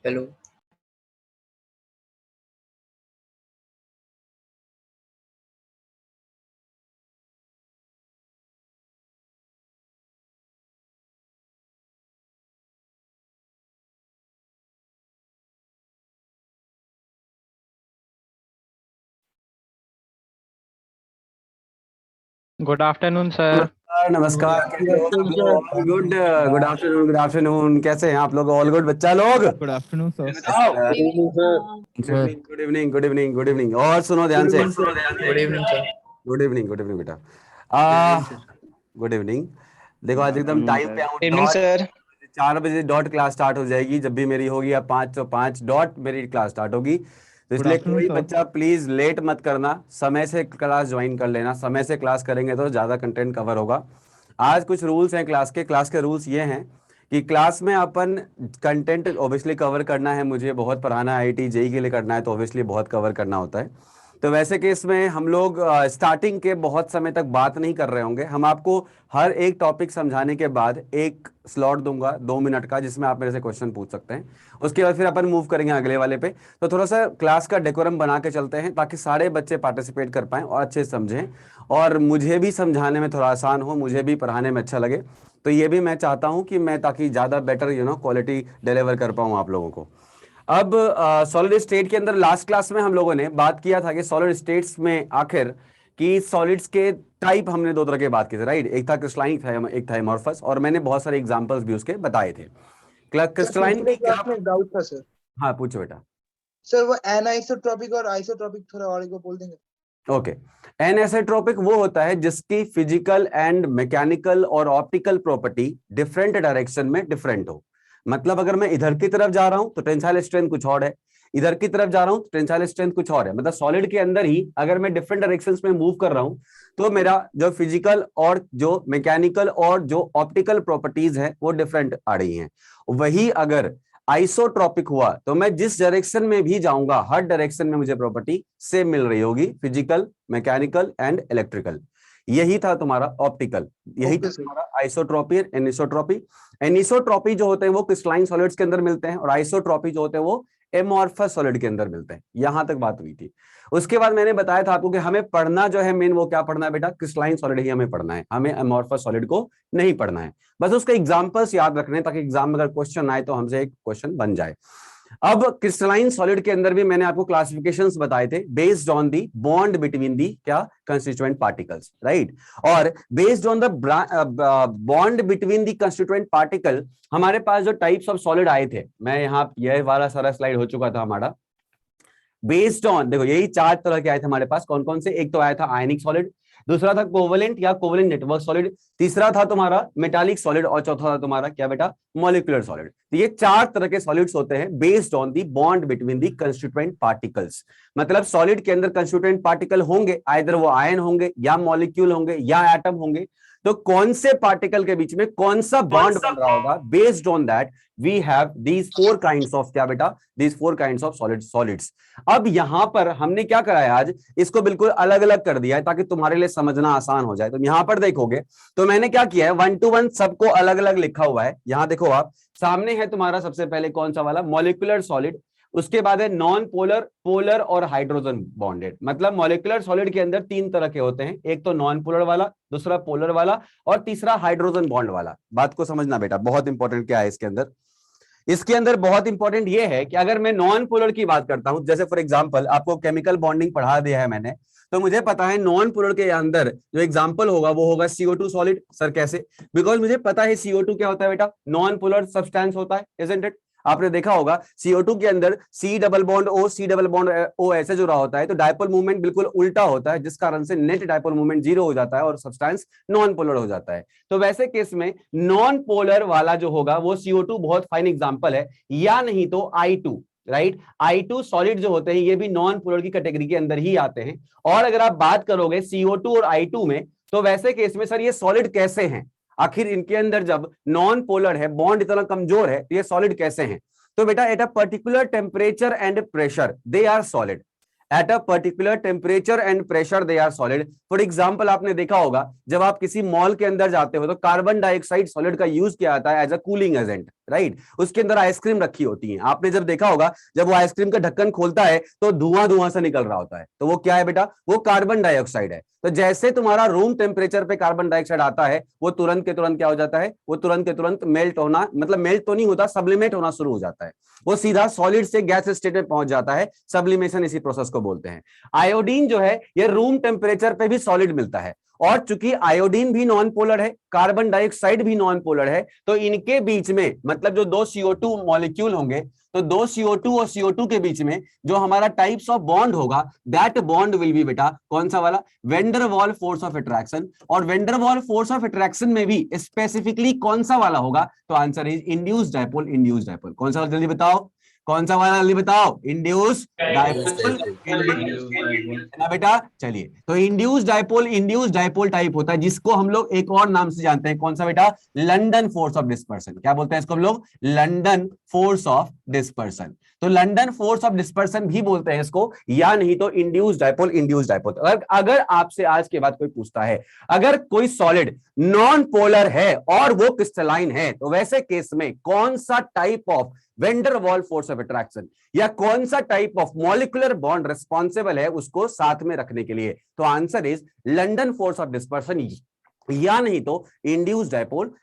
Hello. Good afternoon sir. नमस्कार। कैसे हो आप लोग? All good. Good afternoon, good afternoon. कैसे हैं आप लोग? ऑल गुड बच्चा लोग? Good afternoon sir. बताओ। Sir good evening, good evening, good evening. और सुनो ध्यान से। Good evening sir. Good evening बेटा। Evening sir. Good evening. देखो आज एकदम टाइम पे आऊँ। Evening sir. 4 बजे डॉट क्लास स्टार्ट हो जाएगी। जब भी मेरी होगी या 5:05 डॉट मेरी क्लास स्टार्ट होगी। तो गुड इसलिए आफ्टरनून कोई सर। बच्चा प्लीज लेट मत करना, समय से क्लास ज्वाइन कर लेना। समय से क्लास करेंगे तो ज्यादा कंटेंट कवर होगा। आज कुछ रूल्स हैं क्लास के रूल्स ये हैं कि क्लास में अपन कंटेंट ऑब्वियसली कवर करना है। मुझे बहुत पढ़ाना है, आईआईटी जेई के लिए करना है, तो ऑब्वियसली बहुत कवर करना होता है। तो वैसे केस में हम लोग स्टार्टिंग के बहुत समय तक बात नहीं कर रहे होंगे। हम आपको हर एक टॉपिक समझाने के बाद एक स्लॉट दूंगा 2 मिनट का, जिसमें आप मेरे से क्वेश्चन पूछ सकते हैं। उसके बाद फिर अपन मूव करेंगे अगले वाले पे। तो थोड़ा सा क्लास का डेकोरम बना के चलते हैं ताकि सारे बच्चे पार्टिसिपेट कर पाएं और अच्छे से समझें, और मुझे भी समझाने में थोड़ा आसान हो, मुझे भी पढ़ाने में अच्छा लगे। तो ये भी मैं चाहता हूं कि मैं ताकि ज़्यादा बेटर क्वालिटी डिलीवर कर पाऊं आप लोगों को। अब सॉलिड स्टेट के अंदर लास्ट क्लास में हम लोगों ने बात किया था कि सॉलिड स्टेट्स में आखिर कि सॉलिड्स के टाइप हमने 2 तरह के बात की थी, राइट? एक था क्रिस्टलाइन, एक था एमॉर्फस, और मैंने बहुत सारे एग्जांपल्स भी उसके बताए थे। क्रिस्टलाइन में क्या? में डाउट था सर। हाँ पूछो बेटा। सर वो एनाइसोट्रॉपिक और आइसोट्रॉपिक थोड़ा और एक बार बोल देंगे? ओके। एनेसोट्रोपिक वो होता है जिसकी फिजिकल एंड मैकेनिकल और ऑप्टिकल प्रॉपर्टी डिफरेंट डायरेक्शन में डिफरेंट हो। मतलब अगर मैं इधर की तरफ जा रहा हूं तो टेंसाइल स्ट्रेंथ कुछ और है, इधर की तरफ जा रहा हूं तो टेंसाइल स्ट्रेंथ कुछ और है। मतलब सॉलिड के अंदर ही अगर मैं डिफरेंट डायरेक्शंस में मूव कर रहा हूं तो मेरा जो फिजिकल और जो मैकेनिकल और जो ऑप्टिकल प्रॉपर्टीज है वो डिफरेंट आ रही हैं। वही अगर आइसोट्रॉपिक हुआ तो मैं जिस डायरेक्शन में भी जाऊंगा हर डायरेक्शन में मुझे प्रॉपर्टी सेम मिल रही होगी, फिजिकल, मैकेनिकल एंड इलेक्ट्रिकल। यही था तुम्हारा ऑप्टिकल, यही था तुम्हारा आइसोट्रॉपी और एनिसोट्रॉपी। एनिसोट्रॉपी जो होते हैं वो क्रिस्टलाइन सॉलिड्स के अंदर मिलते हैं, और आइसोट्रॉपी जो होते हैं वो एमॉर्फस सॉलिड के अंदर मिलते हैं। यहां तक बात हुई थी। उसके बाद मैंने बताया था आपको कि हमें पढ़ना जो है मेन वो क्या पढ़ना है बेटा? क्रिस्टलाइन सॉलिड ही हमें पढ़ना है, हमें एमॉर्फस सॉलिड को नहीं पढ़ना है। बस उसके एग्जांपल्स याद रखने ताकि एग्जाम में अगर क्वेश्चन आए तो हमसे एक क्वेश्चन बन जाए। अब क्रिस्टलाइन सॉलिड के अंदर भी मैंने आपको क्लासिफिकेशंस बताए थे based on the bond between the क्या कंस्टिट्यूएंट पार्टिकल्स, राइट? और based on the bond between the constituent particle हमारे पास जो टाइप्स ऑफ सॉलिड आए थे, मैं यहां यह वाला सारा स्लाइड हो चुका था हमारा। बेस्ड ऑन देखो यही 4 तरह के आए थे हमारे पास। कौन कौन से? एक तो आया था आयनिक सॉलिड, दूसरा था कोवलेंट या कोवलेंट नेटवर्क सॉलिड, तीसरा था तुम्हारा मेटालिक सॉलिड, और चौथा था तुम्हारा क्या बेटा? Molecular solid. तो ये 4 तरह के सॉलिड्स होते हैं based on the bond between the constituent particles. मतलब सॉलिड के अंदर कंस्टिट्यूएंट पार्टिकल होंगे, आइदर वो आयन होंगे या मॉलिक्यूल होंगे या एटम होंगे। तो कौन से पार्टिकल के बीच में कौन सा बॉन्ड बन रहा होगा, based on that we have these 4 kinds of क्या बेटा? These 4 kinds of solids. अब यहां पर हमने क्या करा है आज, इसको बिल्कुल अलग अलग कर दिया है ताकि तुम्हारे लिए समझना आसान हो जाए। तो यहां पर देखोगे तो मैंने क्या किया है, 1 to 1 सबको अलग अलग लिखा हुआ है। यहां देखो आप सामने है तुम्हारा सबसे पहले कौन सा वाला? Molecular solid. उसके बाद है नॉन पोलर, पोलर और हाइड्रोजन बॉन्डेड। मतलब मॉलिक्यूलर सॉलिड के अंदर 3 तरह के होते हैं, एक तो नॉन पोलर वाला, दूसरा पोलर वाला, और तीसरा हाइड्रोजन बॉन्ड वाला। बात को समझना बेटा, बहुत इंपॉर्टेंट क्या है इसके अंदर। इसके अंदर बहुत इंपॉर्टेंट ये है कि अगर मैं नॉन पोलर की बात करता हूं, जैसे फॉर एग्जांपल आपको केमिकल बॉन्डिंग पढ़ा दिया है मैंने, तो मुझे पता है नॉन पोलर के अंदर जो एग्जांपल होगा वो होगा CO2 सॉलिड। सर कैसे? बिकॉज मुझे पता है CO2 क्या होता है बेटा? नॉन पोलर सब्सटेंस होता है, इजंट इट? आपने देखा होगा CO2 के अंदर C double bond O, C double bond O ऐसे जुड़ा होता है, तो डायपोल मूवमेंट बिल्कुल उल्टा होता है, जिस कारण से नेट डायपोल मूवमेंट 0 हो जाता है और सब्सटेंस नॉन पोलर हो जाता है। तो वैसे केस में नॉन पोलर वाला जो होगा वो CO2 बहुत फाइन एग्जांपल है, या नहीं तो I2, राइट? I2 सॉलिड जो होते हैं ये भी नॉन पोलर की कैटेगरी के अंदर ही आते हैं। और अगर आप बात करोगे CO2 और I2 में, तो वैसे केस में सर ये सॉलिड कैसे हैं? आखिर इनके अंदर जब नॉन पोलर है, बॉन्ड इतना कमजोर है, तो ये सॉलिड कैसे हैं? तो बेटा at a particular temperature and pressure they are solid. At a particular temperature and pressure they are solid. For example आपने देखा होगा जब आप किसी मॉल के अंदर जाते हो तो कार्बन डाइऑक्साइड सॉलिड का यूज किया जाता है as a cooling agent, right. उसके अंदर आइसक्रीम रखी होती है, आपने जब देखा होगा जब वो आइसक्रीम का ढक्कन खोलता है तो धुआं धुआं सा निकल रहा होता है, तो वो क्या है बेटा, वो कार्बन डाइऑक्साइड है। तो जैसे तुम्हारा रूम टेम्परेचर पे कार्बन डाइऑक्साइड आता है वो तुरंत के तुरंत क्या हो जाता है, वो तुरंत के तुरंत मेल्ट होना, मतलब मेल्ट तो नहीं होता, सब्लिमेट होना शुरू हो जाता है, वो सीधा सॉलिड से गैस स्टेट में पहुंच जाता है। सब्लिमेशन इसी प्रोसेस को बोलते हैं। आयोडीन जो है ये रूम टेम्परेचर पे भी सॉलिड मिलता है, और चूंकि आयोडीन भी नॉन पोलर है, कार्बन डाइऑक्साइड भी नॉन पोलर है, तो इनके बीच में मतलब जो दो CO2 मॉलिक्यूल होंगे, तो दो CO2 और CO2 के बीच में जो हमारा टाइप्स ऑफ बॉन्ड होगा, दैट बॉन्ड विल बी बेटा कौन सा वाला, van der Waals force of attraction. और van der Waals force of attraction में भी स्पेसिफिकली कौन सा वाला होगा, तो answer is induced dipole. Induced dipole कौन सा वाला, जल्दी बताओ कौन सा वाला, जल्दी बताओ। इंड्यूस्ड डाइपोल ना बेटा, चलिए तो इंड्यूस्ड डाइपोल टाइप होता है जिसको हम लोग एक और नाम से जानते हैं, कौन सा बेटा, लंदन फोर्स ऑफ डिस्पर्सन। क्या बोलते हैं इसको हम लोग, लंदन फोर्स ऑफ डिस्पर्सन। तो लंदन फोर्स ऑफ डिस्पर्सन भी बोलते हैं इसको, या नहीं तो इंड्यूस्ड डाइपोल। अगर आपसे आज के बाद कोई पूछता है अगर कोई सॉलिड नॉन पोलर है और वो क्रिस्टलाइन है, तो वैसे केस में कौन सा type of vendor Waals force of attraction या कौन सा type of molecular bond responsible है उसको साथ में रखने के लिए, तो answer is London force of dispersion, या नहीं तो इंड्यूस्ड डाइपोल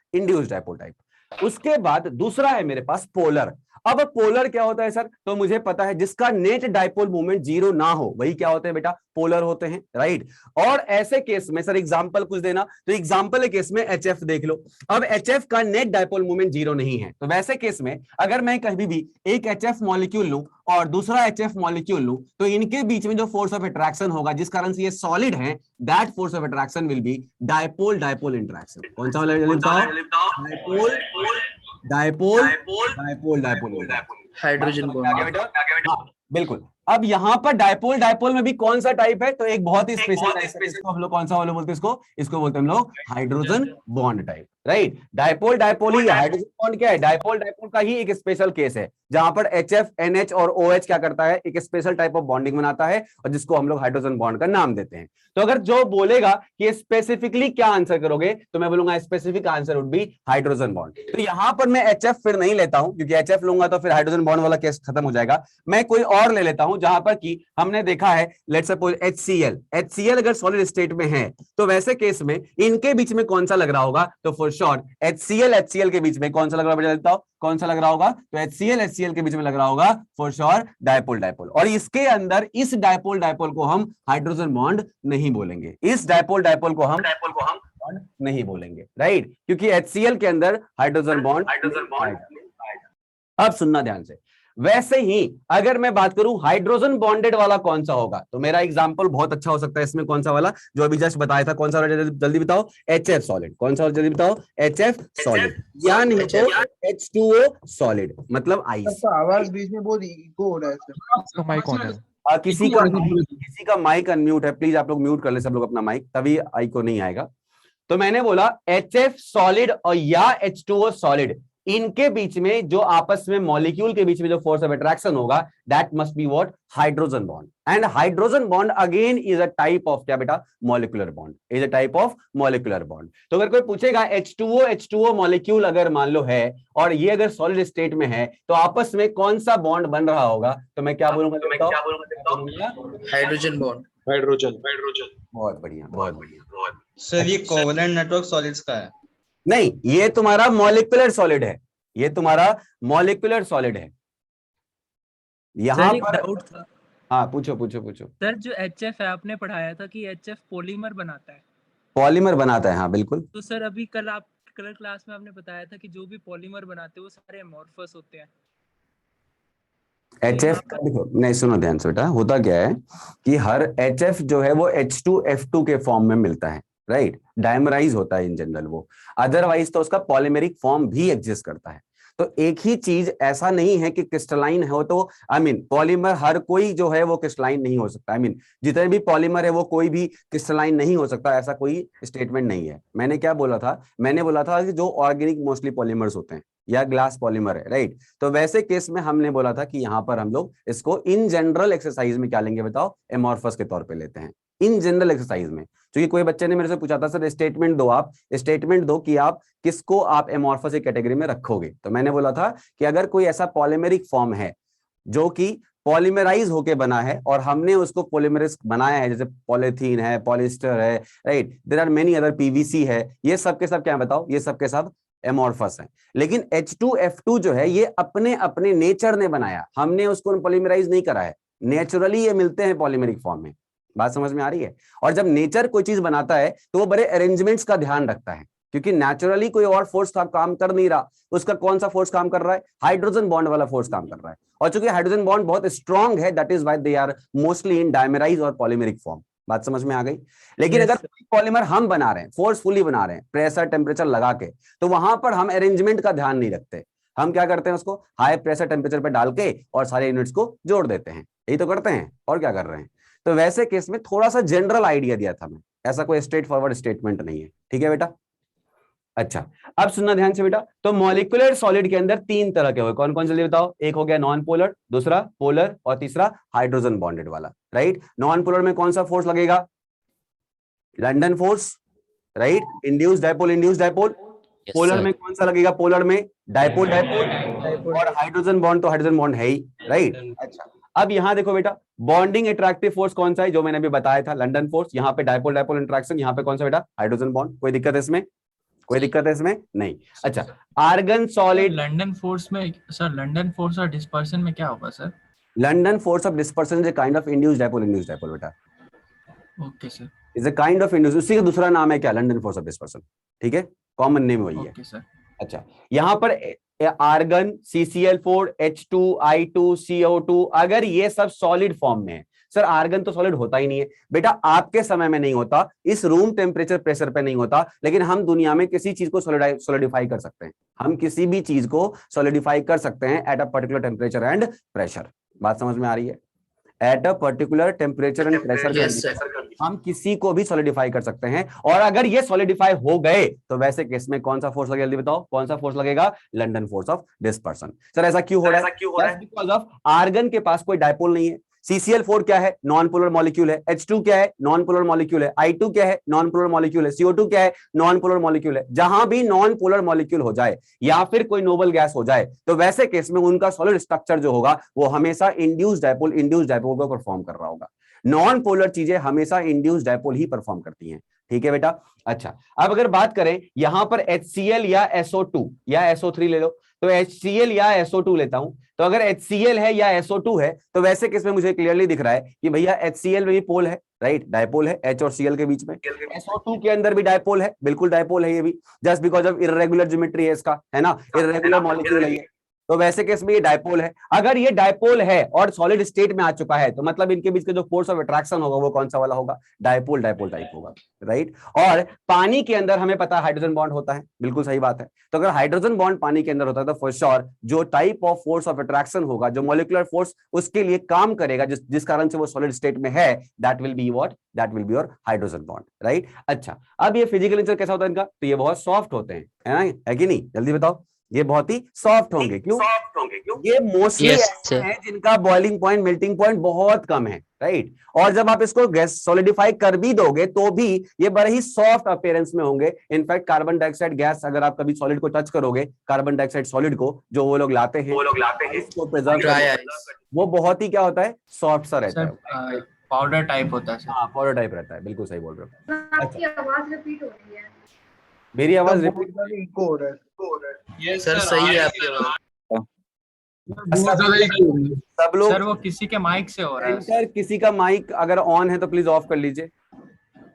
टाइप। उसके बाद दूसरा है मेरे पास पोलर। अब पोलर क्या होता है सर, तो मुझे पता है जिसका नेट डाइपोल मूवमेंट 0 ना हो वही क्या होते हैं बेटा, पोलर होते हैं, राइट। और ऐसे केस में सर एग्जांपल कुछ देना, तो एग्जांपल केस में HF देख लो। अब HF का नेट डाइपोल मूवमेंट 0 नहीं है, तो वैसे केस में अगर मैं कभी भी एक HF मॉलिक्यूल लूं और दूसरा HF मॉलिक्यूल लूं, तो इनके बीच में जो फोर्स ऑफ अट्रैक्शन होगा जिस कारण से ये सॉलिड है, that force of attraction will be dipole interaction. कौन सा वाला बताओ, डाइपोल हाइड्रोजन बॉन्ड। हाँ, बिल्कुल। अब यहाँ पर डाइपोल में भी कौन सा टाइप है, तो एक बहुत ही स्पेशल टाइप है, इसको हम लोग कौन सा वाला बोलते हैं, इसको बोलते हैं हम लोग hydrogen bond type, right. Dipole ही, हाइड्रोजन बॉन्ड क्या है, डाइपोल का ही एक स्पेशल केस है जहां पर HF NH और OH क्या करता है, एक स्पेशल टाइप ऑफ बॉन्डिंग बनाता है और जिसको हम लोग हाइड्रोजन बॉन्ड का नाम देते हैं। तो अगर जो बोलेगा कि स्पेसिफिकली क्या आंसर करोगे, तो मैं बोलूंगा specific answer would be hydrogen bond. तो यहां पर मैं HF फिर नहीं लेता हूं, क्योंकि HF लूंगा तो फिर हाइड्रोजन बॉन्ड वाला केस खत्म हो जाएगा। मैं कोई और ले लेता हूं जहां पर कि हमने देखा है, लेट्स सपोज HCl अगर सॉलिड स्टेट में है, तो वैसे केस में इनके बीच में कौन सा लग रहा होगा, तो फॉर श्योर HCl के बीच में कौन सा लग रहा है, कौन सा लग रहा होगा, तो HCl के बीच में लग रहा होगा फॉर श्योर डाइपोल। और इसके अंदर इस डाइपोल को हम हाइड्रोजन बॉन्ड नहीं बोलेंगे, इस डाइपोल को हम नहीं बोलेंगे, राइट, क्योंकि HCl के अंदर हाइड्रोजन बॉन्ड। अब सुनना ध्यान से, वैसे ही अगर मैं बात करूं हाइड्रोजन बॉन्डेड वाला कौन सा होगा, तो मेरा एग्जांपल बहुत अच्छा हो सकता है इसमें, कौन सा वाला जो अभी जस्ट बताया था, कौन सा वाला, जल्दी बताओ, HF सॉलिड। कौन सा वाला, जल्दी बताओ, HF सॉलिड, या नहीं तो H2O सॉलिड, मतलब आइस। सबका आवाज बीच में बहुत इको हो रहा है सर। माइक ऑन है। किसी का माइक अनम्यूट है, प्लीज आप लोग म्यूट कर ले सब लोग अपना माइक, तभी आइको नहीं आएगा। तो मैंने बोला HF सॉलिड और या H2O सॉलिड, इनके बीच में जो आपस में मॉलिक्यूल के बीच में जो फोर्स ऑफ अट्रैक्शन होगा, that must be what, hydrogen bond. And hydrogen bond again is a type of क्या बेटा, molecular bond, is a type of molecular bond. तो अगर कोई पूछेगा H2O मॉलिक्यूल अगर मान लो है और ये अगर सॉलिड स्टेट में है, तो आपस में कौन सा बॉन्ड बन रहा होगा, तो मैं क्या बोलूंगा, हाइड्रोजन बॉन्ड। हाइड्रोजन। बहुत बढ़िया। सर ये कोवलेंट नेटवर्क सॉलिड्स का है? नहीं, ये तुम्हारा मॉलिक्यूलर सॉलिड है, ये तुम्हारा मॉलिक्यूलर सॉलिड है। यहाँ पर डाउट था हाँ, पूछो। सर, जो HF है आपने पढ़ाया था कि HF पॉलीमर बनाता है, हाँ बिल्कुल। तो सर अभी कल क्लास में आपने बताया था कि जो भी पॉलीमर बनाते हैं वो सारे अमॉर्फस होते हैं। HF का देखो, नहीं सुनो ध्यान से बेटा, होता क्या है कि हर HF जो है वो H2F2 के फॉर्म में मिलता है, राइट, डायमराइज होता है इन जनरल वो, अदरवाइज तो उसका पॉलीमेरिक फॉर्म भी एग्जिस्ट करता है। तो एक ही चीज ऐसा नहीं है कि क्रिस्टलाइन हो तो पॉलीमर हर कोई जो है वो क्रिस्टलाइन नहीं हो सकता, जितने भी पॉलीमर है वो कोई भी क्रिस्टलाइन नहीं हो सकता, ऐसा कोई स्टेटमेंट नहीं है। मैंने क्या बोला था, मैंने बोला था कि जो ऑर्गेनिक मोस्टली पॉलीमर्स होते हैं या ग्लास पॉलीमर है, राइट, तो वैसे केस में हमने बोला था कि यहाँ पर हम लोग इसको इन जनरल एक्सरसाइज में क्या लेंगे बताओ, एमॉर्फस के तौर पे लेते हैं। इन जनरल एक्सरसाइज में। क्योंकि कोई बच्चे ने मेरे से पूछा था सर स्टेटमेंट दो, आप स्टेटमेंट दो कि आप किसको आप एमॉर्फस कैटेगरी में रखोगे। तो मैंने बोला था कि अगर कोई ऐसा पॉलीमेरिक फॉर्म है जो कि पॉलीमराइज होके बना है और हमने उसको पॉलीमरेज बनाया है, जैसे पॉलीथीन है, पॉलिस्टर है, right, there are many other, PVC है, ये सब के सब क्या है बताओ, ये सब के सब एमॉर्फस है। लेकिन H2F2 जो है ये अपने अपने नेचर ने बनाया, हमने उसको पॉलीमराइज नहीं करा है, नेचुरली ये मिलते हैं पॉलीमेरिक फॉर्म में। बात समझ में आ रही है? और जब नेचर कोई चीज बनाता है तो वो बड़े अरेंजमेंट्स का ध्यान रखता है, क्योंकि नेचुरली कोई और फोर्स काम कर नहीं रहा, उसका कौन सा फोर्स काम कर रहा है, हाइड्रोजन बॉन्ड वाला फोर्स काम कर रहा है। और चूंकि हाइड्रोजन बॉन्ड बहुत स्ट्रांग है, that is why they are mostly in dimerize और पॉलीमेरिक फॉर्म। बात समझ में आ गई? लेकिन अगर पॉलीमर हम बना रहे हैं, फोर्सफुली बना रहे हैं, प्रेशर टेम्परेचर लगा के, तो वहां पर हम अरेंजमेंट का ध्यान नहीं रखते। हम क्या करते हैं, उसको हाई प्रेशर टेम्परेचर पे डाल के और सारे यूनिट्स को जोड़ देते हैं, यही तो करते हैं, और क्या कर रहे हैं। तो वैसे केस में थोड़ा सा जनरल आइडिया दिया था मैं, ऐसा कोई स्ट्रेट फॉरवर्ड स्टेटमेंट नहीं है। ठीक है बेटा? अच्छा, अब सुनना ध्यान से बेटा। तो मॉलिक्यूलर सॉलिड के अंदर तीन तरह के हो, कौन कौन जल्दी बताओ। एक हो गया नॉन पोलर, दूसरा पोलर, और तीसरा हाइड्रोजन बॉन्डेड वाला, राइट। नॉन पोलर में कौन सा फोर्स लगेगा? London force, right, induced dipole, induced dipole. Polar में कौन सा लगेगा? पोलर में डायपोल, डायपोल। और हाइड्रोजन बॉन्ड तो हाइड्रोजन बॉन्ड है ही, राइट। अच्छा, अब यहां देखो बेटा, बॉन्डिंग अट्रैक्टिव फोर्स कौन सा है, जो मैंने अभी बताया था, लंडन फोर्स। यहाँ पे डायपोल डायपोल इंटरेक्शन, यहाँ पे कौन सा बेटा? Hydrogen bond. कोई दिक्कत है इसमें? कोई दिक्कत है इसमें? नहीं। अच्छा, आर्गन सॉलिड, लंदन फोर्स में सर, लंदन फोर्स और डिस्पर्शन में क्या होगा सर? London force of dispersion is a kind of induced dipole, induced dipole बेटा, okay sir, is a kind of induced, उसी का दूसरा नाम है क्या? London force of dispersion. ठीक है, कॉमन नेम वही है। Okay sir. अच्छा, यहां पर argon, CCl4, H2, I2, CO2, अगर ये सब सॉलिड फॉर्म में है। सर आर्गन तो सॉलिड होता ही नहीं है बेटा, आपके समय में नहीं होता, इस रूम टेम्परेचर प्रेशर पे नहीं होता, लेकिन हम दुनिया में किसी चीज को सॉलिडिफाई कर सकते हैं, हम किसी भी चीज को सॉलिडिफाई कर सकते हैं eight a particular temperature and pressure. बात समझ में आ रही है? Eight a particular temperature and pressure हम किसी को भी सॉलिडिफाई कर सकते हैं। और अगर ये सॉलिडिफाई हो गए तो वैसे केस में कौन सा फोर्स लगेगा, जल्दी बताओ, कौन सा फोर्स लगेगा? London force of dispersion. Sir ऐसा क्यों हो रहा है? बिकॉज ऑफ आर्गन के पास कोई डायपोल नहीं है। CCl4 क्या है? नॉन पोलर मॉलिक्यूल है। H2 क्या है? नॉन पोलर मॉलिक्यूल है। I2 क्या है? नॉन पोलर मॉलिक्यूल है। CO2 क्या है? नॉन पोलर मॉलिक्यूल है। जहां भी नॉन पोलर मॉलिक्यूल हो जाए या फिर कोई नोबल गैस हो जाए, तो वैसे केस में उनका सॉलिड स्ट्रक्चर जो होगा वो हमेशा इंड्यूस्ड डायपोल को परफॉर्म कर रहा होगा। नॉन पोलर चीजें हमेशा इंड्यूस्ड डायपोल ही परफॉर्म करती हैं। ठीक है बेटा? अच्छा, अब अगर बात करें यहां पर HCl या SO2 या SO3 ले लो, तो HCl या SO2 लेता हूं, तो अगर HCl है या SO2 है तो वैसे किसमें मुझे क्लियरली दिख रहा है कि भैया HCl में भी पोल है, राइट, डायपोल है H और Cl के बीच में। SO2 के अंदर भी डायपोल है, बिल्कुल डायपोल है ये भी, just because of irregular geometry है इसका, है ना, इर्रेगुलर मॉलिक्यूल है ये, तो वैसे केस में ये डायपोल है। अगर ये डायपोल है और सॉलिड स्टेट में आ चुका है तो मतलब इनके बीच का जो फोर्स ऑफ अट्रैक्शन होगा वो कौन सा वाला होगा? डायपोल डायपोल टाइप होगा, राइट। और पानी के अंदर हमें पता है हाइड्रोजन बॉन्ड होता है, बिल्कुल सही बात है। तो अगर हाइड्रोजन बॉन्ड पानी के अंदर होता है तो फॉर श्योर जो type of force of attraction होगा, जो मॉलिक्यूलर फोर्स उसके लिए काम करेगा, जिस कारण से वो सॉलिड स्टेट में है, that will be what? That will be your hydrogen bond, right. अच्छा, अब ये फिजिकल नेचर कैसा होता है इनका? तो ये बहुत सॉफ्ट होते हैं, है कि नहीं? जल्दी बताओ, ये बहुत ही सॉफ्ट होंगे। क्यों? ये मोस्टली हैं जिनका बॉइलिंग पॉइंट, मेल्टिंग पॉइंट बहुत कम है, राइट। और जब आप इसको गैस सॉलिडिफाई कर भी दोगे तो भी ये बड़े ही सॉफ्ट अपीयरेंस में होंगे। इनफैक्ट कार्बन डाइऑक्साइड गैस, अगर आप कभी सॉलिड को टच करोगे, कार्बन डाइऑक्साइड सॉलिड को जो वो लोग लाते हैं इसको प्रिजर्व, वो बहुत ही क्या होता है? सॉफ्ट सा रहता है, पाउडर टाइप होता है। हाँ, पाउडर टाइप रहता है, बिल्कुल सही बोल रहे हो। आपकी आवाज रिपीट हो रही है। मेरी आवाज रिपीट? सर सही है आपकी आवाज। सब लोग सर वो किसी के माइक से हो रहा है। सर किसी का माइक अगर ऑन है तो प्लीज ऑफ कर लीजिए।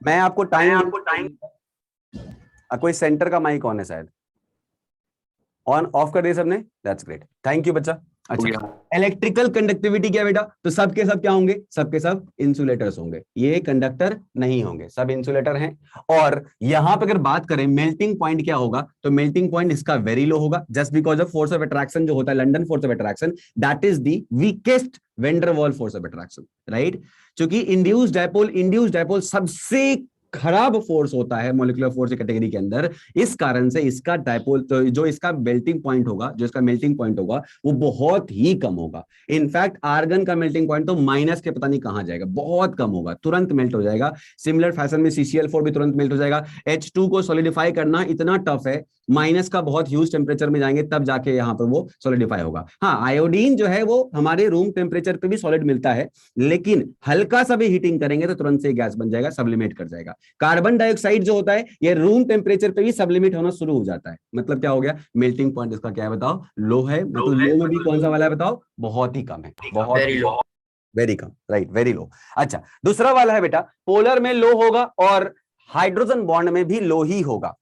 मैं आपको टाइम कोई सेंटर का माइक ऑन है शायद, ऑन ऑफ कर दिया सबने? दैट्स ग्रेट, थैंक यू बच्चा। अच्छा, इलेक्ट्रिकल कंडक्टिविटी क्या बेटा? तो सबके सब क्या होंगे? सबके सब इंसुलेटर्स होंगे, ये कंडक्टर नहीं होंगे, सब इंसुलेटर हैं। और यहां पर अगर बात करें मेल्टिंग पॉइंट क्या होगा, तो मेल्टिंग पॉइंट इसका वेरी लो होगा, just because of force of attraction जो होता है, London force of attraction, that is the weakest van der Waals force of attraction, right. क्योंकि इंड्यूस्ड डायपोल सबसे खराब फोर्स होता है मॉलिक्यूलर फोर्स की कैटेगरी के अंदर, इस कारण से इसका डायपोल तो जो इसका मेल्टिंग पॉइंट होगा वो बहुत ही कम होगा। इनफैक्ट आर्गन का मेल्टिंग पॉइंट तो माइनस के पता नहीं कहां जाएगा, बहुत कम होगा, तुरंत मेल्ट हो जाएगा। सिमिलर फैशन में CCl4 भी तुरंत मेल्ट हो जाएगा। H2 को सॉलिडिफाई करना इतना टफ है, माइनस का बहुत ह्यूज टेम्परेचर में जाएंगे तब जाके यहाँ पर वो सॉलिडिफाई होगा। हाँ, आयोडीन जो है वो हमारे रूम टेम्परेचर पे भी सॉलिड मिलता है, लेकिन हल्का सा भी हीटिंग करेंगे तो तुरंत से गैस बन जाएगा, सब्लिमेट कर जाएगा। कार्बन डाइऑक्साइड जो होता है ये रूम टेम्परेचर पे भी सब्लिमेट होना शुरू हो जाता है। मतलब क्या हो गया, मेल्टिंग पॉइंट इसका क्या है बताओ, लो है। मतलब लो में भी कौन सा वाला है बताओ, बहुत ही कम है, बहुत वेरी लो, वेरी कम, राइट, वेरी लो। अच्छा, दूसरा वाला है बेटा, पोलर में लो होगा और हाइड्रोजन बॉन्ड में भी लो ही होगा।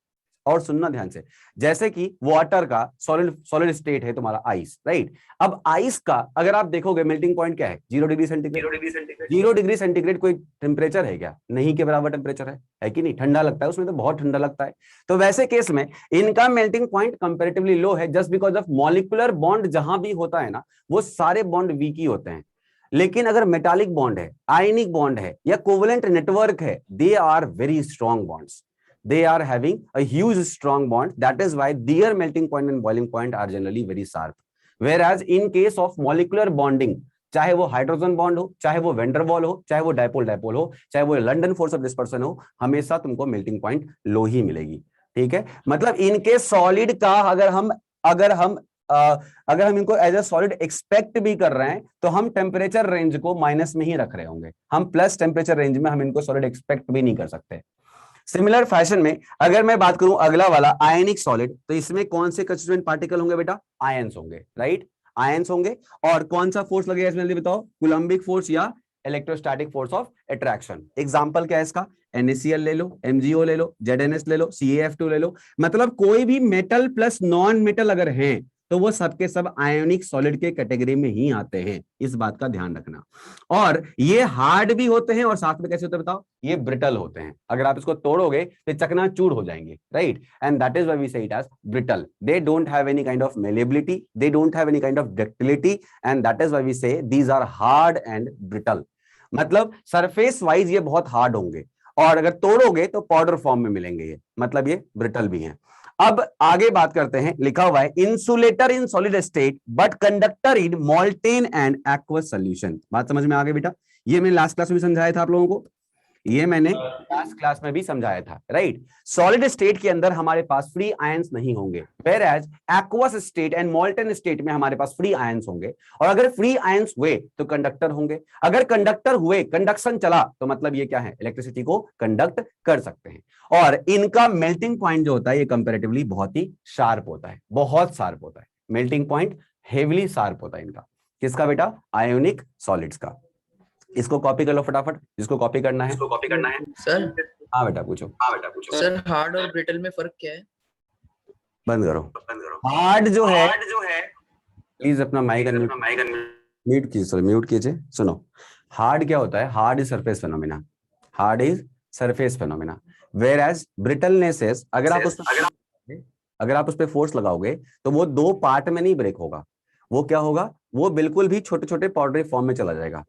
और सुनना ध्यान से, जैसे कि वाटर का सॉलिड स्टेट है तुम्हारा आइस, राइट। अब आइस का अगर आप देखोगे मेल्टिंग पॉइंट क्या है, 0 डिग्री सेंटीग्रेड। 0 डिग्री सेंटीग्रेड कोई टेम्परेचर है क्या, नहीं के बराबर टेम्परेचर है कि नहीं, ठंडा लगता है उसमें, तो बहुत ठंडा लगता है। तो वैसे केस में इनका मेल्टिंग पॉइंट कंपैरेटिवली लो है, just because of molecular bond जहां भी होता है ना, वो सारे बॉन्ड वीक ही होते हैं। लेकिन अगर मेटालिक बॉन्ड है, आयनिक बॉन्ड है या कोवलेंट नेटवर्क है, they are very strong bonds, they are having a huge strong bond, that is why their melting point and boiling point are generally very sharp, whereas in case of molecular bonding, चाहे वो hydrogen bond हो, चाहे वो Van der Waals हो, चाहे वो dipole हो, चाहे वो लंडन फोर्स ऑफ डिस्पर्सन हो, हमेशा तुमको मेल्टिंग पॉइंट लो ही मिलेगी। ठीक है, मतलब इनके सॉलिड का अगर हम इनको एज ए सॉलिड एक्सपेक्ट भी कर रहे हैं तो हम टेम्परेचर रेंज को माइनस में ही रख रहे होंगे, हम प्लस टेम्परेचर रेंज में हम इनको सॉलिड एक्सपेक्ट भी नहीं कर सकते। सिमिलर फैशन में अगर मैं बात करूं अगला वाला आयनिक सॉलिड, तो इसमें कौन से कंस्टिट्यूएंट पार्टिकल होंगे बेटा, आयंस होंगे, राइट, आयंस होंगे। और कौन सा फोर्स लगेगा इसमें जल्दी बताओ, कूलम्बिक फोर्स या electrostatic force of attraction. Example क्या है इसका, NaCl ले लो, MgO ले लो, ZnS ले लो, CaF2 ले लो। मतलब कोई भी मेटल प्लस नॉन मेटल अगर है तो वो सबके सब आयोनिक सॉलिड के कैटेगरी में ही आते हैं, इस बात का ध्यान रखना। और ये हार्ड भी होते हैं और साथ में कैसे होते हैं बताओ, ये ब्रिटल होते हैं, अगर आप इसको तोड़ोगे तो चकनाचूर हो जाएंगे, right, and that is why we say it as brittle. They don't have any kind of malleability, they don't have any kind of ductility, and that is why we say these are hard and brittle. मतलब surface wise ये बहुत hard होंगे और अगर तोड़ोगे तो powder form में मिलेंगे ये, मतलब ये ब्रिटल भी हैं। अब आगे बात करते हैं, लिखा हुआ है insulator in solid state but conductor in molten and aqueous solution. बात समझ में आ गई बेटा, ये मैंने लास्ट क्लास में समझाया था आप लोगों को, ये मैंने लास्ट क्लास में भी समझाया था, राइट। सॉलिड स्टेट के अंदर हमारे पास फ्री आयंस नहीं होंगे, whereas aqueous state and molten state में हमारे पास फ्री आयंस होंगे। और अगर फ्री आयंस हुए तो कंडक्टर होंगे, अगर कंडक्टर हुए, कंडक्शन चला, तो मतलब ये क्या है, इलेक्ट्रिसिटी को कंडक्ट कर सकते हैं। और इनका मेल्टिंग पॉइंट जो होता है ये कंपैरेटिवली बहुत ही शार्प होता है, बहुत शार्प होता है, मेल्टिंग पॉइंट हेवीली शार्प होता है इनका। किसका बेटा, आयोनिक सॉलिड्स का। इसको कॉपी कर लो फटाफट, जिसको कॉपी करना है सर। हाँ बेटा पूछो। सर हार्ड और ब्रिटल में फर्क क्या है? बंद करो। हार्ड जो है प्लीज अपना माइक म्यूट कीजिए, म्यूट कीजिए। सुनो, हार्ड क्या होता है, hard is surface phenomena, hard is surface phenomena, whereas brittleness is अगर आप उस पर फोर्स लगाओगे तो वो दो पार्ट में नहीं ब्रेक होगा, वो क्या होगा, वो बिल्कुल भी छोटे छोटे पाउडरी फॉर्म में चला जाएगा।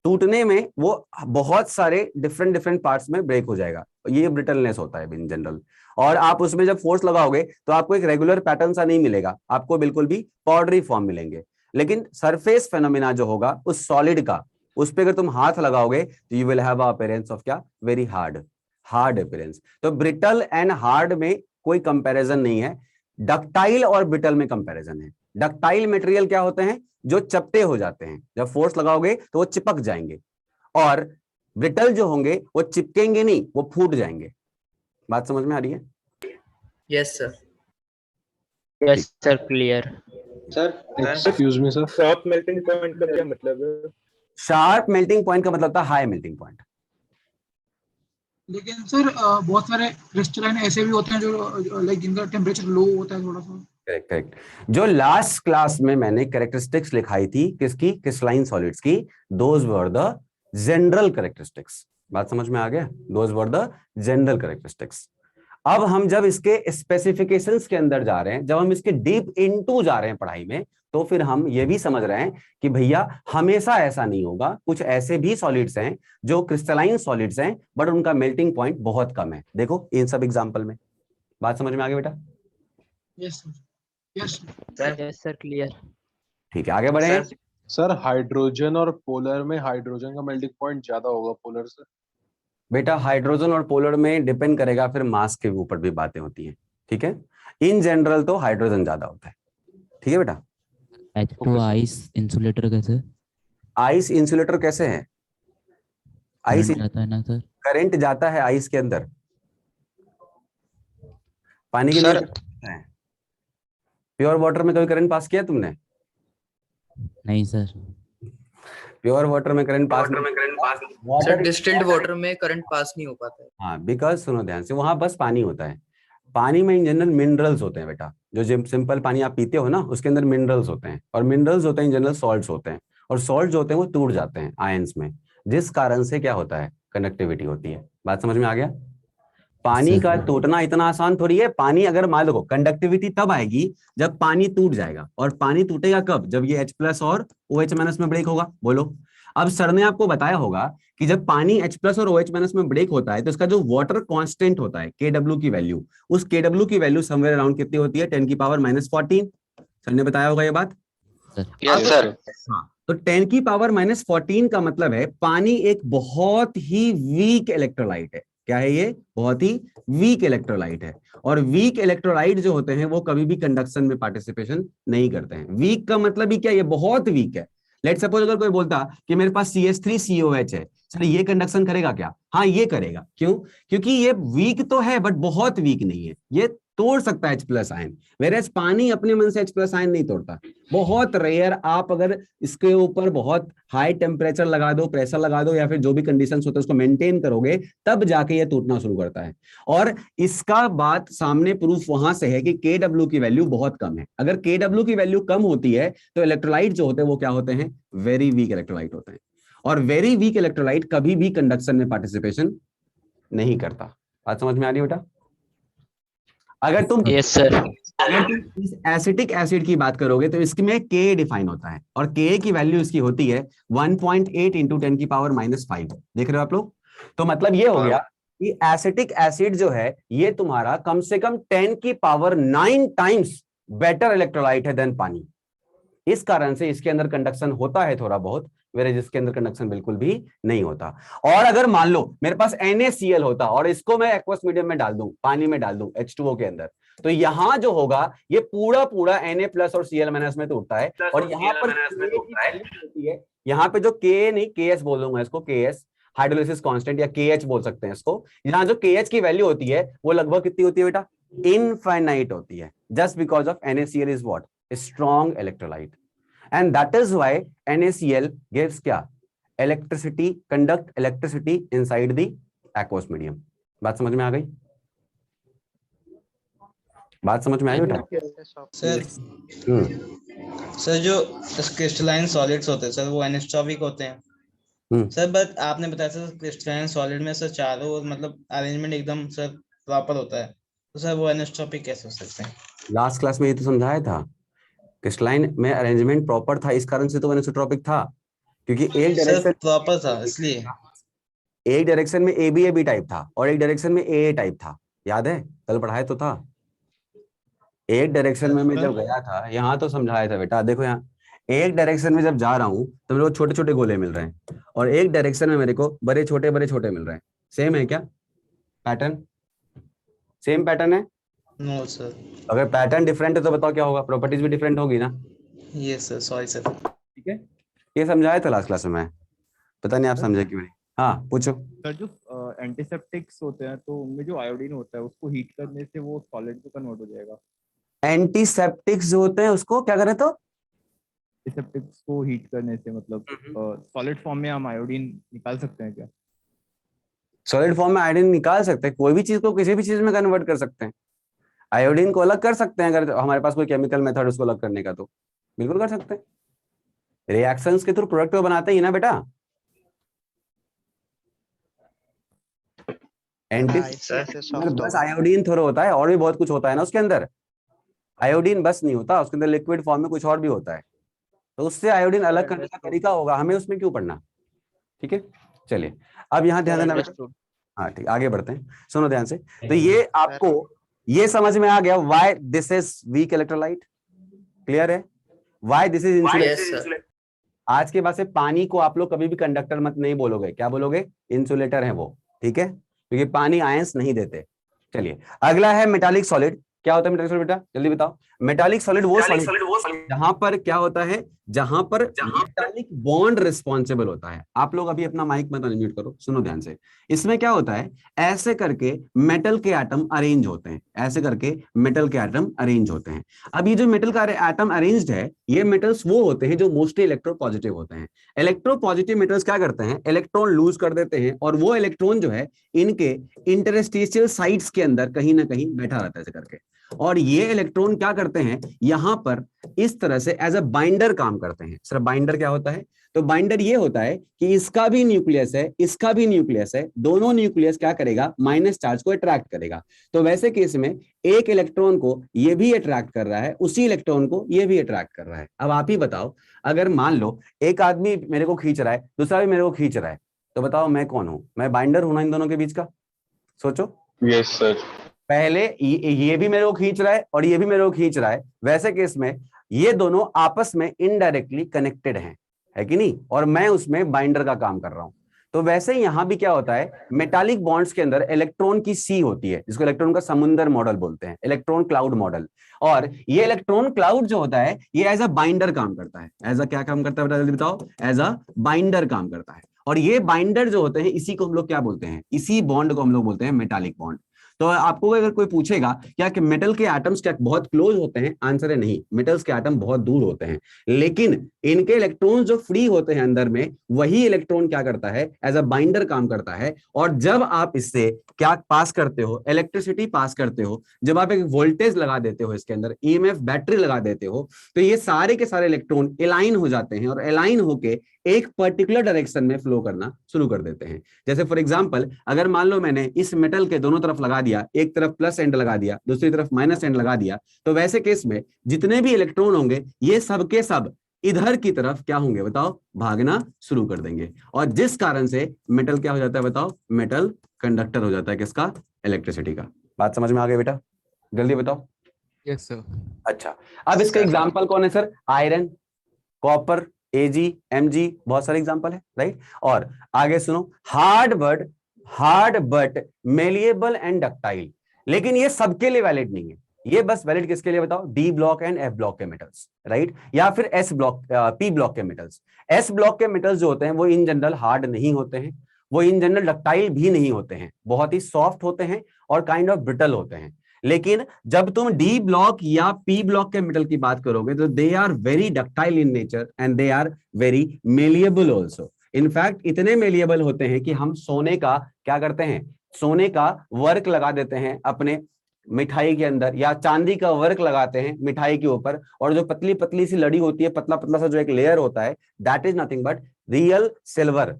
टूटने में वो बहुत सारे डिफरेंट पार्ट्स में ब्रेक हो जाएगा, ये ब्रिटलनेस होता है इन जनरल। और आप उसमें जब फोर्स लगाओगे तो आपको एक रेगुलर पैटर्न सा नहीं मिलेगा, आपको बिल्कुल भी पाउडरी फॉर्म मिलेंगे। लेकिन सरफेस फेनोमेना जो होगा उस सॉलिड का, उस पे अगर तुम हाथ लगाओगे तो you will have a appearance of क्या, वेरी हार्ड अपीयरेंस। तो ब्रिटल एंड हार्ड में कोई कंपैरिजन नहीं है, डक्टाइल और ब्रिटल में कंपैरिजन है। डक्टाइल मटेरियल क्या होते हैं, जो चपटे हो जाते हैं, जब फोर्स लगाओगे तो वो चिपक जाएंगे, और ब्रिटल जो होंगे वो चिपकेंगे नहीं, वो फूट जाएंगे। बात समझ में आ रही है? Yes sir. Yes sir, clear. Sir excuse me sir, sharp melting point का क्या मतलब है? शार्प मेल्टिंग पॉइंट का मतलब था हाई मेल्टिंग पॉइंट। लेकिन सर बहुत सारे क्रिस्टलाइन ऐसे भी होते हैं जो लाइक जिनका टेम्परेचर लो होता है थोड़ा सा। करेक्ट। जो लास्ट क्लास में मैंने कैरेक्टरिस्टिक्स लिखाई थी किसकी, क्रिस्टलाइन सॉलिड्स की, those were the general characteristics. बात समझ में आ गया, those were the general characteristics. अब हम जब इसके स्पेसिफिकेशंस के अंदर जा रहे हैं, जब हम इसके डीप इनटू जा रहे हैं पढ़ाई में, तो फिर हम ये भी समझ रहे हैं कि भैया हमेशा ऐसा नहीं होगा, कुछ ऐसे भी सॉलिड्स हैं जो क्रिस्टलाइन सॉलिड्स हैं बट उनका मेल्टिंग पॉइंट बहुत कम है। देखो इन सब एग्जांपल में बात समझ में आ गई बेटा? Yes sir, yes yes sir clear. ठीक है, आगे बढ़े। सर हाइड्रोजन और पोलर में हाइड्रोजन का मेल्टिंग पॉइंट ज्यादा होगा पोलर से। बेटा हाइड्रोजन और पोलर में डिपेंड करेगा, फिर मास के ऊपर भी बातें होती हैं। ठीक है, इन जनरल तो हाइड्रोजन ज्यादा होता है। ठीक है बेटा। H2 आइस इंसुलेटर कैसे? आइस इंसुलेटर कैसे है? आइस करंट जाता है ना सर? करंट जाता है आइस के अंदर, पानी के सर प्योर वाटर में कभी करंट पास किया तुमने? नहीं सर। प्योर वाटर में current pass sir distilled water में करंट पास नहीं हो पाता है। हाँ, बिकॉज सुनो ध्यान से, वहां बस पानी होता है। पानी में इन जनरल मिनरल्स होते हैं बेटा। जो सिंपल पानी आप पीते हो ना, उसके अंदर मिनरल्स होते हैं, और मिनरल्स होते हैं इन जनरल सॉल्ट्स होते हैं, और सॉल्ट जो होते हैं वो टूट जाते हैं आयंस में, जिस कारण से क्या होता है, कंडक्टिविटी होती है। बात समझ में आ गया? पानी का टूटना इतना आसान थोड़ी है। पानी अगर मान लो, कंडक्टिविटी तब आएगी जब पानी टूट जाएगा, और पानी टूटेगा कब? जब ये H+ और OH- में ब्रेक होगा। बोलो। अब सर ने आपको बताया होगा कि जब पानी H+ और OH- में ब्रेक होता है तो इसका जो वाटर कांस्टेंट होता है Kw की वैल्यू, उस Kw की वैल्यू समवेयर अराउंड कितनी होती है? 10⁻⁻14। सर ने बताया होगा ये बात? Yes sir. हाँ, तो 10⁻⁻14 का मतलब है पानी एक बहुत ही वीक इलेक्ट्रोलाइट है। क्या है ये? बहुत ही वीक इलेक्ट्रोलाइट है। और वीक इलेक्ट्रोलाइट जो होते हैं वो कभी भी कंडक्शन में पार्टिसिपेशन नहीं करते हैं। वीक का मतलब ही क्या? ये बहुत वीक है। लेट सपोज अगर कोई बोलता कि मेरे पास CH3COH है, सर ये कंडक्शन करेगा क्या? हाँ ये करेगा। क्यों? क्योंकि ये वीक तो है बट बहुत वीक नहीं है, ये तोड़ सकता है H+ आयन, वेरेज पानी अपने मन से H+ आयन नहीं तोड़ता। बहुत रेयर, आप अगर इसके ऊपर बहुत हाई टेम्परेचर लगा दो, प्रेशर लगा दो, या फिर जो भी कंडीशंस होते हैं उसको मेंटेन करोगे, तब जाके ये टूटना शुरू करता है। और इसका बात सामने प्रूफ वहां से है कि Kw की वैल्यू बहुत कम है। अगर Kw की वैल्यू कम होती है तो इलेक्ट्रोलाइट जो होते हैं वो क्या होते हैं? वेरी वीक इलेक्ट्रोलाइट होते हैं। और वेरी वीक इलेक्ट्रोलाइट कभी भी कंडक्शन में पार्टिसिपेशन नहीं करता। बात समझ में आ रही है बेटा? अगर तुम यस सर। अगर तुम इस एसिटिक एसिड की बात करोगे तो इसमें Ka डिफाइन होता है, और Ka की वैल्यू इसकी होती है 1.8 × 10⁻⁵ देख रहे हो आप लोग? तो मतलब ये हो गया कि एसिटिक एसिड जो है ये तुम्हारा कम से कम 10⁹ टाइम्स बेटर इलेक्ट्रोलाइट है देन पानी। इस कारण से इसके अंदर कंडक्शन होता है थोड़ा बहुत, वेरे जिसके अंदर कंडक्शन बिल्कुल भी नहीं होता। और अगर मान लो मेरे पास NaCl होता और इसको मैं एक्वस मीडियम में डाल दूं, पानी में डाल दूं H2O के अंदर, तो यहां जो होगा ये पूरा Na+ और Cl- में टूटता है। और यहां पर होती है, यहां पे जो Ka नहीं Ks बोल दूंगा इसको, Ks हाइड्रोलिसिस कांस्टेंट या KH बोल सकते हैं इसको। यहां जो KH की वैल्यू होती है वो लगभग कितनी होती है बेटा? इनफाइनाइट होती है, just because of NaCl is what? Strong electrolyte, and that is why NaCl gives क्या? Electricity, conduct electricity inside the aqueous medium। बात समझ में आ गई? बात समझ में आई बेटा? सर सर जो क्रिस्टलाइन सॉलिड्स होते हैं सर वो एनिस्टॉपिक होते हैं सर, बट आपने बताया सर क्रिस्टलाइन सॉलिड में सर चारों ओर मतलब अरेंजमेंट एकदम सर प्रॉपर होता है, तो सर वो एनिस्टॉपिक कैसे हो सकते हैं? लास्ट क्लास में ये तो समझाया था, क्रिस्टलाइन में अरेंजमेंट प्रॉपर था, इस कारण से तो एनिसोट्रॉपिक था, क्योंकि एक डायरेक्शन प्रॉपर था इसलिए। एक डायरेक्शन में AB टाइप था और एक डायरेक्शन में AA टाइप था। याद है? कल पढ़ाया तो था। एक डायरेक्शन में मैं जब गया था, यहाँ तो समझाया था बेटा। देखो यहाँ एक डायरेक्शन में जब जा रहा हूँ तो मेरे को छोटे छोटे गोले मिल रहे हैं, और एक डायरेक्शन में मेरे को बड़े छोटे मिल रहे हैं। सेम है क्या पैटर्न? सेम पैटर्न है? No sir. अगर पैटर्न डिफरेंट है तो बताओ क्या होगा? प्रॉपर्टीज भी डिफरेंट होगी ना। Yes sir, sorry sir. ठीक है, ये समझाया था लास्ट क्लास में मैं, पता नहीं आप समझे क्यों नहीं। हाँ पूछो सर। जो एंटीसेप्टिक्स होते हैं तो उनमें जो आयोडीन होता है उसको हीट करने से वो सॉलिड में कन्वर्ट हो जाएगा। एंटीसेप्टिक्स जो होते हैं उसको क्या करें? तो एंटीसेप्टिक्स को हीट करने से मतलब सॉलिड फॉर्म में हम आयोडीन निकाल सकते हैं क्या? सॉलिड फॉर्म में आयोडीन निकाल सकते हैं, कोई भी चीज को किसी भी चीज में कन्वर्ट कर सकते हैं। आयोडीन को अलग कर सकते हैं अगर हमारे पास कोई केमिकल मेथड उसको अलग करने का, तो बिल्कुल कर सकते हैं। रिएक्शंस के थ्रू प्रोडक्ट को बनाते ही ना बेटा। बस आयोडीन थोड़ा होता है, और भी बहुत कुछ होता है ना उसके अंदर। आयोडीन बस नहीं होता, उसके अंदर लिक्विड फॉर्म में कुछ और भी होता है, तो उससे आयोडीन अलग करने का तरीका होगा, हमें उसमें क्यों पढ़ना। ठीक है, चलिए अब यहाँ ध्यान देना बेटा। हाँ ठीक, आगे बढ़ते हैं, सुनो ध्यान से। तो ये आपको ये समझ में आ गया why this is weak electrolyte, clear है, व्हाई दिस इज इंसुलेटर। आज के बाद से पानी को आप लोग कभी भी कंडक्टर मत नहीं बोलोगे, क्या बोलोगे, इंसुलेटर है वो, ठीक है, क्योंकि पानी आयंस नहीं देते। चलिए अगला है मेटालिक सॉलिड। क्या होता है मेटालिक सॉलिड बेटा, जल्दी बताओ। मेटालिक सॉलिड वो सॉलिड जहां पर क्या होता है, जहां पर मेटालिक बॉन्ड रिस्पॉन्सिबल होता है। आप लोग अभी अपना माइक मत अनम्यूट करो, सुनो ध्यान से। इसमें क्या होता है, ऐसे करके मेटल के एटम अरेंज होते हैं, ऐसे करके मेटल के एटम अरेंज होते हैं। अब ये जो मेटल का एटम अरेंज्ड है, ये मेटल्स वो होते हैं जो मोस्टली इलेक्ट्रोपॉजिटिव होते हैं। इलेक्ट्रोपॉजिटिव मेटल्स क्या करते हैं, इलेक्ट्रॉन लूज कर देते हैं, और वो इलेक्ट्रॉन जो है इनके इंटरस्टिशियल साइट्स के अंदर कहीं ना कहीं बैठा रहता है ऐसे करके, और ये इलेक्ट्रॉन क्या करते हैं, यहां पर इस तरह से एज अ बाइंडर काम करते हैं। सर बाइंडर क्या होता है, तो बाइंडर ये होता है कि इसका भी न्यूक्लियस है, इसका भी न्यूक्लियस है, दोनों न्यूक्लियस क्या करेगा, माइनस चार्ज को अट्रैक्ट करेगा। तो वैसे केस में एक इलेक्ट्रॉन को ये भी अट्रैक्ट कर रहा है, उसी इलेक्ट्रॉन को ये भी अट्रैक्ट कर रहा है। अब आप ही बताओ, अगर मान लो एक आदमी मेरे को खींच रहा है, दूसरा भी मेरे को खींच रहा है, तो बताओ मैं कौन हूं, मैं बाइंडर हूं ना इन दोनों के बीच का, सोचो। Yes sir. पहले ये भी मेरे को खींच रहा है और ये भी मेरे को खींच रहा है, वैसे केस में ये दोनों आपस में इनडायरेक्टली कनेक्टेड हैं, है कि नहीं, और मैं उसमें बाइंडर का काम कर रहा हूं। तो वैसे यहां भी क्या होता है, मेटालिक बॉन्ड्स के अंदर इलेक्ट्रॉन की सी होती है, जिसको इलेक्ट्रॉन का समुंदर मॉडल बोलते हैं, इलेक्ट्रॉन क्लाउड मॉडल। और ये इलेक्ट्रॉन क्लाउड जो होता है, ये एज अ बाइंडर काम करता है। एज अ क्या काम करता है बेटा, जल्दी बताओ। एज अ बाइंडर काम करता है। और ये बाइंडर जो होते हैं, इसी को हम लोग क्या बोलते हैं, इसी बॉन्ड को हम लोग बोलते हैं मेटालिक बॉन्ड। तो आपको अगर कोई पूछेगा क्या कि मेटल के एटम्स क्या बहुत क्लोज होते हैं, आंसर है नहीं, मेटल्स के एटम बहुत दूर होते हैं, लेकिन इनके इलेक्ट्रॉन्स जो फ्री होते हैं अंदर में, वही इलेक्ट्रॉन क्या करता है, एज अ बाइंडर काम करता है। और जब आप इससे क्या पास करते हो, इलेक्ट्रिसिटी पास करते हो, जब आप एक वोल्टेज लगा देते हो इसके अंदर, ईएमएफ बैटरी लगा देते हो, तो ये सारे के सारे इलेक्ट्रॉन अलाइन हो जाते हैं, और अलाइन होके एक पर्टिकुलर डायरेक्शन में फ्लो करना शुरू कर देते हैं। जैसे फॉर एग्जांपल, अगर मान लो मैंने इस मेटल के दोनों तरफ लगा दिया, एक तरफ प्लस एंड लगा दिया, दूसरी तरफ माइनस एंड लगा दिया, तो वैसे केस में जितने भी इलेक्ट्रॉन होंगे, ये सब के सब इधर की तरफ क्या होंगे बताओ, भागना शुरू कर देंगे। और जिस कारण से मेटल क्या हो जाता है बताओ, मेटल कंडक्टर हो जाता है, किसका, इलेक्ट्रिसिटी का। बात समझ में आ गई बेटा, जल्दी बताओ। Yes sir. अच्छा, अब इसका एग्जाम्पल कौन है सर, आयरन, कॉपर, एजी, एमजी, बहुत सारे एग्जांपल है, राइट। और आगे सुनो, hard but malleable and ductile. लेकिन ये सबके लिए वैलिड नहीं है, ये बस वैलिड किसके लिए बताओ, D block and F block के मेटल्स, राइट, या फिर एस ब्लॉक, पी ब्लॉक के मेटल्स। एस ब्लॉक के मेटल्स जो होते हैं वो इन जनरल हार्ड नहीं होते हैं, वो इन जनरल डक्टाइल भी नहीं होते हैं, बहुत ही सॉफ्ट होते हैं और काइंड ऑफ ब्रिटल होते हैं। लेकिन जब तुम डी ब्लॉक या पी ब्लॉक के मेटल की बात करोगे, तो they are very ductile in nature and they are very malleable also. In fact इतने मेलिएबल होते हैं कि हम सोने का क्या करते हैं, सोने का वर्क लगा देते हैं अपने मिठाई के अंदर, या चांदी का वर्क लगाते हैं मिठाई के ऊपर, और जो पतली पतली सी लड़ी होती है, पतला पतला सा जो एक लेयर होता है, that is nothing but real silver.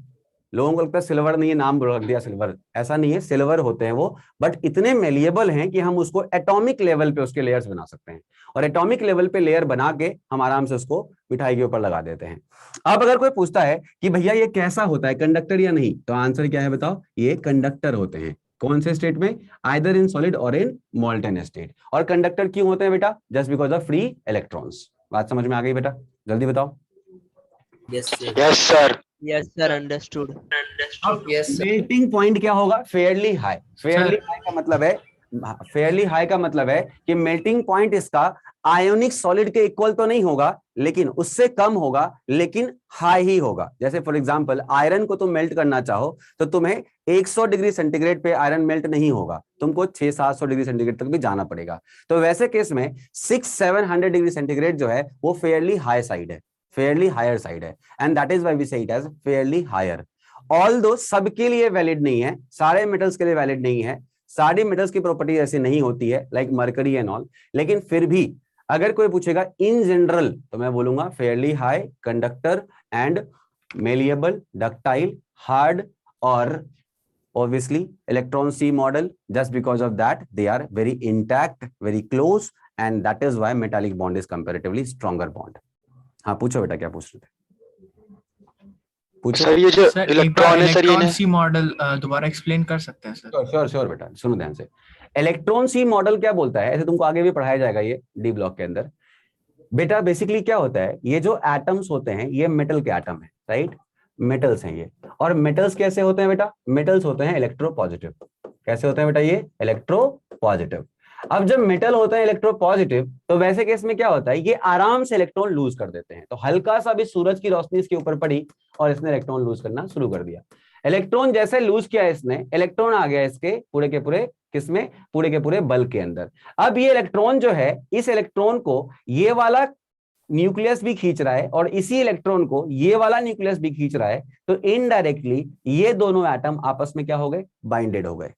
लोगों को लगता है सिल्वर नहीं है, नाम रख दिया सिल्वर, ऐसा नहीं है, सिल्वर होते हैं वो, बट इतने मेलिएबल हैं कि हम उसको एटॉमिक लेवल पे उसके लेयर्स बना सकते हैं, और एटॉमिक लेवल पे लेयर बना के हम आराम से उसको मिठाई के ऊपर लगा देते हैं। अब अगर कोई पूछता है कि भैया ये कैसा होता है, कंडक्टर या नहीं, तो आंसर क्या है बताओ, ये कंडक्टर होते हैं। कौन से स्टेट में, आइदर इन सॉलिड और इन मोल्टेन स्टेट। और कंडक्टर क्यों होते हैं बेटा, just because of free electrons. बात समझ में आ गई बेटा, जल्दी बताओ। Yes sir, yes sir, understood. Melting point क्या होगा, फेयरली हाई। फेयरली हाई का मतलब है, फेयरली हाई का मतलब है कि मेल्टिंग पॉइंट इसका आयोनिक सॉलिड के इक्वल तो नहीं होगा, लेकिन उससे कम होगा, लेकिन हाई ही होगा। जैसे फॉर एग्जांपल, आयरन को तुम मेल्ट करना चाहो तो तुम्हें 100 डिग्री सेंटीग्रेड पे आयरन मेल्ट नहीं होगा, तुमको 600-700 डिग्री सेंटीग्रेड तक भी जाना पड़ेगा। तो वैसे केस में 600-700 डिग्री सेंटीग्रेड जो है वो फेयरली हाई साइड है, फेयरली हायर साइड है, and that is why we say it as fairly higher. Although सबके लिए वैलिड नहीं है, सारे मेटल्स के लिए वैलिड नहीं है, सारी मेटल्स की प्रॉपर्टी ऐसी नहीं होती है, लाइक मरकरी एंड ऑल, लेकिन फिर भी अगर कोई पूछेगा इन जनरल, तो मैं बोलूंगा fairly high, conductor and malleable, ductile, hard और Obviously, electron C model, just because of that, they are very intact, very close, and that is why metallic bond is comparatively stronger bond. हाँ पूछो बेटा, क्या पूछ रहे थे? पूछो sir ये जो सर इलेक्ट्रॉन है सर, ये इलेक्ट्रॉन सी मॉडल दोबारा एक्सप्लेन कर सकते हैं सर? श्योर बेटा, सुनो ध्यान से। इलेक्ट्रॉन सी मॉडल क्या बोलता है, ऐसे तुमको आगे भी पढ़ाया जाएगा ये डी ब्लॉक के अंदर। बेटा बेसिकली क्या होता है, ये जो एटम्स होते हैं ये मेटल के एटम है, राइट? मेटल्स हैं ये। और मेटल्स कैसे होते हैं बेटा? मेटल्स होते हैं इलेक्ट्रोपॉजिटिव। कैसे होते हैं बेटा? ये इलेक्ट्रोपॉजिटिव। अब जब मेटल होता है इलेक्ट्रोपॉजिटिव, तो वैसे केस में क्या होता है, ये आराम से इलेक्ट्रॉन लूज कर देते हैं। तो हल्का सा भी सूरज की रोशनी इसके ऊपर पड़ी और इसने इलेक्ट्रॉन लूज करना शुरू कर दिया। इलेक्ट्रॉन जैसे लूज किया इसने, इलेक्ट्रॉन आ गया इसके पूरे के पूरे किसमें? पूरे के पूरे बल्ब के अंदर। अब ये इलेक्ट्रॉन जो है, इस इलेक्ट्रॉन को ये वाला न्यूक्लियस भी खींच रहा है और इसी इलेक्ट्रॉन को ये वाला न्यूक्लियस भी खींच रहा है। तो इनडायरेक्टली ये दोनों एटम आपस में क्या हो गए? बाइंडेड हो गए।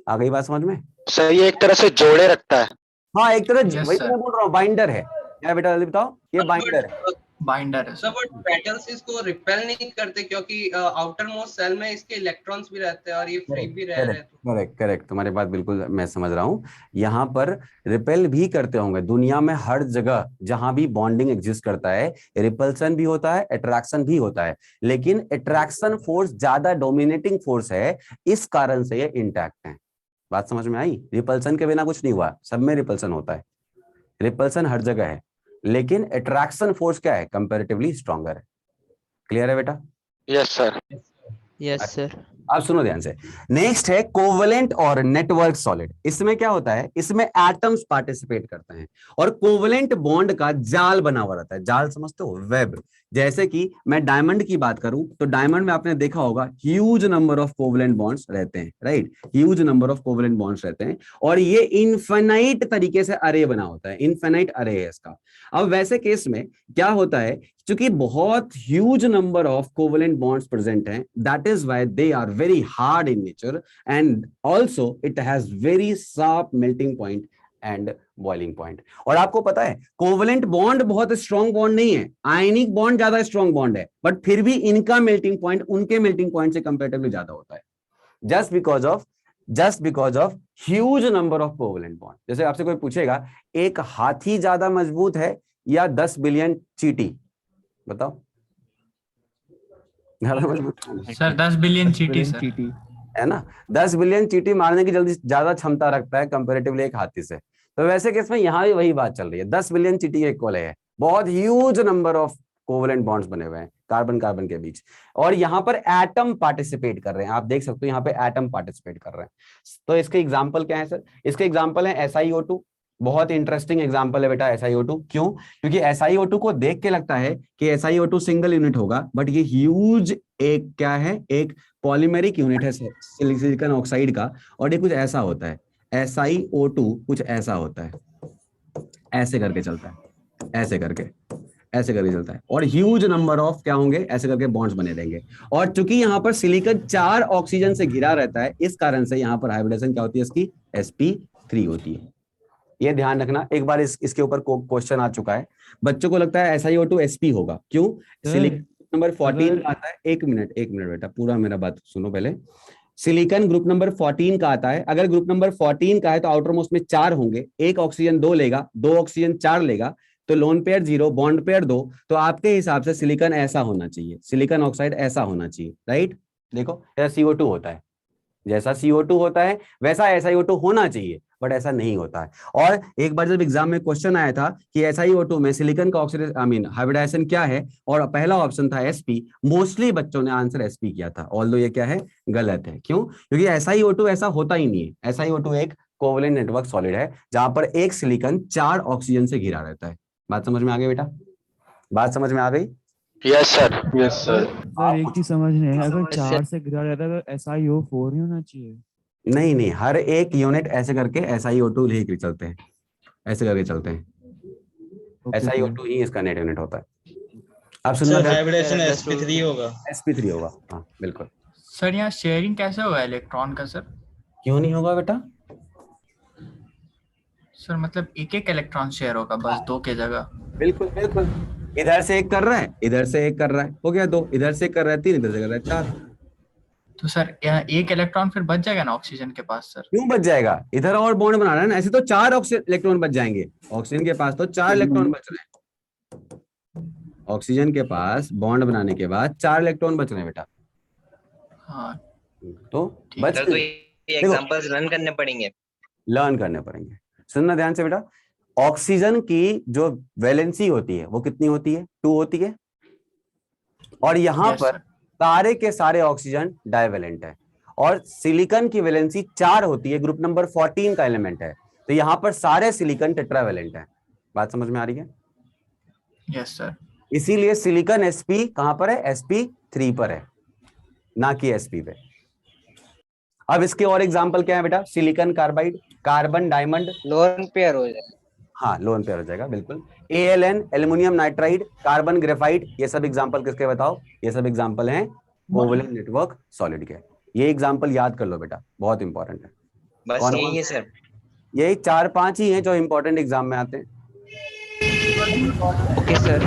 आ गई बात समझ में? सर ये एक तरह से जोड़े रखता है। हाँ एक तरह Yes, वही तो sir. मैं बोल रहा हूँ, बाइंडर है। क्या बेटा जल्दी बताओ? ये बाइंडर है। बाइंडर है सर बट मेटल्स इसको रिपेल नहीं करते क्योंकि आउटर मोस्ट सेल में इसके इलेक्ट्रॉन्स भी रहते हैं और ये फ्री भी रह रहे हैं। करेक्ट, तुम्हारी बात बिल्कुल मैं समझ रहा हूँ। यहाँ पर रिपेल भी करते होंगे। दुनिया में हर जगह जहां भी बॉन्डिंग एग्जिस्ट करता है, रिपल्सन भी होता है, अट्रैक्शन भी होता है, लेकिन अट्रैक्शन फोर्स ज्यादा डोमिनेटिंग फोर्स है, इस कारण से ये इंटैक्ट है। बात समझ में आई? रिपल्सन के बिना कुछ नहीं हुआ, सब में रिपल्सन होता है, रिपल्सन हर जगह है, लेकिन अट्रैक्शन फोर्स क्या है? कंपैरेटिवली स्ट्रॉन्गर है। क्लियर है बेटा? Yes sir. Yes, sir. अब सुनो ध्यान से। नेक्स्ट है कोवलेंट और नेटवर्क सॉलिड। इसमें क्या होता है? इसमें एटम्स पार्टिसिपेट करते हैं और कोवलेंट बॉन्ड का जाल बना हुआ रहता है। जाल समझते हो? वेब। जैसे कि मैं डायमंड की बात करूं तो डायमंड में आपने देखा होगा huge number of covalent bonds रहते हैं, right? Huge number of covalent bonds रहते हैं और ये इनफिनाइट तरीके से अरे बना होता है। इनफिनाइट अरे है इसका। अब वैसे केस में क्या होता है, क्योंकि बहुत huge number of covalent bonds present हैं, that is why they are very hard in nature and also it has very sharp melting point and boiling point. और आपको पता है कोवलेंट बॉन्ड बहुत स्ट्रॉन्ग बॉन्ड नहीं है, आयनिक बॉन्ड ज्यादा strong bond है, बट फिर भी इनका मेल्टिंग पॉइंट उनके मेल्टिंग पॉइंट से कंपैरेटिवली ज्यादा होता है, just because of huge number of covalent bond. जैसे आपसे कोई पूछेगा एक हाथी ज्यादा मजबूत है या 10 बिलियन चींटी, बताओ? सर 10 बिलियन चींटी सर, है ना? 10 बिलियन चींटी मारने की जल्दी ज्यादा क्षमता रखता है कंपैरेटिवली एक हाथी से। तो वैसे केस में यहाँ भी वही बात चल रही है, 10 बिलियन चींटी के इक्वल है। बहुत huge number of covalent bonds बने हुए हैं कार्बन कार्बन के बीच, और यहाँ पर एटम पार्टिसिपेट कर रहे हैं। आप देख सकते हो यहाँ पे एटम पार्टिसिपेट कर रहे हैं। तो इसके एग्जाम्पल क्या है सर? इसके एग्जाम्पल है SiO2। बहुत इंटरेस्टिंग एग्जांपल है बेटा SiO2। क्यों? क्योंकि SiO2 को देख के लगता है कि SiO2 सिंगल यूनिट होगा, बट ये ह्यूज एक क्या है? एक पॉलीमेरिक यूनिट है सिलिकॉन ऑक्साइड का, और ये कुछ ऐसा होता है। SiO2 कुछ ऐसा होता है, ऐसे करके चलता है, ऐसे करके चलता है, और ह्यूज नंबर ऑफ क्या होंगे? ऐसे करके बॉन्ड्स बने रहेंगे। और चूंकि यहाँ पर सिलिकॉन 4 ऑक्सीजन से घिरा रहता है, इस कारण से यहाँ पर हाइब्रिडेशन क्या होती है? इसकी sp3 होती है। ये ध्यान रखना, एक बार इसके ऊपर क्वेश्चन आ चुका है, बच्चों को लगता है SiO2 sp होगा। क्यों? सिलिकॉन नंबर 14 का आता है। एक मिनट बेटा, पूरा मेरा बात सुनो पहले। सिलिकॉन ग्रुप नंबर 14 का आता है। अगर ग्रुप नंबर 14 का है तो आउटर मोस्ट में 4 होंगे, एक ऑक्सीजन 2 लेगा, 2 ऑक्सीजन 4 लेगा, तो लोन पेयर 0, बॉन्ड पेयर 2। तो आपके हिसाब से सिलिकॉन ऐसा होना चाहिए, सिलिकॉन ऑक्साइड ऐसा होना चाहिए, राइट? देखो ऐसा CO2 होता है, जैसा CO2 होता है वैसा SiO2 होना चाहिए, बट ऐसा नहीं होता है। और एक बार जब एग्जाम में क्वेश्चन आया था कि SiO2 में सिलिकॉन का ऑक्सीडेशन हाइब्रिडाइजेशन क्या है, और पहला ऑप्शन था sp, मोस्टली बच्चों ने आंसर sp किया था, ऑल्दो ये क्या है? गलत है। क्यों? क्योंकि SiO2 ऐसा होता ही नहीं है। SiO2 एक कोवलेंट नेटवर्क सॉलिड है जहां पर एक सिलिकॉन 4 ऑक्सीजन से घिरा रहता है। बात समझ में आ गई बेटा? बात समझ में आ गई? Yes sir. सर एक चीज समझ नहीं है, अगर 4 से घिरा रहता है तो SiO4 नहीं होना चाहिए? नहीं, हर एक यूनिट ऐसे करके SiO2 लेके चलते हैं, ऐसे करके चलते हैं। SiO2 ही इसका नेट यूनिट होता है। अब सुनना, हाइब्रिडेशन sp3 होगा। sp3 होगा, हाँ बिल्कुल। सर यहाँ शेयरिंग कैसे होगा इलेक्ट्रॉन का सर? क्यों नहीं होगा बेटा? सर मतलब एक इलेक्ट्रॉन शेयर होगा बस 2 के जगह? बिल्कुल। इधर से एक कर रहा है, इधर से एक कर रहा है, हो गया 2, इधर से कर रहा है 3, इधर से कर रहा है 4। तो सर यहाँ एक इलेक्ट्रॉन फिर बच जाएगा ना ऑक्सीजन के पास सर? क्यों बच जाएगा? इधर और बॉन्ड बनाना है ना, ऐसे तो 4 इलेक्ट्रॉन बच जाएंगे। ऑक्सीजन के पास तो 4 इलेक्ट्रॉन बच रहे हैं। ऑक्सीजन के पास बॉन्ड बनाने के बाद 4 इलेक्ट्रॉन बच रहे हैं बेटा। हाँ तो बच सर तो ये एग्जांपल्स रन करने पड़ेंगे, लर्न करने पड़ेंगे। सुनना ध्यान से बेटा, ऑक्सीजन की जो वैलेंसी होती है वो कितनी होती है? 2 होती है। और यहाँ पर सारे के सारे ऑक्सीजन डाइवेलेंट है, और सिलिकॉन की वैलेंसी 4 होती है, ग्रुप नंबर 14 का एलिमेंट है। तो यहाँ पर सारे सिलिकॉन टेट्रावैलेंट है। बात समझ में आ रही है? Yes sir. इसीलिए सिलिकॉन sp कहां पर है? sp3 पर है, ना कि sp पे। अब इसके और एग्जांपल क्या है बेटा? Silicon carbide, carbon diamond, lone pair हो जाएगा। हाँ लोन पेयर हो जाएगा बिल्कुल। ALN aluminium nitride, carbon graphite, ये सब एग्जांपल किसके बताओ? ये सब एग्जांपल हैं कोवलेंट नेटवर्क सॉलिड के। ये एग्जांपल याद कर लो बेटा, बहुत इंपॉर्टेंट है। बस यही है सर, यही 4-5 ही हैं जो इंपॉर्टेंट एग्जाम में आते हैं। Okay sir.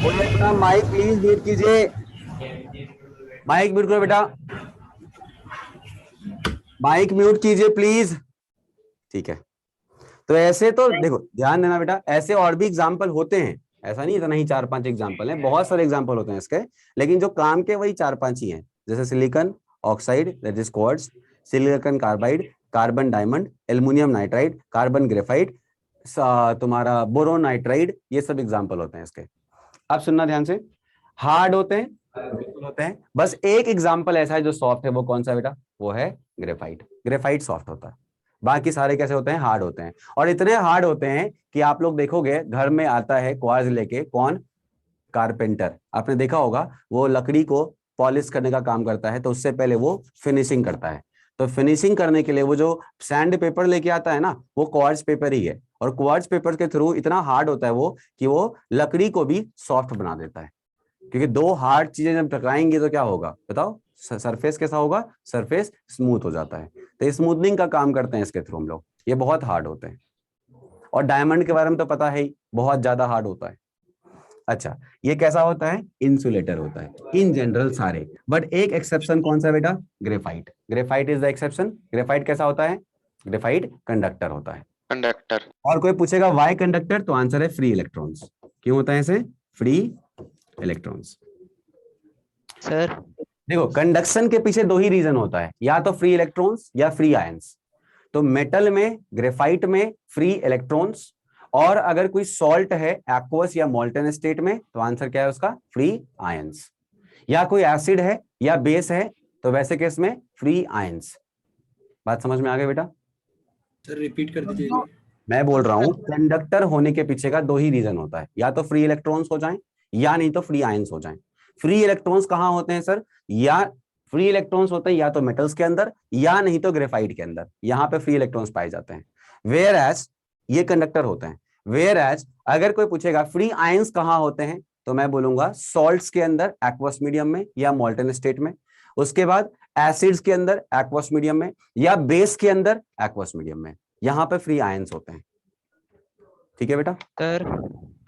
अपना माइक प्लीज म्यूट कीजिए, माइक म्यूट करो बेटा, माइक म्यूट कीजिए प्लीज। ठीक है, तो ऐसे तो देखो ध्यान देना बेटा, ऐसे और भी एग्जाम्पल होते हैं, ऐसा नहीं इतना ही 4-5 एग्जाम्पल हैं, बहुत सारे एग्जाम्पल होते हैं इसके, लेकिन जो काम के वही 4-5 ही हैं। जैसे silicon oxide that is quartz, silicon carbide, carbon diamond, aluminium nitride, carbon graphite, तुम्हारा बोरोन नाइट्राइड, ये सब एग्जाम्पल होते हैं इसके। अब सुनना ध्यान से, हार्ड होते हैं, बिल्कुल होते हैं, बस एक एग्जाम्पल ऐसा है जो सॉफ्ट है, वो कौन सा बेटा? वो है ग्रेफाइट। ग्रेफाइट सॉफ्ट होता है, बाकी सारे कैसे होते हैं? हार्ड होते हैं। और इतने हार्ड होते हैं कि आप लोग देखोगे घर में आता है क्वार्ट्ज लेके, कौन? कारपेंटर। आपने देखा होगा वो लकड़ी को पॉलिश करने का काम करता है, तो उससे पहले वो फिनिशिंग करता है। तो फिनिशिंग करने के लिए वो जो सैंड पेपर लेके आता है ना, वो क्वार्ट्ज पेपर ही है। और क्वार्ट्ज पेपर के थ्रू इतना हार्ड होता है वो कि वो लकड़ी को भी सॉफ्ट बना देता है। क्योंकि 2 हार्ड चीजें जब टकराएंगी तो क्या होगा बताओ? सरफेस कैसा होगा? सरफेस स्मूथ हो जाता है। तो स्मूथनिंग का काम करते हैं इसके थ्रू हम लोग। ये बहुत हार्ड होते हैं। और डायमंड के बारे में तो पता है ही, बहुत ज्यादा हार्ड होता है। अच्छा, ये कैसा होता है? इंसुलेटर होता है इन जनरल सारे, बट एक एक्सेप्शन कौन सा बेटा? Graphite. Graphite is the exception. Graphite कैसा होता है? ग्रेफाइट कंडक्टर होता है। कंडक्टर। और कोई पूछेगा वाई कंडक्टर, तो आंसर है फ्री इलेक्ट्रॉन्स। क्यों होता है ऐसे? Free electrons. सर देखो कंडक्शन के पीछे 2 ही रीजन होता है, या तो फ्री इलेक्ट्रॉन्स या फ्री आयंस। तो मेटल में, ग्रेफाइट में फ्री इलेक्ट्रॉन्स, और अगर कोई सॉल्ट है एक्वस या मोल्टन स्टेट में, तो आंसर क्या है उसका? Free ions. या कोई एसिड है या बेस है, तो वैसे केस में फ्री आयंस। बात समझ में आ गई बेटा? सर रिपीट कर दीजिए। मैं बोल रहा हूं कंडक्टर होने के पीछे का 2 ही रीजन होता है, या तो फ्री इलेक्ट्रॉन्स हो जाएं या नहीं तो फ्री आयंस हो जाएं। फ्री इलेक्ट्रॉन्स कहां होते हैं सर? या फ्री इलेक्ट्रॉन्स होते हैं या तो मेटल्स के अंदर या नहीं तो ग्रेफाइट के अंदर, यहां पे फ्री इलेक्ट्रॉन्स पाए जाते हैं। वेयर एज ये कंडक्टर होते हैं। वेयर एज अगर कोई पूछेगा फ्री आयंस कहां होते हैं, तो मैं बोलूंगा सॉल्ट्स के अंदर एक्वस मीडियम में या मोल्टन स्टेट में, उसके बाद एसिड्स के अंदर एक्वस मीडियम में, या बेस के अंदर एक्वस मीडियम में, यहां पे फ्री आयंस होते हैं। ठीक है बेटा? सर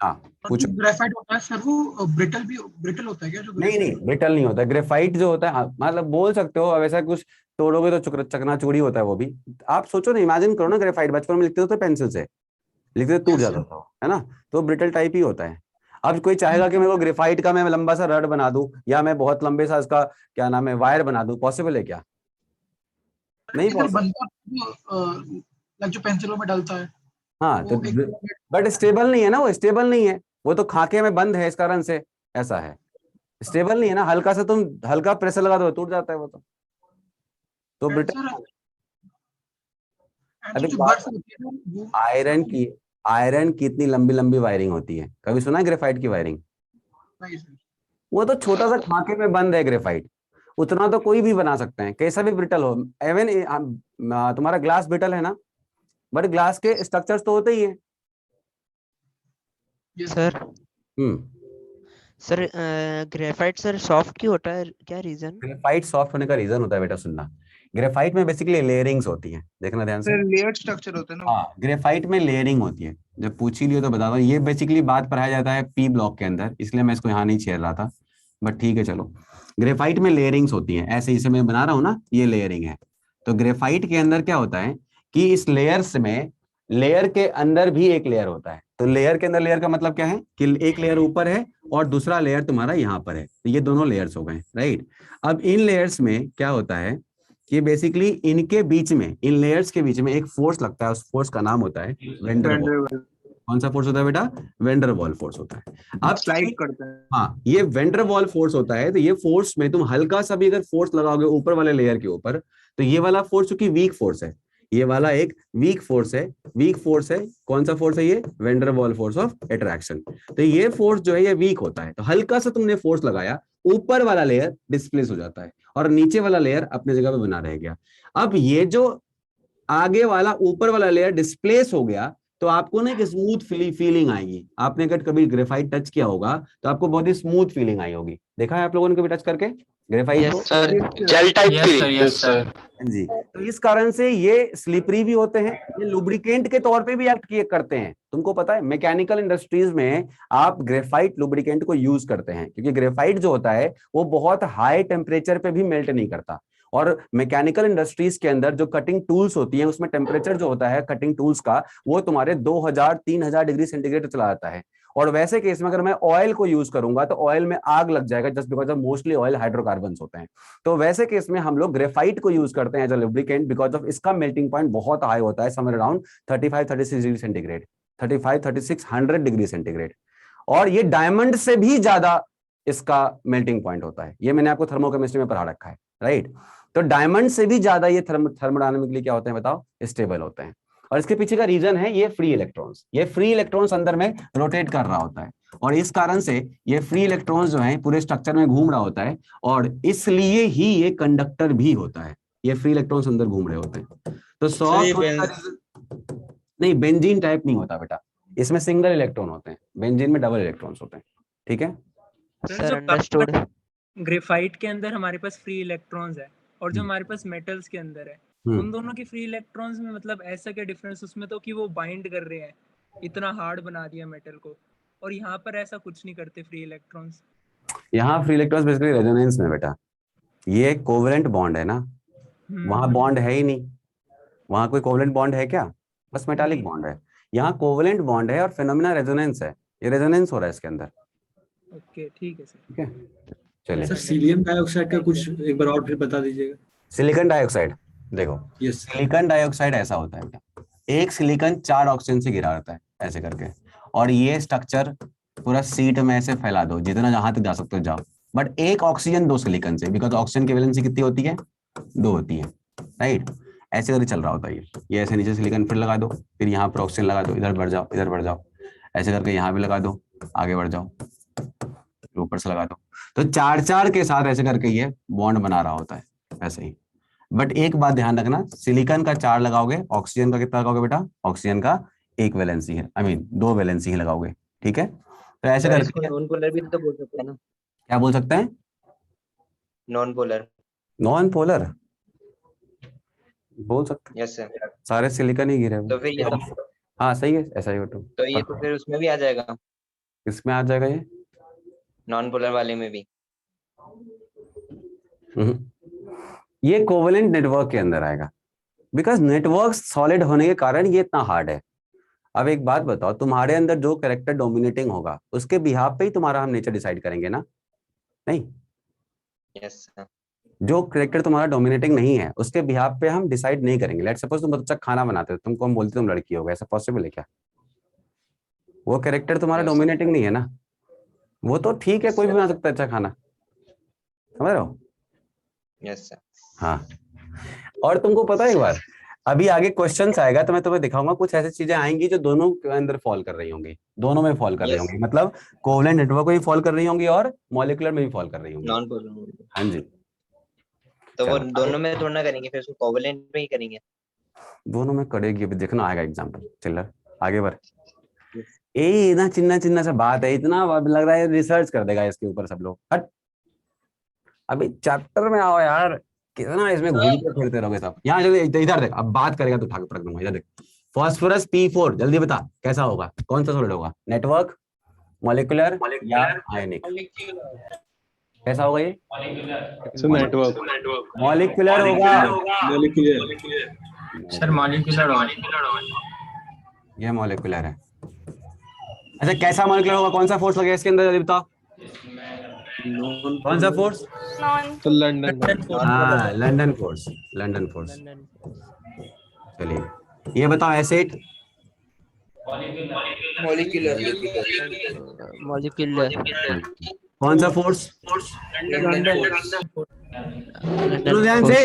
हाँ पूछो। ग्रेफाइट होता है सर, वो ब्रिटल होता है क्या? जो नहीं ब्रिटल नहीं होता। ग्रेफाइट जो होता है, हाँ, मतलब बोल सकते हो, अब ऐसा कुछ तोड़ोगे तो चकनाचूरी होता है वो भी। आप सोचो ना, इमेजिन करो ना, ग्रेफाइट बचपन में लिखते थे पेंसिल से, लिखते थे टूट जाता था, है ना? तो ब्रिटल टाइप ही होता है। अब कोई चाहेगा कि मेरे को ग्रेफाइट का मैं लंबा सा रड बना दूं, या मैं बहुत लंबे सा इसका क्या नाम है वायर बना दूं, पॉसिबल है क्या? नहीं पॉसिबल। जो पेंसिलों में डलता है। हाँ तो बट स्टेबल नहीं है ना, वो स्टेबल नहीं है, वो तो खाके में बंद है, इस कारण से ऐसा है। स्टेबल नहीं है ना, हल्का सा तुम हल्का प्रेशर लगा दो टूट जाता है वो तो ब्रिटल। आयरन की इतनी लंबी लंबी वायरिंग होती है, कभी सुना है ग्रेफाइट की वायरिंग? वो तो छोटा सा खाके में बंद है ग्रेफाइट, उतना तो कोई भी बना सकते हैं, कैसा भी ब्रिटल हो। इवन तुम्हारा ग्लास ब्रिटल है ना, बट ग्लास के स्ट्रक्चर्स तो होते ही हैं। Sir sir graphite sir soft क्यों होता है, क्या रीजन? ग्रेफाइट सॉफ्ट होने का रीजन होता है बेटा, सुनना, ग्रेफाइट में बेसिकली लेयरिंग्स होती हैं, देखना ध्यान से। लेयर्ड स्ट्रक्चर होता है ना। हाँ ग्रेफाइट में लेयरिंग होती है, जब पूछ ही लियो तो बता दो। ये बेसिकली बात पढ़ाया जाता है पी ब्लॉक के अंदर, इसलिए मैं इसको यहाँ नहीं छेड़ रहा था, बट ठीक है चलो। ग्रेफाइट में लेयरिंग्स होती हैं, ऐसे इसे मैं बना रहा हूं ना, ये लेयरिंग है। तो ग्रेफाइट के अंदर क्या होता है कि इस लेयर्स में, लेयर के अंदर भी एक लेयर होता है। तो लेयर के अंदर, लेयर का मतलब क्या है कि एक लेयर ऊपर है और दूसरा लेयर तुम्हारा यहाँ पर है, तो ये दोनों लेयर्स हो गए, राइट। अब इन लेयर्स में क्या होता है कि बेसिकली इनके बीच में, इन लेयर्स के बीच में एक फोर्स लगता है, उस फोर्स का नाम होता है वेन डर वाल्स। कौन सा फोर्स होता है बेटा? वेन डर वाल्स फोर्स होता है। अब स्लाइड करते हैं। हाँ, ये वेन डर वाल्स फोर्स होता है। तो ये फोर्स में तुम हल्का सा भी अगर फोर्स लगाओगे ऊपर वाले लेयर के ऊपर, तो ये वाला फोर्स चूंकि वीक फोर्स है, ये वाला एक वीक फोर्स है। वीक फोर्स है, कौन सा फोर्स है ये? When der Waals force of attraction. तो ये फोर्स जो है ये वीक होता है। तो हल्का सा तुमने फोर्स लगाया, ऊपर वाला लेयर डिस्प्लेस हो जाता है और नीचे वाला लेयर अपने जगह पे बना रह गया। अब ये जो आगे वाला ऊपर वाला लेयर डिस्प्लेस हो गया, तो आपको ना एक स्मूथ फीलिंग आएगी। आपने अगर कभी ग्रेफाइट टच किया होगा तो आपको बहुत ही स्मूथ फीलिंग आई होगी। देखा है आप लोगों ने कभी टच करके ग्रेफाइट को? Gel type feeling. Yes sir. जी। तो इस कारण से ये स्लिपरी भी होते हैं, ये लुब्रिकेंट के तौर पे भी एक्ट किए करते हैं। तुमको पता है मैकेनिकल इंडस्ट्रीज में आप ग्रेफाइट लुब्रिकेंट को यूज करते हैं, क्योंकि ग्रेफाइट जो होता है वो बहुत हाई टेम्परेचर पे भी मेल्ट नहीं करता। और मैकेनिकल इंडस्ट्रीज के अंदर जो कटिंग टूल्स होती हैं उसमें टेम्परेचर जो होता है कटिंग टूल्स का, वो तुम्हारे 2000-3000 डिग्री सेंटीग्रेड चला जाता है। और वैसे केस में अगर मैं ऑयल को यूज करूंगा तो ऑयल में आग लग जाएगा, just because of mostly oil hydrocarbons होते हैं। तो वैसे केस में हम लोग ग्रेफाइट को यूज करते हैं as a lubricant, because of इसका मेल्टिंग पॉइंट बहुत हाई होता है, somewhere around 35-36 degree centigrade, 35-3600 degree centigrade. और ये डायमंड से भी ज्यादा इसका मेल्टिंग पॉइंट होता है। ये मैंने आपको थर्मोकेमिस्ट्री में पढ़ा रखा है, राइट। तो डायमंड से भी ज्यादा ये थर्मोडायनामिकली क्या होते हैं बताओ? स्टेबल होते हैं। और इसके पीछे का रीजन है ये फ्री इलेक्ट्रॉन्स। ये फ्री इलेक्ट्रॉन्स अंदर में रोटेट कर रहा होता है और इस कारण से ये फ्री इलेक्ट्रॉन्स जो हैं पूरे स्ट्रक्चर में घूम रहा होता है, और इसलिए ही ये कंडक्टर भी होता है। ये फ्री इलेक्ट्रॉन्स अंदर घूम रहे होते हैं। तो नहीं, बेंजीन टाइप नहीं होता बेटा, इसमें सिंगल इलेक्ट्रॉन होते हैं, बेंजीन में डबल इलेक्ट्रॉन्स होते हैं, ठीक है सर? अंडरस्टूड। ग्रेफाइट के अंदर हमारे पास फ्री इलेक्ट्रॉन्स है और जो हमारे पास मेटल्स के अंदर है, उन दोनों की फ्री इलेक्ट्रॉन्स में मतलब ऐसा क्या डिफरेंस उसमें तो कि वो बाइंड कर रहे हैं, इतना हार्ड बना दिया मेटल को, और यहाँ पर ऐसा कुछ नहीं करते फ्री इलेक्ट्रॉन्स। यहाँ फ्री इलेक्ट्रॉन्स बेसिकली रेजोनेंस में बेटा, ये कोवेलेंट बॉन्ड है ना, वहां बॉन्ड है ही नहीं। वहां कोई कोवेलेंट बॉन्ड है क्या? बस मेटालिक बॉन्ड है। यहाँ कोवेलेंट बॉन्ड है और फिनोमेना रेजोनेंस है, ये रेजोनेंस हो रहा है इसके अंदर। ओके, ठीक है सर। ठीक है, चलिए। सर सिलिकॉन डाइऑक्साइड का कुछ एक बार और फिर बता दीजिएगा। सिलिकॉन डाइऑक्साइड देखो, यस, सिलिकॉन डाइऑक्साइड ऐसा होता है बेटा, एक सिलिकॉन 4 ऑक्सीजन से घिरा रहता है ऐसे करके, और ये स्ट्रक्चर पूरा सीट में ऐसे फैला दो, जितना जहां तक जा सकते हो जाओ, बट एक ऑक्सीजन 2 सिलिकॉन से, बिकॉज ऑक्सीजन की वैलेंसी कितनी होती है? 2 होती है, राइट। ऐसे करके चल रहा होता है ये ऐसे नीचे सिलिकॉन फिर लगा दो, फिर यहाँ पर ऑक्सीजन लगा दो, इधर बढ़ जाओ, इधर बढ़ जाओ, ऐसे करके यहाँ भी लगा दो, आगे बढ़ जाओ, ऊपर से लगा दो। तो 4-4 के साथ ऐसे करके ये बॉन्ड बना रहा होता है ऐसे ही। बट एक बात ध्यान रखना, सिलिकॉन का 4 लगाओगे, ऑक्सीजन का कितना लगाओगे बेटा? ऑक्सीजन का 1 वैलेंसी है, 2 वैलेंसी ही लगाओगे, ठीक है। तो ऐसे करके नॉन पोलर भी तो बोल सकते हैं ना? क्या बोल सकते हैं? Non polar. नॉन पोलर बोल सकते हैं। Yes sir. सारे सिलिकॉन ही गिरे हुए। तो फिर ये हाँ सही है, ऐसा ही होता। तो ये तो फिर उसमें भी आ जाएगा, किसमें आ जाएगा ये? नॉन पोलर वाले में भी। ये कोवेलेंट नेटवर्क के अंदर आएगा, बिकॉज नेटवर्क सॉलिड होने के कारण ये इतना हार्ड है। अब एक बात बताओ, तुम्हारे अंदर जो कैरेक्टर डोमिनेटिंग होगा उसके बिहाफ पे ही तुम्हारा हम नेचर डिसाइड करेंगे ना? नहीं, यस सर। जो कैरेक्टर तुम्हारा डोमिनेटिंग नहीं है उसके बिहाफ पे हम डिसाइड नहीं करेंगे। लेट्स सपोज तुम अच्छा खाना बनाते हो, तुमको हम बोलते तुम लड़की हो, ऐसा पॉसिबल है क्या? वो कैरेक्टर तुम्हारा डोमिनेटिंग नहीं है ना, वो तो ठीक है, कोई भी बना सकता है अच्छा खाना, समझ रहे हो? Yes sir. हाँ, और तुमको पता है एक बार अभी आगे क्वेश्चंस आएगा तो मैं तुम्हें दिखाऊंगा, कुछ ऐसी चीजें आएंगी जो दोनों के अंदर फॉल कर रही होंगी, दोनों में फॉल कर रही होंगी, मतलब कोवेलेंट नेटवर्क में भी फॉल कर रही होंगी और मॉलिक्यूलर में भी फॉल कर रही होंगी। Non polar. हाँ जी, तो वो दोनों में थोड़ा ना करेंगे, फिर उसको कोवेलेंट में ही करेंगे। दोनों में करेगी, अभी देखना आएगा एग्जांपल। चिल्लर आगे बढ़। ए इतना चिन्ना सा बात है, इतना लग रहा है रिसर्च कर देगा इसके ऊपर सब लोग। हट, अभी चैप्टर में आओ यार, कितना इसमें घूमते फिरते रहोगे सब। यहाँ जल्दी इधर देख, अब बात करेगा तो उठा के पटक दूंगा। इधर देख, फास्फोरस P4, जल्दी बता कैसा होगा, कौन सा सॉलिड होगा? नेटवर्क, मॉलिक्यूलर या आयनिक? कैसा होगा ये? नेटवर्क मॉलिक्यूलर होगा। सर मॉलिक्यूलर होगा। ये मॉलिक्यूलर है। अच्छा कैसा मॉलिक्यूलर होगा? कौन सा फोर्स लगेगा इसके अंदर, जल्दी बताओ। कौन सा फोर्स? तो लंदन हाँ लंदन फोर्स, लंदन फोर्स। चलिए ये बताओ एसिड। मॉलिक्यूलर कौन सा फोर्स? सुनो ध्यान से।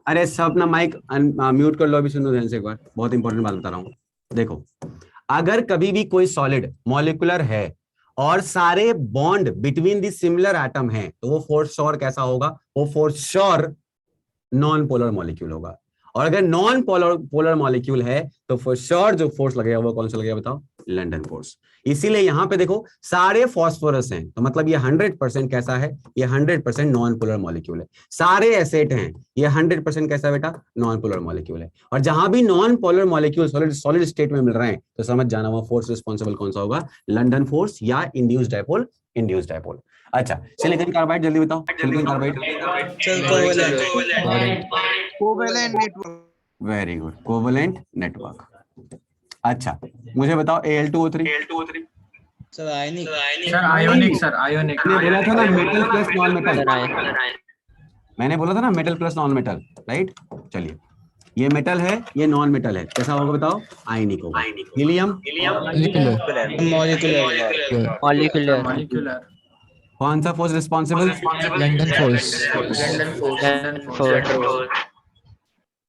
अरे सब अपना माइक म्यूट कर लो अभी, सुनो ध्यान से एक बार, बहुत इंपॉर्टेंट बात बता रहा हूँ। देखो अगर कभी भी कोई सॉलिड मॉलिक्यूलर है और सारे bond between the similar atom है तो वो फोर्स श्योर कैसा होगा? वो force sure non polar molecule होगा। और अगर नॉन पोलर मॉलिक्यूल है तो फॉर श्योर जो फोर्स लगेगा वो कौन सा लगेगा बताओ? London force. इसीलिए यहां पे देखो सारे फॉस्फोरस हैं तो मतलब ये 100% कैसा है? ये 100% नॉन पोलर मॉलिक्यूल है। सारे एसेट हैं, ये 100% कैसा है बेटा? नॉन पोलर मॉलिक्यूल है। और जहां भी non polar molecule solid state में मिल रहे हैं तो समझ जाना वो फोर्स रिस्पॉन्सिबल कौन सा होगा? लंदन फोर्स या इंड्यूस्ड डायपोल। Induced dipole. अच्छा सिलिकॉन कार्बाइड जल्दी बताओ। Silicon carbide covalent network. Very good, covalent network. अच्छा मुझे बताओ Al2O3। Sir ionic. Sir ionic. Sir ionic. मैंने बोला था ना मेटल प्लस नॉन मेटल। मैंने बोला था ना metal plus non metal, right? चलिए ये मेटल है, ये नॉन मेटल है, कैसा होगा बताओ? आयनिक होगा। हीलियम मॉलिक्यूलर कौन सा force responsible? London force.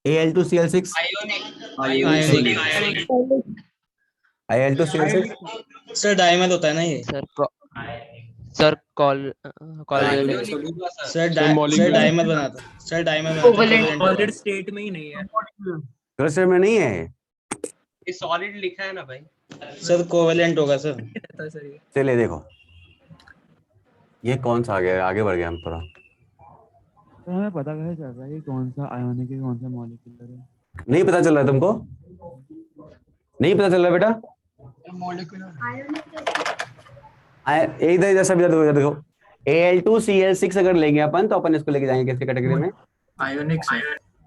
Al2Cl6 Al2Cl6 sir dimer होता है ना ये? सर कॉल सर डायमर बनाता है। सर डायमर सॉलिड स्टेट में ही नहीं है। क्लस्टर में नहीं है ये सॉलिड लिखा है ना भाई। सर कोवेलेंट होगा सर। चलिए देखो ये कौन सा आ गया, आगे बढ़ गया हम थोड़ा। तो हमें पता कैसे चल रहा है कि कौन सा आयोनिक है कौन सा मॉलिक्यूलर है? नहीं पता चल रहा है तुमको? नहीं पता चल रहा बेटा? इधर इधर सब इधर देखो। Al2Cl6 अगर लेंगे अपन तो अपन इसको लेके जाएंगे किसके कैटेगरी में? आयोनिक।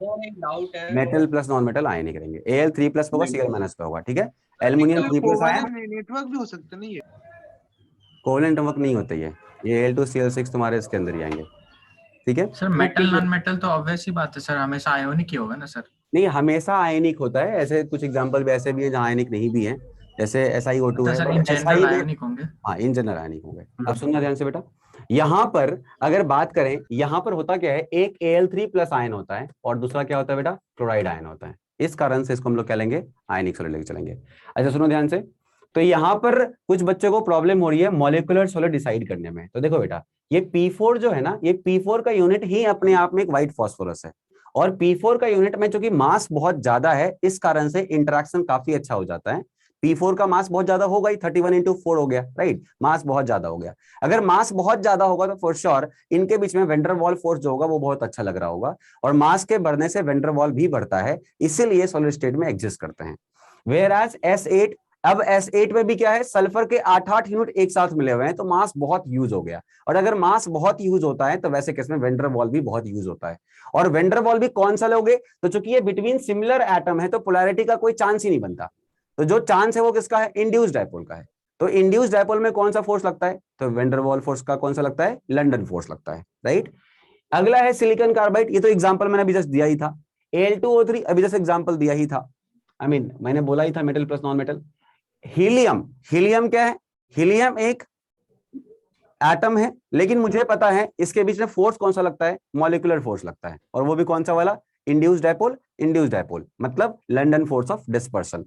डाउट है। मेटल प्लस नॉन मेटल आयनिक करेंगे। Al3 प्लस होगा, Cl माइनस पे होगा, ठीक है? Aluminium 3 plus ion. नेटवर्क भी हो सकता नहीं है? कोवेलेंट नेटवर्क नहीं होता ये Al2Cl6 तुम्हारे इसके अंदर ही आएंगे, ठीक है? सर मेटल नॉन मेटल तो ऑब्वियस ही बात है सर, हमेशा आयोनिक ही होगा ना सर? नहीं हमेशा आयनिक होता है, ऐसे कुछ एग्जांपल भी ऐसे भी हैं जहां आयनिक नहीं भी है, जैसे SiO2 है। सर इन जनरल आयोनिक होंगे। हाँ इन जनरल आयनिक होंगे। अब सुनना ध्यान से बेटा, यहाँ पर अगर बात करें, यहाँ पर होता क्या है? एक Al3 प्लस आयन होता है और दूसरा क्या होता है बेटा? क्लोराइड आयन होता है। इस कारण से इसको हम लोग क्या लेंगे? आयनिक सॉलिड लेके चलेंगे। अच्छा सुनो ध्यान से, तो यहाँ पर कुछ बच्चों को प्रॉब्लम हो रही है मॉलिक्यूलर सॉलिड डिसाइड करने में। तो देखो बेटा ये P4 जो है ना, ये P4 का यूनिट ही अपने आप में एक व्हाइट फॉस्फोरस है और P4 का यूनिट में चूंकि मास बहुत ज्यादा है इस कारण से इंटरेक्शन काफी अच्छा हो जाता है। P4 का मास बहुत ज्यादा होगा ही, 31×4 हो गया, राइट? मास बहुत ज्यादा हो गया। अगर मास बहुत ज्यादा होगा तो फॉर श्योर इनके बीच में वेंडर वॉल फोर्स जो होगा वो बहुत अच्छा लग रहा होगा और मास के बढ़ने से वेंडर वॉल भी बढ़ता है, इसीलिए सॉलिड स्टेट में एग्जिस्ट करते हैं। वेयरएज S8, अब S8 में भी क्या है? सल्फर के 8-8 यूनिट एक साथ मिले हुए हैं तो मास बहुत यूज हो गया। और अगर मास बहुत यूज होता है तो वैसे केस में वेंडर वॉल भी बहुत यूज होता है। और वेंडर वॉल भी कौन सा लोगे? तो चूंकि ये बिटवीन सिमिलर एटम है तो पोलैरिटी का कोई चांस ही नहीं बनता। तो जो चांस है वो किसका है? इंड्यूस्ड डायपोल का है। तो इंड्यूस्ड डायपोल में कौन सा फोर्स लगता है? तो वेंडर वॉल फोर्स का कौन सा लगता है? लंदन फोर्स लगता है, राइट? अगला है सिलिकॉन कार्बाइड। ये तो एग्जांपल मैंने अभी जस्ट दिया ही था। Al2O3 अभी जस्ट एग्जांपल दिया ही था। मैंने बोला ही था metal plus non metal. Helium, helium क्या है? हीलियम एक एटम है लेकिन मुझे पता है इसके बीच में फोर्स कौन सा लगता है? मॉलिक्यूलर फोर्स लगता है। और वो भी कौन सा वाला? Induced dipole. इंड्यूस्ड डायपोल मतलब London force of dispersion.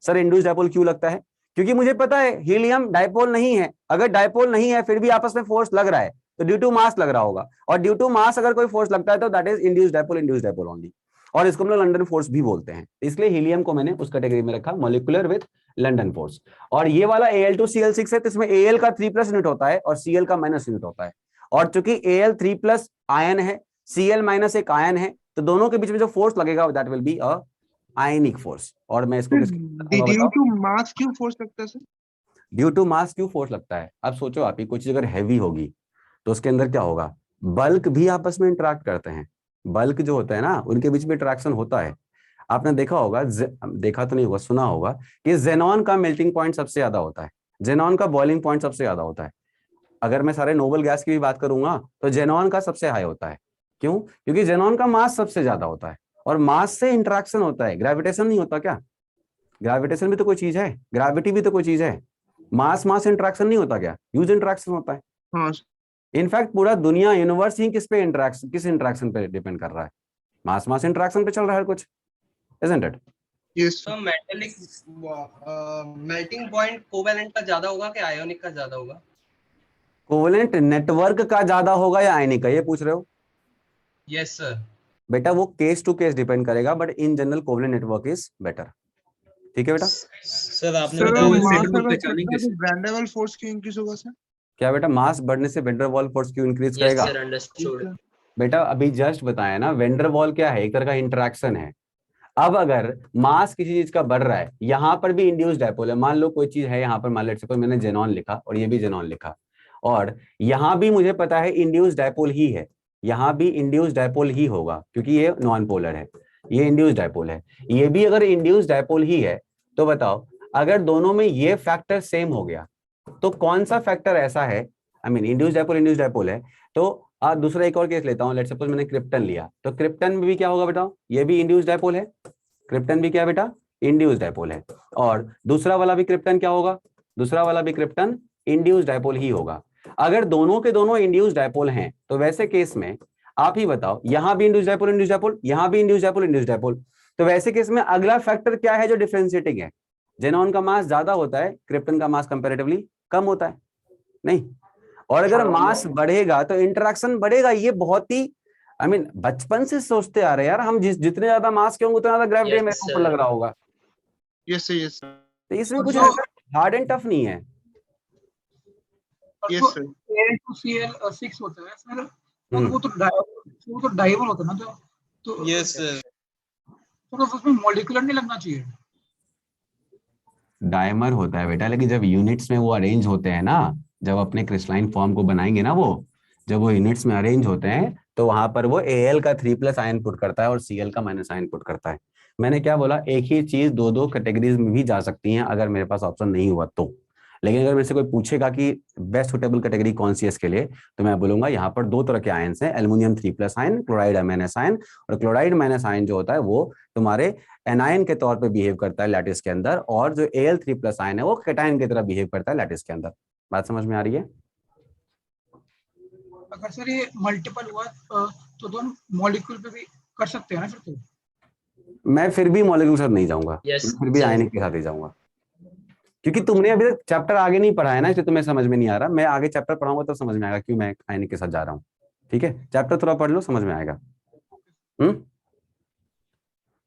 Sir induced dipole क्यों लगता है? क्योंकि मुझे पता है हीलियम डायपोल नहीं है। अगर डायपोल नहीं है फिर भी आपस में फोर्स लग रहा है तो ड्यू टू मास लग रहा होगा, और ड्यू टू मास अगर कोई फोर्स लगता है तो that is induced dipole only. और इसको हम लोग लंदन फोर्स भी बोलते हैं, इसलिए हीलियम को मैंने उस कैटेगरी में रखा, मॉलिक्यूलर विद लंदन फोर्स। और ये वाला Al2Cl6 है तो इसमें Al का 3+ यूनिट होता है और Cl का माइनस यूनिट होता है। और चूंकि Al3+ आयन है, Cl- एक आयन है, तो दोनों के बीच में जो फोर्स लगेगा that will be a ionic force. और मैं इसको ड्यू टू मास क्यों फोर्स लगता है सर? ड्यू टू मास क्यों फोर्स लगता है? अब सोचो आप, कोई चीज अगर हैवी होगी तो उसके अंदर क्या होगा, बल्क भी आपस में इंटरेक्ट करते हैं। बल्क जो होता है ना, उनके बीच में इंटरेक्शन होता है। आपने देखा होगा, देखा तो नहीं होगा, सुना होगा कि जेनॉन का मेल्टिंग पॉइंट सबसे ज्यादा होता है, जेनॉन का बॉइलिंग पॉइंट सबसे ज्यादा होता है। अगर मैं सारे नोबल गैस की भी बात करूंगा तो जेनॉन का सबसे हाई होता है। क्यों? क्योंकि जेनॉन का मास सबसे ज्यादा होता है, और मास से इंटरेक्शन होता है, ग्रेविटेशन नहीं होता क्या? ग्रेविटेशन भी तो कोई चीज है, ग्रेविटी भी तो कोई चीज है। मास मास इंटरेक्शन नहीं होता क्या? ह्यूज इंटरेक्शन होता है। हाँ इनफैक्ट पूरा दुनिया, यूनिवर्स ही किस पे इंटरेक्शन, किस इंटरेक्शन पे डिपेंड कर रहा है? मास मास इंटरेक्शन पे चल रहा है कुछ, isn't it? तो मेटालिक मेल्टिंग पॉइंट कोवेलेंट का ज्यादा होगा कि आयोनिक का ज्यादा होगा? कोवेलेंट नेटवर्क का ज्यादा होगा या आयनिक का, ये पूछ रहे हो? Yes sir. बेटा वो केस टू केस डिपेंड करेगा, but in general covalent network is better. ठीक है बेटा? सर आपने सर बताया वैन डर वाल्स फोर्स क्यों इंक्रीज होगा सर? क्या बेटा? मास बढ़ने से वैन डर वाल्स फोर्स क्यों इंक्रीज करेगा? Sir understood. बेटा अभी जस्ट बताया ना, वैन डर वाल क्या है? एक तरह का इंटरेक्शन है। अब अगर मास किसी चीज का बढ़ रहा है, यहां पर भी इंड्यूस डायपोल है। मान लो कोई चीज है यहाँ पर, मान लेट्स सपोज मैंने जेनॉन लिखा और ये भी जेनॉन लिखा, और यहां भी मुझे पता है इंड्यूस डायपोल ही है, यहां भी इंड्यूस डायपोल ही होगा क्योंकि ये नॉन पोलर है, ये इंड्यूस डायपोल है, ये भी अगर इंड्यूस डायपोल ही है, तो बताओ अगर दोनों में ये फैक्टर सेम हो गया तो कौन सा फैक्टर ऐसा है, आई मीन इंड्यूस डायपोल है। तो दूसरा एक और केस लेता हूं, लेट्स सपोज मैंने क्रिप्टन लिया, तो क्रिप्टन में भी क्या होगा बेटा? ये भी इंड्यूस डायपोल है, क्रिप्टन भी क्या बेटा? इंड्यूस डायपोल है। और दूसरा वाला भी क्रिप्टन क्या होगा? दूसरा वाला भी क्रिप्टन इंड्यूस डायपोल ही होगा। अगर दोनों के दोनों इंड्यूस डायपोल हैं तो वैसे केस में आप ही बताओ, यहां भी इंड्यूस डायपोल, यहां भी इंड्यूस डायपोल, तो वैसे केस में अगला फैक्टर क्या है जो डिफरेंशिएटिंग है? जेनॉन का मास ज्यादा होता है, क्रिप्टन का मास कंपैरेटिवली कम होता है, नहीं? और अगर मास बढ़ेगा तो इंटरेक्शन बढ़ेगा। ये बहुत ही आई मीन बचपन से सोचते आ रहे हैं यार हम, जितने ज्यादा मास के होंगे उतना ज्यादा ग्रेविटी मेरे ऊपर लग रहा होगा। Yes sir yes. तो इसमें कुछ हार्ड एंड टफ नहीं है। Yes sir. Cl6 होता है सर, वो तो डाइवल होता है ना, तो यस सर। तो उसमें मॉलिक्यूलर नहीं लगना चाहिए। डायमर होता है बेटा, लेकिन जब यूनिट्स में वो अरेंज होते हैं ना, जब अपने क्रिस्टलाइन फॉर्म को बनाएंगे ना, वो जब वो यूनिट्स में अरेंज होते हैं तो वहां पर वो Al का 3+ आयन पुट करता है और Cl का - आयन पुट करता है। मैंने क्या बोला? एक ही चीज दो कैटेगरीज में भी जा सकती है अगर मेरे पास ऑप्शन नहीं हुआ तो। लेकिन अगर मेरे से कोई पूछेगा कि बेस्ट सुटेबल कैटेगरी कौन सी है इसके लिए, तो मैं बोलूंगा यहाँ पर 2 तरह के आयन्स हैं, एल्युमिनियम 3+ आयन, क्लोराइड - आयन। और क्लोराइड - आयन जो होता है वो तुम्हारे एनायन के तौर पे बिहेव करता है लैटिस के अंदर, और जो Al3+ आयन है वो केटायन की तरह बिहेव करता है लैटिस के अंदर। बात समझ में आ रही है? अगर सर ये मल्टीपल हुआ तो दोनों मॉलिक्यूल पे भी कर सकते हैं ना फिर? तो मैं फिर भी मॉलिक्यूल के साथ नहीं जाऊंगा, फिर भी आयनिक के साथ ही जाऊंगा, क्योंकि तुमने अभी तक चैप्टर आगे नहीं पढ़ा है ना, इसलिए तुम्हें समझ में नहीं आ रहा। मैं आगे चैप्टर पढ़ाऊंगा तो समझ में आएगा क्यों मैं आयनिक के साथ जा रहा हूँ। ठीक है, चैप्टर थोड़ा पढ़ लो, समझ में आएगा।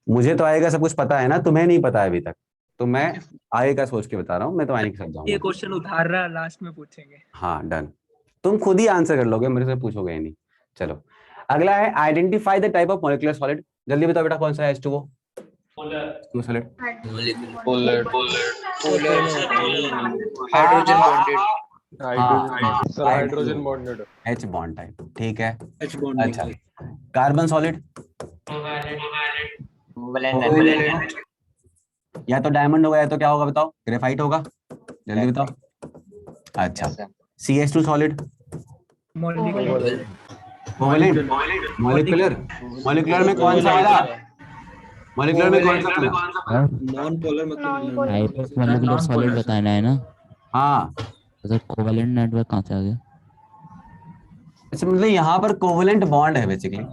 मुझे तो आएगा, सब कुछ पता है ना, तुम्हें नहीं पता है अभी तक, तो मैं आगे का सोच के बता रहा हूँ। मैं तो आयनिक के साथ जाऊंगा। ये क्वेश्चन उधार रहा, लास्ट में पूछेंगे। हाँ डन, तुम खुद ही आंसर कर लोगे, मेरे से पूछोगे ही नहीं। चलो अगला है identify the type of molecular solid. जल्दी बताओ बेटा कौन सा है H2O solid? Hydrogen bonded H bond type. ठीक है, H बॉन्ड। अच्छा कार्बन सॉलिड या तो डायमंड होगा या तो क्या होगा बताओ? ग्रेफाइट होगा, जल्दी बताओ। अच्छा CH2 सॉलिड कोवेलेंट मॉलिक्यूलर में कौन सा वाला? मॉलिक्यूलर में कौन सा? नॉन पोलर मतलब टाइप ऑफ मॉलिक्यूलर सॉलिड बताना है ना? हाँ तो सर कोवेलेंट नेटवर्क कहाँ से आ गया? अच्छा मतलब यहाँ पर कोवेलेंट बॉन्ड है basically,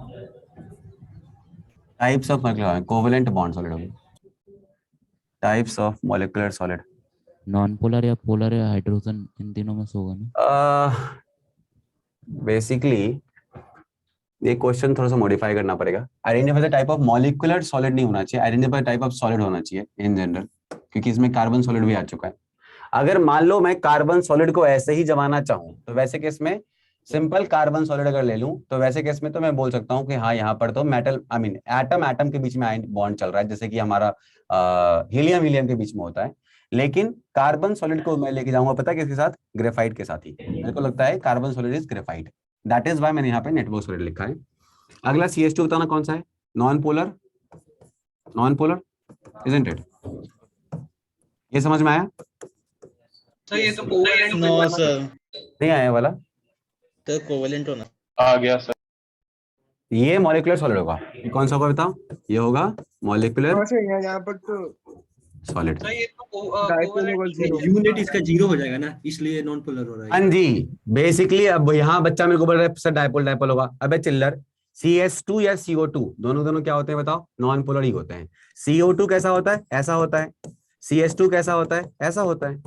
types of molecular covalent bond solid होगी। Types of molecular solid non polar या पोलर या हाइड्रोजन, इन तीनों में से होगा ना? बेसिकली ये क्वेश्चन थोड़ा सा मॉडिफाई करना पड़ेगा। Identify the type of molecular solid नहीं होना चाहिए, आइडेंटिफाई टाइप ऑफ सॉलिड होना चाहिए इन जनरल, क्योंकि इसमें कार्बन सॉलिड भी आ चुका है। अगर मान लो मैं कार्बन सॉलिड को ऐसे ही जमाना चाहूं तो वैसे केस में सिंपल कार्बन सॉलिड अगर ले लूं तो वैसे केस में तो मैं बोल सकता हूं कि हाँ यहाँ पर तो मेटल आई मीन एटम के बीच में बॉन्ड चल रहा है, जैसे कि हमारा हीलियम के बीच में होता है। लेकिन कार्बन सॉलिड को मैं लेके जाऊंगा पता है किसके साथ, ग्रेफाइट के साथ ही। मेरे को लगता है carbon solid is graphite, that is why मैंने यहाँ पे नेटवर्क सॉलिड लिखा है। अगला CH2 बताना कौन सा है, non polar, non polar isn't it, ये समझ में आया? सर ये तो कोवेलेंट नो सर, नहीं आया वाला, तो कोवेलेंट होना आ गया सर। ये मॉलिक्यूलर सॉलिड होगा। ये कौन सा होगा बताओ, ये होगा मॉलिक्यूलर यहाँ पर तो सॉलिड। सर ये तो कोवेलेंट यूनिट इसका 0 हो जाएगा ना, इसलिए नॉन पोलर हो रहा है। हाँ जी, बेसिकली अब यहाँ बच्चा मेरे को बोल रहा है सर डायपोल डायपोल होगा। अबे चिल्लर, CH2 या CO2 दोनों क्या होते हैं बताओ, नॉन पोलर ही होते हैं। CO2 कैसा होता है, ऐसा होता है। CH2 कैसा होता है, ऐसा होता है।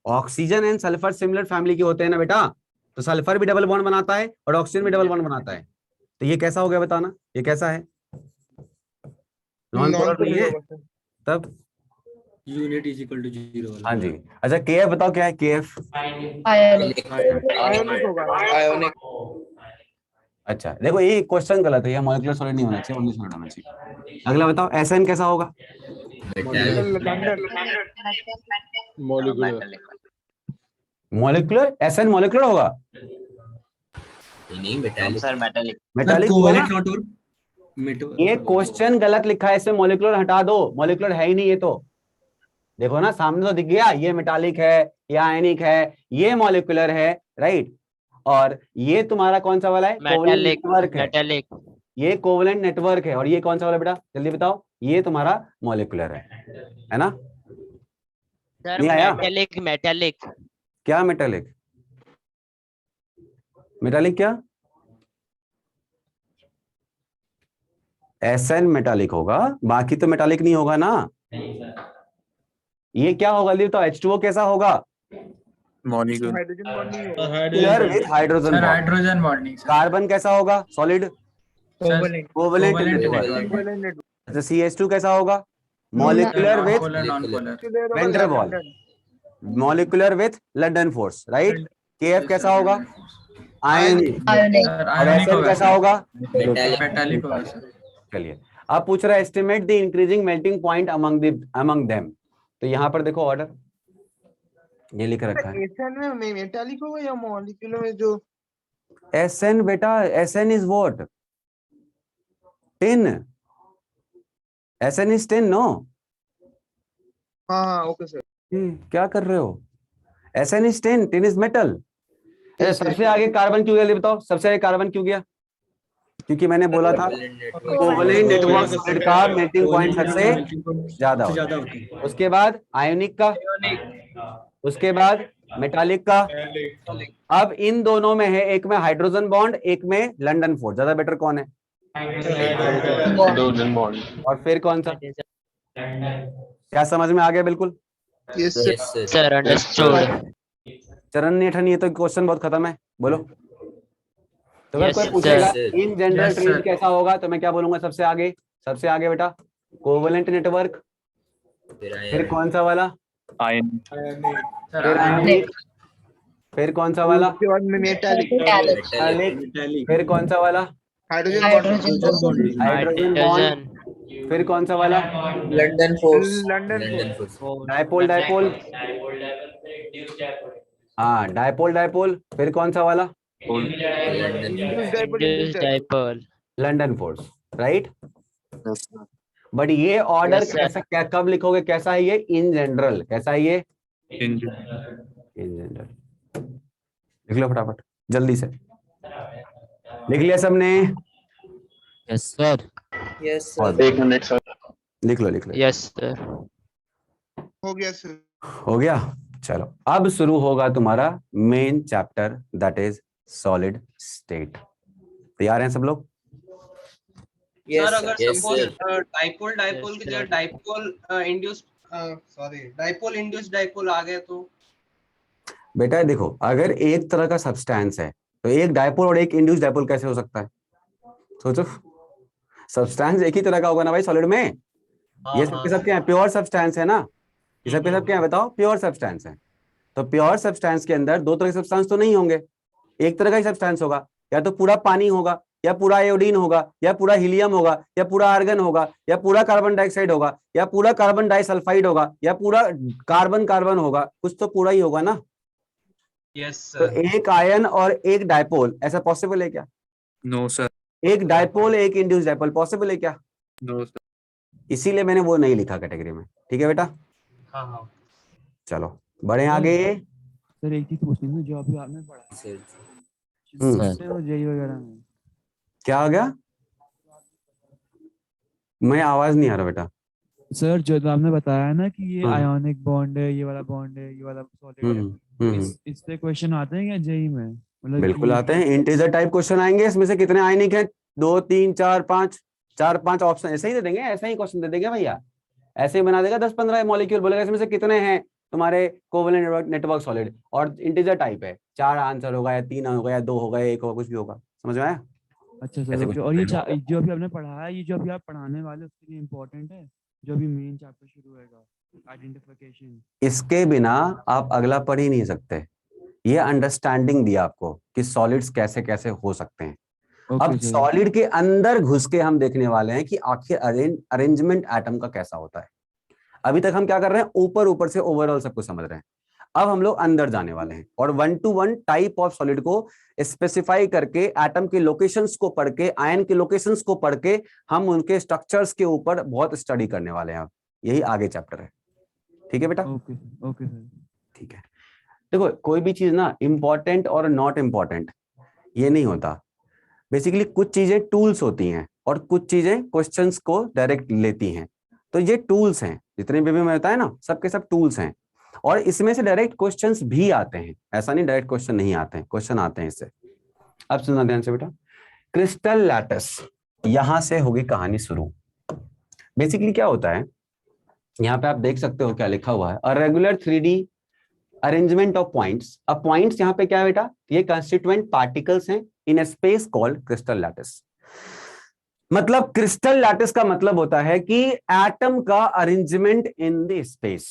Oxygen and sulphur similar family के होते हैं ना बेटा, तो सल्फर भी डबल बॉन्ड बनाता है और ऑक्सीजन भी डबल बॉन्ड बनाता है। तो ये कैसा हो गया बताना, ये कैसा है, नॉन पोलर नहीं है तब। यूनिट इज इक्वल टू 0 वाला। हाँ जी, अच्छा KF बताओ क्या है, KF आयोनिक। अच्छा देखो ये क्वेश्चन गलत है, ये मॉलिक्यूलर सॉलिड नहीं होना चाहिए, ओनली सॉलिड होना चाहिए। अगला बताओ SN कैसा होगा, मॉलिक्यूलर SN मॉलिक्यूलर होगा, नहीं metallic sir metallic metallic covalent not और ये क्वेश्चन गलत लिखा है, इसमें मॉलिक्यूलर हटा दो, मॉलिक्यूलर है ही नहीं ये तो। देखो ना सामने तो दिख गया, ये मेटालिक है, ये आयनिक है, ये मॉलिक्यूलर है, राइट। और ये तुम्हारा कौन सा वाला है, कोवेलेंट नेटवर्क है, मेटालिक ये कोवेलेंट नेटवर्क है। और ये कौन सा वाला बेटा, जल्दी बताओ, ये तुम्हारा मॉलिक्यूलर है ना? सर नहीं आया? मेटालिक मेटालिक क्या मेटालिक, मेटालिक क्या, SN मेटालिक होगा, बाकी तो मेटालिक नहीं होगा ना। ये क्या होगा जल्दी बताओ, H2O कैसा होगा, hydrogen with hydrogen hydrogen bonding. Carbon कैसा होगा, सॉलिड, कोवेलेंट कोवेलेंट नेटवर्क। अच्छा CH2 कैसा होगा, molecular with van der Waals, molecular with London force, right. KF कैसा होगा, आयनिक। और SN कैसा होगा, मेटालिक होगा सर। चलिए अब पूछ रहा है estimate the increasing melting point among them. तो यहाँ पर देखो ऑर्डर ये लिख रखा है, SN में मेटालिक होगा या मॉलिक्यूलर में जो SN बेटा, SN is what, tin, SN is tin no. हाँ ओके सर। क्या कर रहे हो, SN is tin, tin is metal. सबसे आगे कार्बन क्यों गया बताओ, सबसे आगे कार्बन क्यों गया, क्योंकि मैंने बोला था कोवेलेंट नेटवर्क सॉलिड का मेल्टिंग पॉइंट सबसे ज्यादा होता है। उसके बाद आयोनिक का, उसके बाद मेटालिक का। अब इन दोनों में है, एक में हाइड्रोजन बॉन्ड, एक में लंडन फोर्स, ज्यादा बेटर कौन है, हाइड्रोजन बॉन्ड। और फिर कौन सा, क्या समझ में आ गया बिल्कुल? Sir understood. चरण नहीं ठन, ये तो क्वेश्चन बहुत खत्म है, बोलो। तो अगर कोई पूछेगा इन जनरल ट्रेड कैसा होगा, तो मैं क्या बोलूंगा, सबसे आगे बेटा कोवेलेंट नेटवर्क, फिर कौन सा वाला, फिर कौन सा वाला, मेटालिक, फिर कौन सा वाला, हाइड्रोजन बॉन्ड, फिर कौन सा वाला, लंदन फोर्स, डायपोल डायपोल, हाँ डायपोल डायपोल, फिर कौन सा वाला, dipole, London force, right. But ये ऑर्डर कैसा, क्या कब लिखोगे, कैसा है ये, इन जनरल, कैसा है ये, इन जनरल। लिख लो फटाफट जल्दी से, लिख लिया सबने? यस सर, यस एक मिनट सर, लिख लो यस सर, हो गया सर, हो गया। चलो अब शुरू होगा तुम्हारा main chapter, that is solid state. तैयार हैं सब लोग? सर अगर सपोज डाइपोल की जगह डाइपोल इंड्यूस्ड डाइपोल आ गया तो? बेटा देखो, अगर एक तरह का सब्सटेंस है तो एक डायपोल और एक इंड्यूस्ड डायपोल कैसे हो सकता है, सोचो। सब्सटेंस एक ही तरह का होगा ना भाई सॉलिड में। ये सबके सबके हैं, प्योर सब्सटेंस है ना, ये सबके सबके हैं, बताओ प्योर सब्सटेंस है। तो प्योर सब्सटेंस के अंदर दो तरह के सब्सटेंस तो नहीं होंगे, एक तरह का ही सब्सटेंस होगा, या तो पूरा पानी होगा या पूरा आयोडीन होगा, या पूरा हीलियम होगा, या पूरा आर्गन होगा, या पूरा कार्बन डाइऑक्साइड होगा, या पूरा कार्बन डाइसल्फाइड होगा, या पूरा कार्बन कार्बन होगा, कुछ तो पूरा ही होगा ना। यस तो सर। एक आयन और एक डायपोल, ऐसा पॉसिबल है क्या? No sir. एक डायपोल एक इंड्यूस डायपोल पॉसिबल है क्या? No sir. इसीलिए मैंने वो नहीं लिखा कैटेगरी में। ठीक है बेटा, हाँ हाँ चलो बढ़े आगे। सर एक चीज पूछनी थी, जो अभी आपने पढ़ा सर है जेई वगैरह में, क्या हो गया? मैं आवाज नहीं आ रहा बेटा। सर जो आपने बताया ना कि ये हाँ। आयोनिक बॉन्ड है, ये वाला बॉन्ड है, ये वाला सॉलिड है, इस पे क्वेश्चन आते हैं क्या जेई में? मतलब बिल्कुल आते हैं, इंटीजर टाइप क्वेश्चन आएंगे। इसमें से कितने आयनिक हैं? 2 3 4 5, 4 5 ऑप्शन ऐसे ही दे देंगे, ऐसा ही क्वेश्चन दे देंगे भैया, ऐसे ही बना देगा। 10-15 मॉलिक्यूल बोलेगा इसमें से कितने हैं तुम्हारे कोवेलेंट नेटवर्क सॉलिड, और इंटीजर टाइप है, 4 आंसर होगा, या 3 होगा, या 2 होगा, या 1 होगा, कुछ भी होगा। समझ में आया? अच्छा ऐसे सर, कुछ और ये नहीं। जो अभी आपने पढ़ाया है, ये जो अभी आप पढ़ाने वाले उसके लिए इम्पोर्टेंट है, जो अभी मेन चैप्टर शुरू होगा, आइडेंटिफिकेशन। इसके बिना आप अगला पढ़ ही नहीं सकते। ये अंडरस्टैंडिंग दिया आपको कि सॉलिड्स कैसे कैसे हो सकते हैं। अब सॉलिड के अंदर घुस के हम देखने वाले हैं कि आखिर अरेंजमेंट एटम का कैसा होता है। अभी तक हम क्या कर रहे हैं, ऊपर ऊपर से ओवरऑल सब कुछ समझ रहे हैं। अब हम लोग अंदर जाने वाले हैं और 1 to 1 टाइप ऑफ सॉलिड को स्पेसिफाई करके, एटम के लोकेशंस को पढ़ के, आयन के लोकेशंस को पढ़ के हम उनके स्ट्रक्चर्स के ऊपर बहुत स्टडी करने वाले हैं। यही आगे चैप्टर है। ठीक है बेटा? Okay sir. ठीक है, देखो कोई भी चीज ना इंपॉर्टेंट और नॉट इंपॉर्टेंट ये नहीं होता। बेसिकली कुछ चीजें टूल्स होती हैं और कुछ चीजें क्वेश्चंस को डायरेक्ट लेती हैं। तो ये टूल्स हैं, जितने भी मैं बताया ना, सबके सब टूल्स हैं, और इसमें से डायरेक्ट क्वेश्चंस भी आते हैं। ऐसा नहीं डायरेक्ट क्वेश्चन नहीं आते हैं, क्वेश्चन आते हैं इससे। अब सुनना ध्यान से बेटा, क्रिस्टल लैटिस, यहां से होगी कहानी शुरू। बेसिकली क्या होता है, यहाँ पे आप देख सकते हो क्या लिखा हुआ है, a regular 3D arrangement of points. अब पॉइंट्स यहाँ पे क्या है बेटा, ये कंस्टिट्यूएंट पार्टिकल्स हैं इन ए स्पेस कॉल्ड क्रिस्टल लैटिस। मतलब क्रिस्टल लैटिस का मतलब होता है कि एटम का arrangement in the space.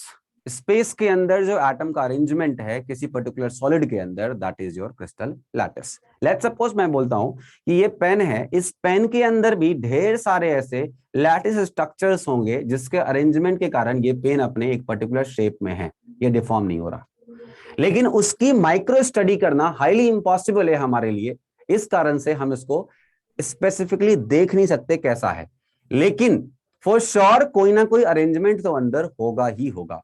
Space के अंदर जो एटम का अरेंजमेंट है किसी पर्टिकुलर सॉलिड के अंदर, that is your crystal lattice. Let's suppose मैं बोलता हूं कि ये पेन है, इस पेन के अंदर भी ढेर सारे ऐसे लैटिस स्ट्रक्चर्स होंगे जिसके अरेंजमेंट के कारण ये पेन अपने एक पर्टिकुलर शेप में है, ये डिफॉर्म नहीं हो रहा। लेकिन उसकी माइक्रो स्टडी करना हाईली इम्पॉसिबल है हमारे लिए, इस कारण से हम इसको स्पेसिफिकली देख नहीं सकते कैसा है। लेकिन फॉर श्योर कोई ना कोई अरेंजमेंट तो अंदर होगा ही होगा,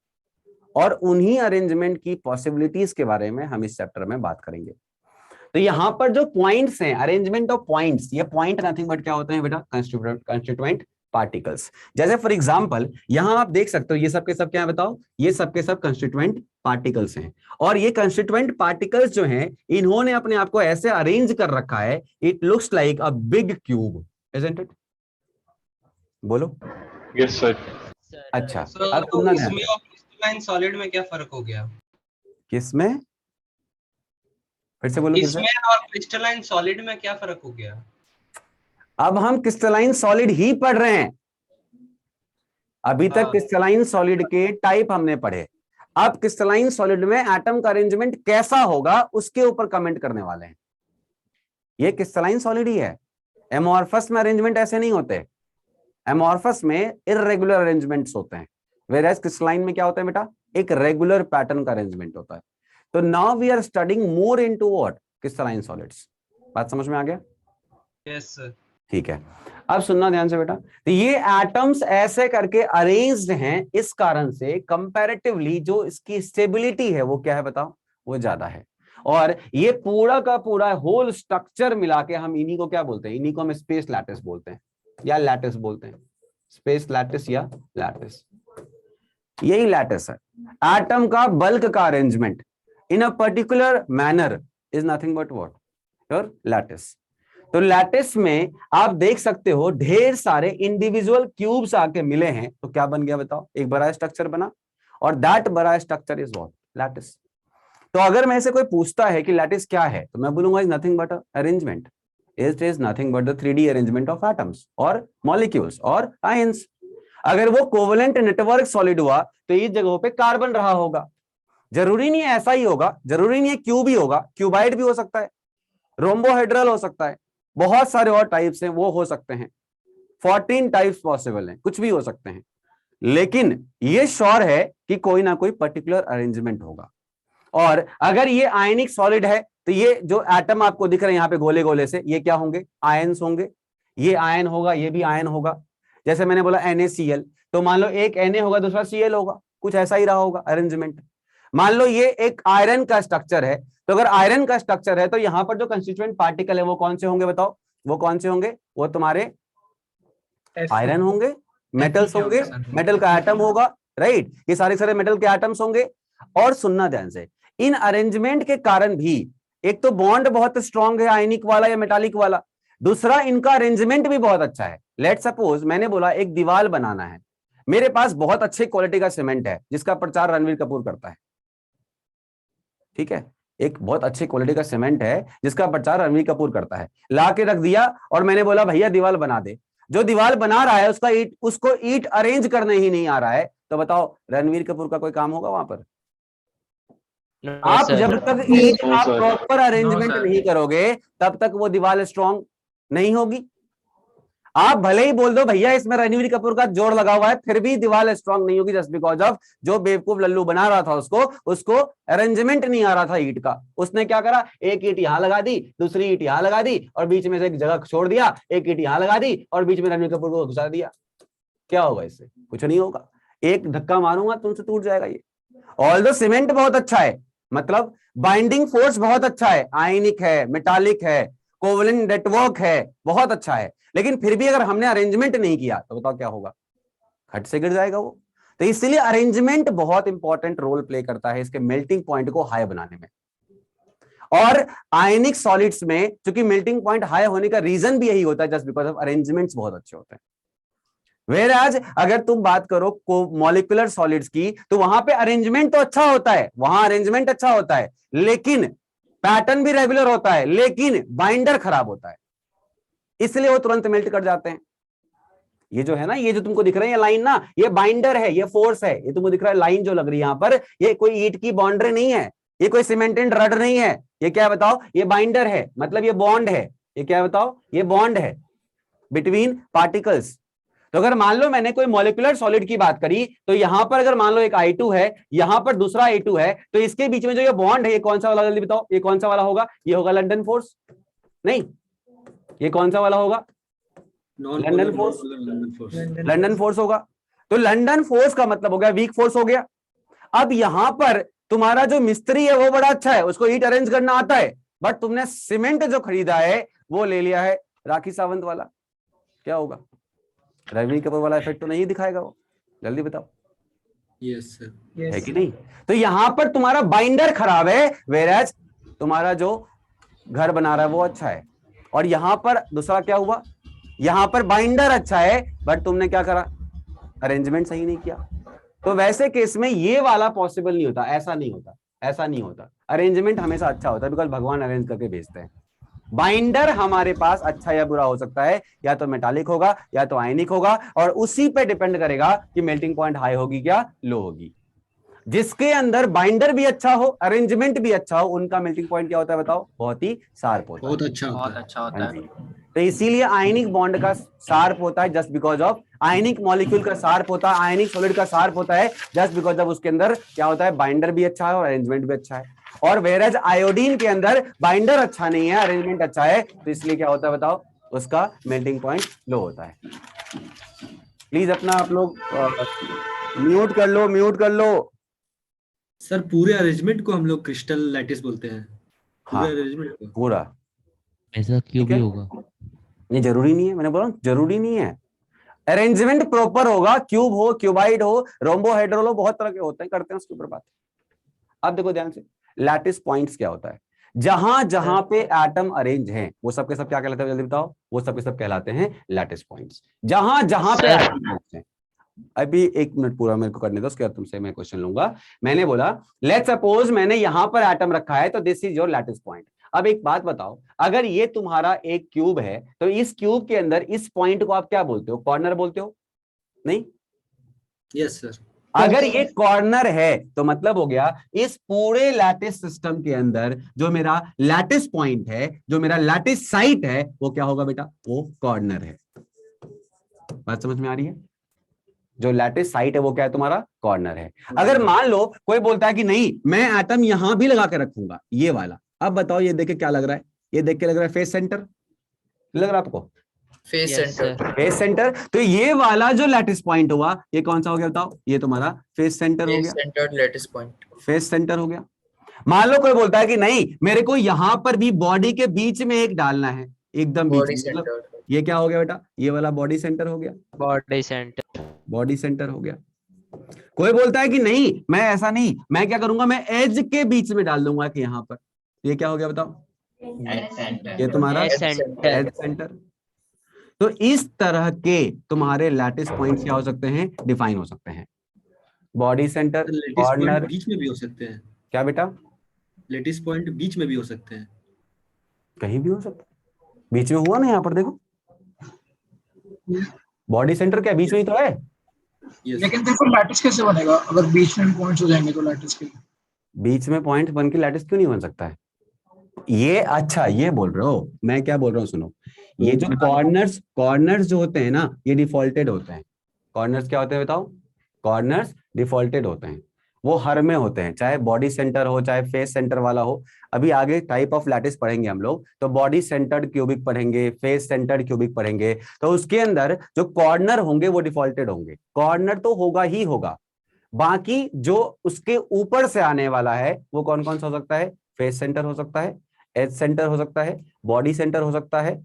और उन्हीं अरेंजमेंट की पॉसिबिलिटीज के बारे में हम इस चैप्टर में बात करेंगे। तो यहां पर जो पॉइंट्स हैं, अरेंजमेंट ऑफ पॉइंट्स, ये पॉइंट नथिंग बट क्या होते हैं बेटा, कंस्टिट्यूएंट पार्टिकल्स। जैसे फॉर एग्जांपल यहां आप देख सकते हो, ये सब के सब क्या है बताओ, ये सब के सब कंस्टिट्यूएंट पार्टिकल्स हैं। और ये कंस्टिट्यूएंट पार्टिकल्स जो हैं, इन्होंने अपने आप को ऐसे अरेंज कर रखा है, it looks like a big cube, isn't it? बोलो। Yes sir. अच्छा, So, अब तो सुनना ध्यान इसमें और क्रिस्टलाइन सॉलिड में क्या फर्क हो गया? किसमें? फिर से बोलो। इसमें और क्रिस्टलाइन सॉलिड में क्या फर्क हो गया? अब हम क्रिस्टलाइन सॉलिड ही पढ़ रहे हैं। अभी तक क्रिस्टलाइन सॉलिड के टाइप हमने पढ़े, अब क्रिस्टलाइन सॉलिड में एटम का अरेंजमेंट कैसा होगा उसके ऊपर कमेंट करने वाले हैं। ये क्रिस्टलाइन सॉलिड ही है, एमॉर्फस में अरेंजमेंट ऐसे नहीं होते। एमॉर्फस में इररेगुलर अरेंजमेंट्स होते हैं, वेयरएज क्रिस्टलाइन में क्या होता है बेटा, एक रेगुलर पैटर्न का अरेंजमेंट होता है। तो now we are studying more into what, crystalline solids. बात समझ में आ गया? Yes sir. ठीक है, अब सुनना ध्यान से बेटा। तो ये एटम्स ऐसे करके अरेंज्ड हैं, इस कारण से कंपैरेटिवली जो इसकी स्टेबिलिटी है वो क्या है बताओ, वो ज्यादा है। और ये पूरा का पूरा होल स्ट्रक्चर मिला के हम इन्हीं को क्या बोलते हैं, इन्हीं को हम स्पेस लैटिस बोलते हैं या लैटिस बोलते हैं, स्पेस लैटिस या लैटिस, यही लैटिस है। एटम का बल्क का arrangement in a particular manner is nothing but what, your lattice. तो लैटिस में आप देख सकते हो ढेर सारे इंडिविजुअल क्यूब्स आके मिले हैं, तो क्या बन गया बताओ, एक बड़ा स्ट्रक्चर बना, और दैट बड़ा स्ट्रक्चर इज व्हाट, लैटिस। तो अगर मैं से कोई पूछता है कि लैटिस क्या है, तो मैं बोलूंगा is nothing but arrangement, it is nothing but the 3D arrangement of atoms और मॉलिक्यूल्स और आयंस। अगर वो कोवेलेंट नेटवर्क सॉलिड हुआ तो इस जगहों पे कार्बन रहा होगा। जरूरी नहीं है ऐसा ही होगा, जरूरी नहीं है क्यूब ही होगा, क्यूबाइड भी हो सकता है, रोम्बोहेड्रल हो सकता है, बहुत सारे और टाइप्स हैं, वो हो सकते हैं, 14 टाइप्स पॉसिबल हैं, कुछ भी हो सकते हैं, लेकिन ये श्योर है कि कोई ना कोई पर्टिकुलर अरेंजमेंट होगा। और अगर ये आयनिक सॉलिड है तो ये जो एटम आपको दिख रहे हैं यहाँ पे गोले गोले से, ये क्या होंगे? आयंस होंगे। ये आयन होगा, ये भी आयन होगा। जैसे मैंने बोला NaCl, तो मान लो एक Na होगा, दूसरा Cl होगा, कुछ ऐसा ही रहा होगा अरेंजमेंट। मान लो ये एक आयरन का स्ट्रक्चर है, तो अगर आयरन का स्ट्रक्चर है तो यहां पर जो कंस्टिट्यूएंट पार्टिकल है वो कौन से होंगे? बताओ, वो कौन से होंगे? वो तुम्हारे आयरन होंगे, मेटल्स होंगे, मेटल का एटम होगा, राइट? ये सारे सारे मेटल के एटम्स होंगे। और सुनना ध्यान से, इन अरेंजमेंट के कारण भी एक तो बॉन्ड बहुत स्ट्रांग है आयनिक वाला या मेटालिक वाला, दूसरा इनका अरेंजमेंट भी बहुत अच्छा है। लेट सपोज मैंने बोला एक दीवार बनाना है, मेरे पास बहुत अच्छे क्वालिटी का सीमेंट है जिसका प्रचार रणवीर कपूर करता है, ठीक है? एक बहुत अच्छी क्वालिटी का सीमेंट है जिसका प्रचार रणवीर कपूर करता है, ला के रख दिया और मैंने बोला भैया दीवार बना दे। जो दीवार बना रहा है उसको ईट अरेंज करने ही नहीं आ रहा है, तो बताओ रणवीर कपूर का कोई काम होगा वहां पर? आप जब तक ईट आप प्रॉपर अरेंजमेंट नहीं करोगे तब तक वो दीवार स्ट्रांग नहीं होगी। आप भले ही बोल दो भैया इसमें रणवीर कपूर का जोर लगा हुआ है, फिर भी दीवार स्ट्रांग नहीं होगी, जस्ट बिकॉज ऑफ जो बेवकूफ लल्लू बना रहा था उसको अरेंजमेंट नहीं आ रहा था ईट का। उसने क्या करा, एक ईट यहां लगा दी, दूसरी ईट यहां लगा दी और बीच में से एक जगह छोड़ दिया, एक ईट यहां लगा दी और बीच में रणवीर कपूर को घुसा दिया। क्या होगा इससे? कुछ नहीं होगा, एक धक्का मारूंगा तुमसे टूट जाएगा ये। ऑल्दो सीमेंट बहुत अच्छा है, मतलब बाइंडिंग फोर्स बहुत अच्छा है, आयनिक है, मेटालिक है, कोवलेंट नेटवर्क है, बहुत अच्छा है, लेकिन फिर भी अगर हमने अरेंजमेंट नहीं किया तो बताओ क्या होगा? खट से गिर जाएगा वो। तो इसलिए अरेंजमेंट बहुत इंपॉर्टेंट रोल प्ले करता है इसके मेल्टिंग पॉइंट को हाई बनाने में। और आयनिक सॉलिड्स में चूंकि मेल्टिंग पॉइंट हाई होने का रीजन भी यही होता है, जस्ट बिकॉज ऑफ अरेंजमेंट्स बहुत अच्छे होते हैं। Whereas अगर तुम बात करो मॉलिक्यूलर सॉलिड्स की तो वहां पे अरेंजमेंट तो अच्छा होता है, वहां अरेंजमेंट अच्छा होता है, लेकिन पैटर्न भी रेगुलर होता है, लेकिन बाइंडर खराब होता है, इसलिए वो तुरंत मेल्ट कर जाते हैं। ये जो है ना, ये जो तुमको दिख रहा है ये लाइन ना, ये बाइंडर है, ये फोर्स है। ये तुमको दिख रहा है लाइन जो लग रही है यहां पर, ये कोई ईट की बाउंड्री नहीं है, ये कोई सीमेंटेड रड नहीं है, ये क्या है बताओ? ये बाइंडर है, मतलब ये बॉन्ड है। ये क्या है बताओ? ये बॉन्ड है बिटवीन पार्टिकल्स। तो अगर मान लो मैंने कोई मॉलिक्यूलर सॉलिड की बात करी, तो यहां पर अगर मान लो एक I2 है, यहां पर दूसरा I2 है, तो इसके बीच में जो ये बॉन्ड है ये कौन सा वाला? जल्दी बताओ, ये कौन सा वाला होगा? ये होगा लंदन फोर्स? नहीं, ये कौन सा वाला होगा? London force. लंदन फोर्स होगा। तो लंदन फोर्स का मतलब हो गया वीक फोर्स हो गया। अब यहां पर तुम्हारा जो मिस्त्री है वो बड़ा अच्छा है, उसको ईट अरेंज करना आता है, बट तुमने सीमेंट जो खरीदा है वो ले लिया है राखी सावंत वाला, क्या होगा? रणवीर कपूर वाला इफेक्ट तो नहीं दिखाएगा वो, जल्दी बताओ। यस सर, है कि नहीं? तो यहां पर तुम्हारा बाइंडर खराब है, वेराज तुम्हारा जो घर बना रहा है वो अच्छा है। और यहां पर दूसरा क्या हुआ? यहां पर बाइंडर अच्छा है बट तुमने क्या करा? अरेंजमेंट सही नहीं किया। तो वैसे केस में ये वाला पॉसिबल नहीं होता, ऐसा नहीं होता, ऐसा नहीं होता। अरेंजमेंट हमेशा अच्छा होता है, बिकॉज भगवान अरेंज करके भेजते हैं। बाइंडर हमारे पास अच्छा या बुरा हो सकता है, या तो मेटालिक होगा या तो आयनिक होगा, और उसी पे डिपेंड करेगा कि मेल्टिंग पॉइंट हाई होगी क्या लो होगी। जिसके अंदर बाइंडर भी अच्छा हो, अरेंजमेंट भी अच्छा हो, उनका मेल्टिंग पॉइंट क्या होता है बताओ? बहुत ही शार्प होता है, बहुत अच्छा होता है। तो इसीलिए आयनिक बॉन्ड का शार्प होता है just because of, ionic molecule का शार्प होता है, आयनिक सॉलिड का शार्प होता है जस्ट बिकॉज ऑफ उसके अंदर क्या होता है? बाइंडर भी अच्छा है और अरेंजमेंट भी अच्छा है। और वेरज आयोडीन के अंदर बाइंडर अच्छा नहीं है, अरेंजमेंट अच्छा है, तो इसलिए क्या होता है बताओ? उसका मेल्टिंग पॉइंट लो होता है। प्लीज अपना आप लोग म्यूट कर लो, म्यूट कर लो। सर पूरे अरेंजमेंट को हम लोग क्रिस्टल लैटिस बोलते हैं। हाँ, अरेंजमेंट को पूरा ऐसा क्यों भी होगा? नहीं, जरूरी नहीं है, मैंने बोला जरूरी नहीं है। अरेंजमेंट प्रॉपर होगा, क्यूब हो, क्यूबाइड हो, रोम्बोहेड्रल हो, बहुत तरह के होते हैं, करते हैं उसके ऊपर बात। अब देखो ध्यान से, लैटिस पॉइंट्स क्या होता है? जहां जहां पे एटम अरेंज हैं वो सब के सब क्या कहलाते हैं? जल्दी बताओ। वो सब के सब कहलाते हैं लैटिस पॉइंट्स, जहां जहां पे एटम अरेंज हैं। अभी 1 मिनट पूरा मेरे को करने दो, उसके बाद तुमसे मैं क्वेश्चन लूंगा। मैंने बोला लेट्स सपोज मैंने यहां पर एटम रखा है, तो this is your lattice point. अब एक बात बताओ, अगर ये तुम्हारा एक क्यूब है तो इस क्यूब के अंदर इस पॉइंट को आप क्या बोलते हो? कॉर्नर बोलते हो? नहीं? Yes sir. अगर ये कॉर्नर है तो मतलब हो गया इस पूरे लैटिस सिस्टम के अंदर जो मेरा लैटिस पॉइंट है, जो मेरा लैटिस साइट है, वो क्या होगा बेटा? वो कॉर्नर है। बात समझ में आ रही है? जो लैटिस साइट है वो क्या है तुम्हारा? कॉर्नर है। अगर मान लो कोई बोलता है कि नहीं मैं एटम यहां भी लगा के रखूंगा, ये वाला, अब बताओ ये देख के क्या लग रहा है? ये देख के लग रहा है फेस सेंटर, लग रहा है आपको? Face centre. Face centre. तो ये वाला जो लैटिस पॉइंट हुआ ये कौन सा हो गया बताओ? ये तुम्हारा फेस सेंटर हो गया। Centre lattice point, face centre हो गया। मान लो कोई बोलता है कि नहीं मेरे को यहां पर भी बॉडी के बीच में एक डालना है, एकदम बीच बॉडी में, मतलब सेंटर। ये क्या हो गया बेटा? ये वाला बॉडी सेंटर हो गया। बॉडी सेंटर, बॉडी सेंटर हो गया। कोई बोलता है कि नहीं मैं ऐसा नहीं, मैं क्या करूंगा, मैं एज के बीच में डाल दूंगा कि यहां पर, ये क्या हो गया बताओ? ये तुम्हारा एज सेंटर। तो इस तरह के तुम्हारे लैटिस पॉइंट्स क्या हो सकते हैं? डिफाइन हो सकते हैं। बॉडी सेंटर, कॉर्नर, बीच में भी हो सकते हैं। क्या बेटा? लेटिस पॉइंट बीच में भी हो सकते हैं। कहीं भी हो सकता है। बीच में हुआ ना, यहाँ पर देखो बॉडी सेंटर क्या बीच में ही तो है। लेकिन देखो लैटिस कैसे बनेगा अगर बीच में पॉइंट्स हो जाएंगे? तो लैटिस के बीच में पॉइंट बन के लैटिस क्यों नहीं बन सकता है? ये अच्छा ये बोल रहे हो, मैं क्या बोल रहा हूँ सुनो, ये जो कॉर्नर्स जो होते हैं ना ये डिफॉल्टेड होते हैं। कॉर्नर्स क्या होते हैं बताओ? कॉर्नर्स डिफॉल्टेड होते हैं, वो हर में होते हैं, चाहे बॉडी सेंटर हो चाहे फेस सेंटर वाला हो। अभी आगे टाइप ऑफ लैटिस पढ़ेंगे हम लोग, तो बॉडी सेंटर्ड क्यूबिक पढ़ेंगे, फेस सेंटर्ड क्यूबिक पढ़ेंगे, तो उसके अंदर जो कॉर्नर होंगे वो डिफॉल्टेड होंगे। कॉर्नर तो होगा ही होगा, बाकी जो उसके ऊपर से आने वाला है वो कौन कौन सा हो सकता है? फेस सेंटर हो सकता है, एज सेंटर हो सकता है, बॉडी सेंटर हो सकता है।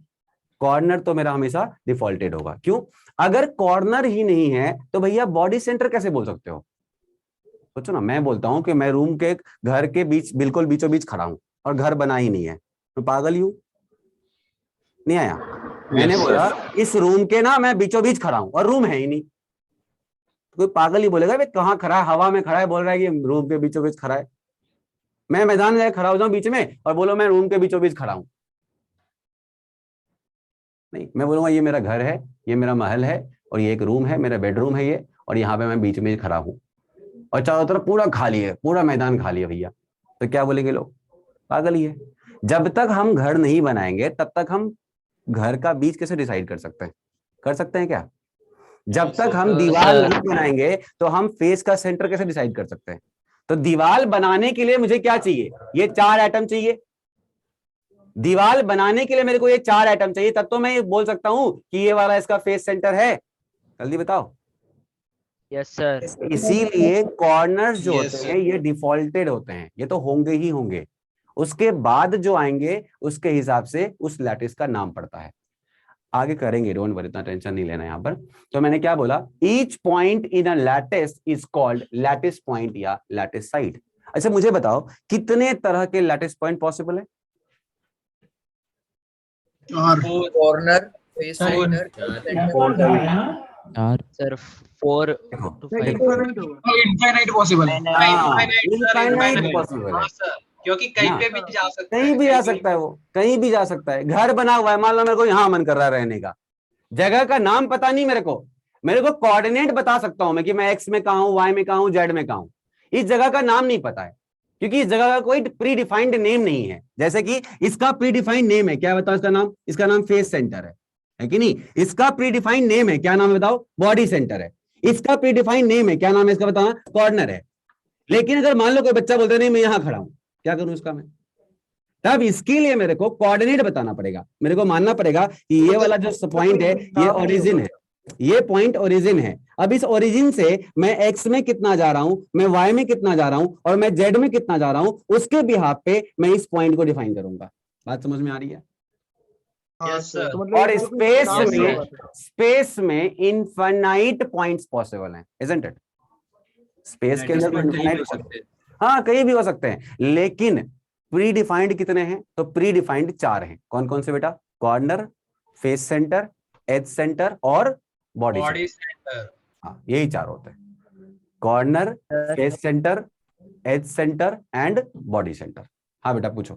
कॉर्नर तो मेरा हमेशा डिफॉल्टेड होगा। क्यों? अगर कॉर्नर ही नहीं है तो भैया बॉडी सेंटर कैसे बोल सकते हो? सोचो ना, मैं बोलता हूं कि मैं रूम के घर के बीच बिल्कुल बीचों बीच खड़ा हूं और घर बना ही नहीं है, मैं पागल ही हूं? नहीं आया? मैंने बोला इस रूम के ना मैं बीचों बीच खड़ा हूं और रूम है ही नहीं, कोई पागल ही बोलेगा भाई कहाँ खड़ा है? हवा में खड़ा है, बोल रहा है कि रूम के बीचों बीच खड़ा है। मैं मैदान में खड़ा हो जाऊं बीच में और बोलो मैं रूम के बीचों बीच खड़ा हूं? नहीं, मैं बोलूंगा ये मेरा घर है, ये मेरा महल है और ये एक रूम है, मेरा बेडरूम है ये, और यहाँ पे मैं बीच में खड़ा हूं और चारों तरफ पूरा खाली है, पूरा मैदान खाली है भैया, तो क्या बोलेंगे लोग? पागल ही है। जब तक हम घर नहीं बनाएंगे तब तक हम घर का बीच कैसे डिसाइड कर सकते हैं? कर सकते हैं क्या? जब तक हम दीवार नहीं बनाएंगे तो हम फेस का सेंटर कैसे डिसाइड कर सकते हैं? तो दीवार बनाने के लिए मुझे क्या चाहिए? ये 4 एटम चाहिए। दीवार बनाने के लिए मेरे को ये 4 एटम चाहिए, तब तो मैं ये बोल सकता हूं कि ये वाला इसका फेस सेंटर है। जल्दी बताओ। Yes sir. इसीलिए कॉर्नर्स जो होते हैं ये डिफॉल्टेड होते हैं, ये तो होंगे ही होंगे। उसके बाद जो आएंगे उसके हिसाब से उस लैटिस का नाम पड़ता है। आगे करेंगे, डोंट वरी, इतना टेंशन नहीं लेना यहाँ पर। तो मैंने क्या बोला? Each point in a lattice is called lattice point या लैटिस साइट। अच्छा मुझे बताओ कितने तरह के लैटिस पॉइंट पॉसिबल है? Corner, face centre, sir 4 to 5 infinite possible है। इनफाइनाइट पॉसिबल है, क्योंकि कहीं पे भी जा सकता है, कहीं भी जा सकता है, वो कहीं भी जा सकता है। घर बना हुआ है, मान लो मेरे को यहाँ मन कर रहा है रहने का, जगह का नाम पता नहीं मेरे को कोऑर्डिनेट बता सकता हूं मैं कि मैं एक्स में कहा हूं, वाई में कहा हूं, जेड में कहा हूं। इस जगह का नाम नहीं पता है क्योंकि इस जगह का कोई प्री डिफाइंड नेम नहीं है। जैसे कि इसका प्री डिफाइंड नेम है, क्या बताओ इसका नाम? इसका नाम फेस सेंटर है कि नहीं? इसका प्री डिफाइंड नेम है, क्या नाम है बताओ? बॉडी सेंटर है। इसका प्री डिफाइंड नेम है, क्या नाम है इसका बताना? कॉर्नर है। लेकिन अगर मान लो कोई बच्चा बोलता नहीं मैं यहां खड़ा हूं, क्या करूं उसका मैं? तब इसके लिए मेरे को कोऑर्डिनेट बताना पड़ेगा, मेरे को मानना पड़ेगा कि ये वाला जो पॉइंट है ये ओरिजिन है, ये पॉइंट ओरिजिन है। अब इस ओरिजिन से मैं एक्स में कितना जा रहा हूं, मैं वाई में कितना जा रहा हूं और मैं जेड में कितना जा रहा हूं, उसके बिहाफ पे मैं इस पॉइंट को डिफाइन करूंगा। बात समझ में आ रही है? और स्पेस में इनफाइनाइट पॉइंट्स पॉसिबल हैं, इजंट इट? स्पेस के अंदर इनफाइनाइट हो सकते हैं, हाँ कहीं भी हो सकते हैं, लेकिन प्री डिफाइंड कितने हैं? तो प्री डिफाइंड 4 हैं। कौन कौन से बेटा? Corner, face centre, edge centre और बॉडी सेंटर। हाँ यही 4 होते हैं, corner, face centre, edge centre and body centre. हाँ बेटा पूछो।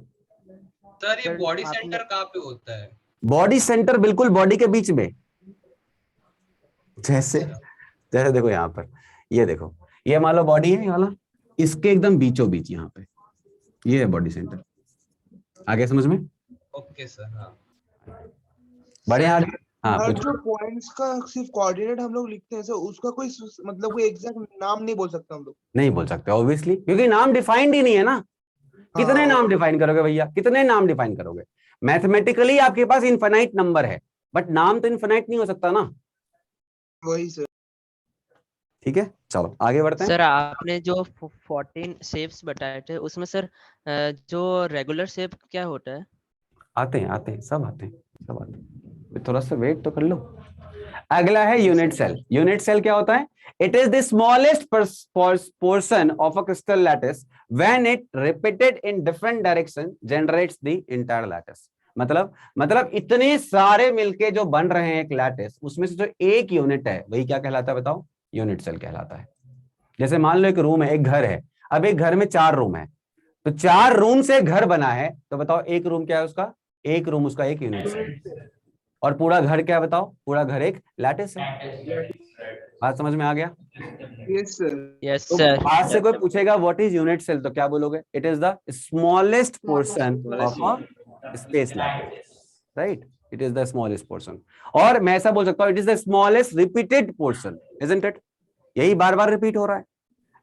सर ये बॉडी सेंटर कहाँ पे होता है? बॉडी सेंटर बिल्कुल बॉडी के बीच में, जैसे देखो यहाँ पर, ये देखो ये मान लो बॉडी है ये वाला, इसके एकदम बीचों बीच यहाँ पे ये है बॉडी सेंटर। आगे समझ में? Okay sir. हाँ बढ़िया। हाँ हर पूछो। जो पॉइंट्स का सिर्फ कोऑर्डिनेट हम लोग लिखते हैं सर, उसका कोई मतलब कोई एग्जैक्ट नाम नहीं बोल सकते हम लोग? नहीं बोल सकते ऑब्वियसली, क्योंकि नाम डिफाइंड ही नहीं है ना। कितने नाम डिफाइन करोगे भैया, कितने नाम डिफाइन करोगे? मैथमेटिकली आपके पास इनफाइनाइट नंबर है, बट नाम तो इनफाइनाइट नहीं हो सकता ना। वही सर। ठीक है, चलो आगे बढ़ते हैं। सर आपने जो 14 शेप्स बताए थे उसमें सर जो रेगुलर शेप क्या होता है? आते हैं सब आते हैं, सब आते हैं, थोड़ा सा वेट तो कर लो। अगला है यूनिट सेल। यूनिट सेल क्या होता है? It is the smallest portion of a crystal lattice when it repeated in different direction generates the entire lattice. मतलब इतने सारे मिलके जो बन रहे हैं एक लैटिस, उसमें से जो एक यूनिट है वही क्या कहलाता है बताओ? यूनिट सेल कहलाता है। जैसे मान लो एक रूम है, एक घर है, अब एक घर में 4 रूम है, तो 4 रूम से घर बना है, तो बताओ एक रूम क्या है उसका? एक रूम उसका एक यूनिट सेल। और पूरा घर क्या बताओ? पूरा घर एक लैटिस है। बात समझ में आ गया? Yes sir. यस तो सर। आज से कोई पूछेगा व्हाट इज यूनिट सेल, तो क्या बोलोगे? It is the smallest portion of a space lattice, right? It is the smallest portion. और मैं ऐसा बोल सकता हूं, it is the smallest repeated portion, isn't it? यही बार बार रिपीट हो रहा है,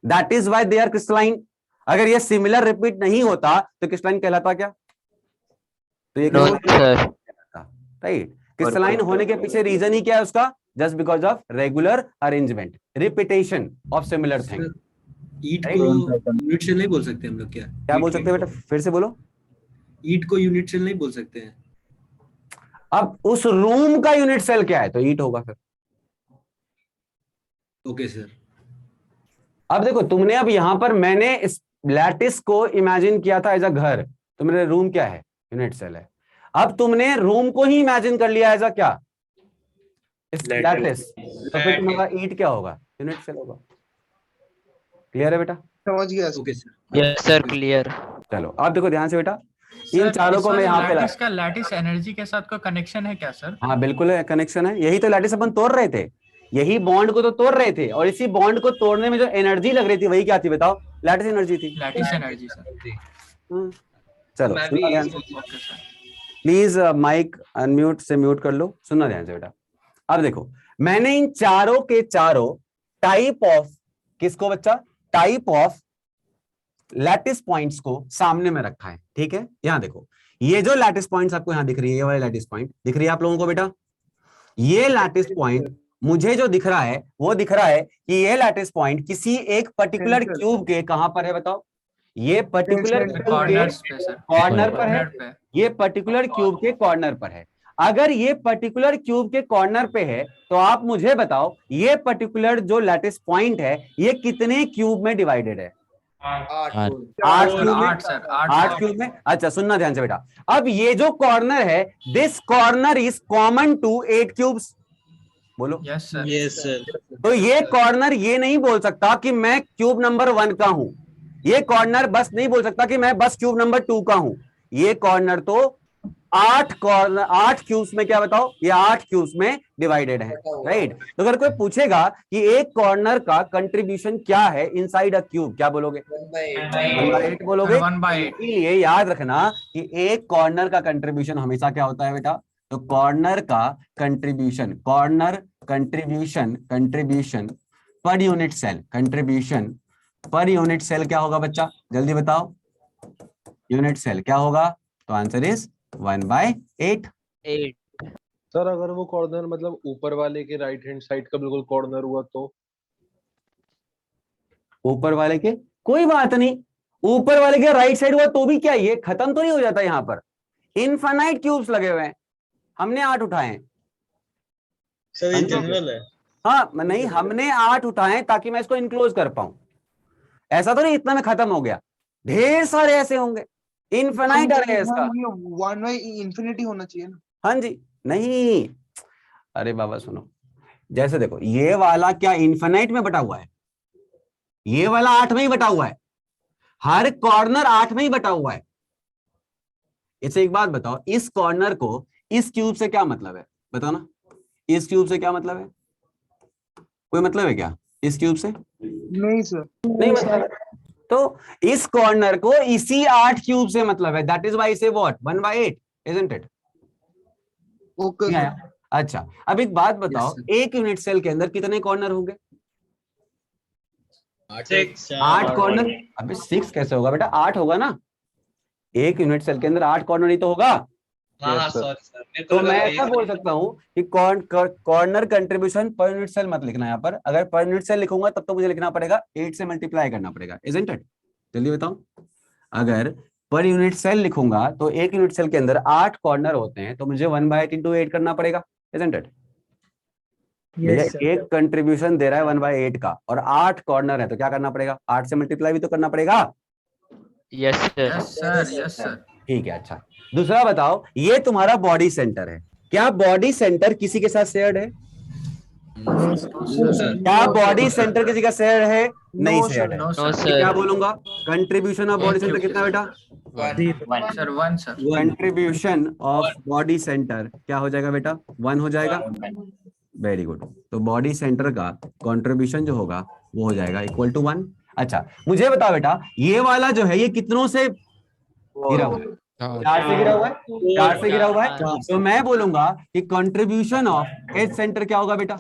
that is why they are crystalline. अगर ये सिमिलर रिपीट नहीं होता तो क्रिस्टलाइन कहलाता क्या? तो ये राइट। क्रिस्टलाइन होने के पीछे रीजन ही क्या है उसका? Just because of regular arrangement, repetition of similar thing. It को यूनिट सेल नहीं बोल सकते हम लोग क्या? क्या बोल सकते हैं बेटा, फिर से बोलो। ईट को यूनिट सेल नहीं बोल सकते हैं? अब उस रूम का यूनिट सेल क्या है? तो ईट होगा फिर। Okay sir. अब देखो तुमने, अब यहां पर मैंने इस लैटिस को इमेजिन किया था एज अ घर, तो मेरे रूम क्या है? यूनिट सेल है। अब तुमने रूम को ही इमेजिन कर लिया एज अ क्या? इस लैटिस, तो फिर तुम्हारा ईट क्या होगा? यूनिट सेल होगा। क्लियर है बेटा? समझ गया। Okay sir. Yes sir clear. चलो अब देखो ध्यान से बेटा, इन चारों को मैं यहाँ पे लैटिस का लैटिस एनर्जी के साथ कोई कनेक्शन है क्या सर? हाँ बिल्कुल है, कनेक्शन है। यही तो लैटिस अपन तोड़ रहे थे, यही बॉन्ड को तो तोड़ रहे थे, और इसी बॉन्ड को तोड़ने में जो एनर्जी लग रही थी वही क्या थी बताओ? लैटिस एनर्जी थी। Lattice energy sir. चलो प्लीज माइक अनम्यूट से म्यूट कर लो, सुनना ध्यान से बेटा। अब देखो मैंने इन चारों के चारों टाइप ऑफ, किसको बच्चा? टाइप ऑफ लैटिस पॉइंट्स को सामने में रखा है, ठीक है? यहां देखो, ये जो लैटिस पॉइंट्स आपको यहां दिख रही है, ये वाले लैटिस पॉइंट दिख रही है आप लोगों को बेटा? ये लैटिस पॉइंट मुझे जो दिख रहा है वो दिख रहा है कि ये लैटिस पॉइंट किसी एक पर्टिकुलर क्यूब के कहां पर है बताओ? ये पर्टिकुलर कॉर्नर पर है, ये पर्टिकुलर क्यूब के कॉर्नर पर है। अगर ये पर्टिकुलर क्यूब के कॉर्नर पे है तो आप मुझे बताओ ये पर्टिकुलर जो लैटिस पॉइंट है ये कितने क्यूब में डिवाइडेड है? 8 क्यूब में। अच्छा सुनना ध्यान से बेटा, अब ये जो कॉर्नर है, this corner is common to 8 cubes. बोलो यस सर। तो ये कॉर्नर ये नहीं बोल सकता कि मैं क्यूब नंबर 1 का हूं, ये कॉर्नर बस नहीं बोल सकता कि मैं बस क्यूब नंबर 2 का हूं। ये कॉर्नर तो 8 क्यूब्स में क्या बताओ? ये 8 क्यूब्स में डिवाइडेड है, राइट? तो अगर कोई पूछेगा कि एक कॉर्नर का कंट्रीब्यूशन क्या है इनसाइड अ क्यूब, क्या बोलोगे? 1/8 बोलोगे। इसलिए याद रखना कि एक कॉर्नर का कंट्रीब्यूशन हमेशा क्या होता है बेटा? तो कॉर्नर का contribution per unit cell, contribution per unit cell क्या होगा बच्चा? जल्दी बताओ, यूनिट सेल क्या होगा? तो आंसर इज 1/8। सर अगर वो कॉर्नर मतलब ऊपर वाले के राइट हैंड साइड का बिल्कुल कॉर्नर हुआ तो? ऊपर वाले के कोई बात नहीं, ऊपर वाले के राइट साइड हुआ तो भी क्या ये खत्म तो नहीं हो जाता? यहां पर इनफाइनाइट क्यूब्स लगे हुए हैं, हमने 8 उठाए हैं। सर ये जनरल है। हाँ नहीं, हमने 8 उठाए ताकि मैं इसको इनक्लोज कर पाऊं। ऐसा तो नहीं इतना में खत्म हो गया, ढेर सारे ऐसे होंगे, इनफिनाइट अरे है इसका। 1/infinity होना चाहिए ना? हाँ जी, नहीं अरे बाबा सुनो, जैसे देखो ये वाला क्या इनफिनाइट में बटा हुआ है? ये वाला 8 में ही बटा हुआ है, हर कॉर्नर 8 में ही बटा हुआ है। इसे एक बात बताओ, इस कॉर्नर को इस क्यूब से क्या मतलब है? बताओ ना, इस क्यूब से क्या मतलब है? कोई मतलब है क्या? इस क्यूब से? नहीं सर। नहीं मतलब, तो इस कॉर्नर को इसी 8 क्यूब से मतलब है, दैट इज व्हाई से what 1/8, isn't it? Okay sir. अच्छा, अब एक बात बताओ, एक यूनिट सेल के अंदर कितने कॉर्नर होंगे? 8 कॉर्नर। अबे 6 कैसे होगा बेटा, 8 होगा ना। एक यूनिट सेल के अंदर 8 कॉर्नर ही तो होगा। हाँ सॉरी सर, तो मैं ऐसा बोल सकता हूँ कि corner contribution per unit cell मत लिखना यहाँ पर। अगर पर यूनिट सेल लिखूंगा तब तो मुझे लिखना पड़ेगा 8 से मल्टीप्लाई करना पड़ेगा, इजंट इट? जल्दी बताओ, अगर पर यूनिट सेल लिखूंगा तो एक यूनिट सेल के अंदर 8 कॉर्नर होते हैं, तो मुझे 1/8 इंटू 8 करना पड़ेगा, इजंट इट? भैया एक कंट्रीब्यूशन दे रहा है 1/8 का और 8 कॉर्नर है, तो क्या करना पड़ेगा? 8 से मल्टीप्लाई भी तो करना पड़ेगा। Yes sir. Yes sir. ठीक है, अच्छा दूसरा बताओ, ये तुम्हारा बॉडी सेंटर है, क्या बॉडी सेंटर किसी के साथ शेयर्ड है? क्या बॉडी सेंटर किसी का शेयर है? नहीं शेयर्ड है। No no sir. क्या सर। बोलूंगा? कंट्रीब्यूशन ऑफ बॉडी सेंटर कितना बेटा? Sir 1 sir. Contribution of body centre क्या हो जाएगा बेटा? 1 हो जाएगा। Very good. तो बॉडी सेंटर का कंट्रीब्यूशन जो होगा वो हो जाएगा इक्वल टू 1। अच्छा मुझे बताओ बेटा, ये वाला जो है ये कितनों से गिरा हुआ है? 4 से गिरा हुआ है। 4 से गिरा हुआ है, तो मैं बोलूंगा कि कंट्रीब्यूशन ऑफ एज सेंटर क्या होगा बेटा?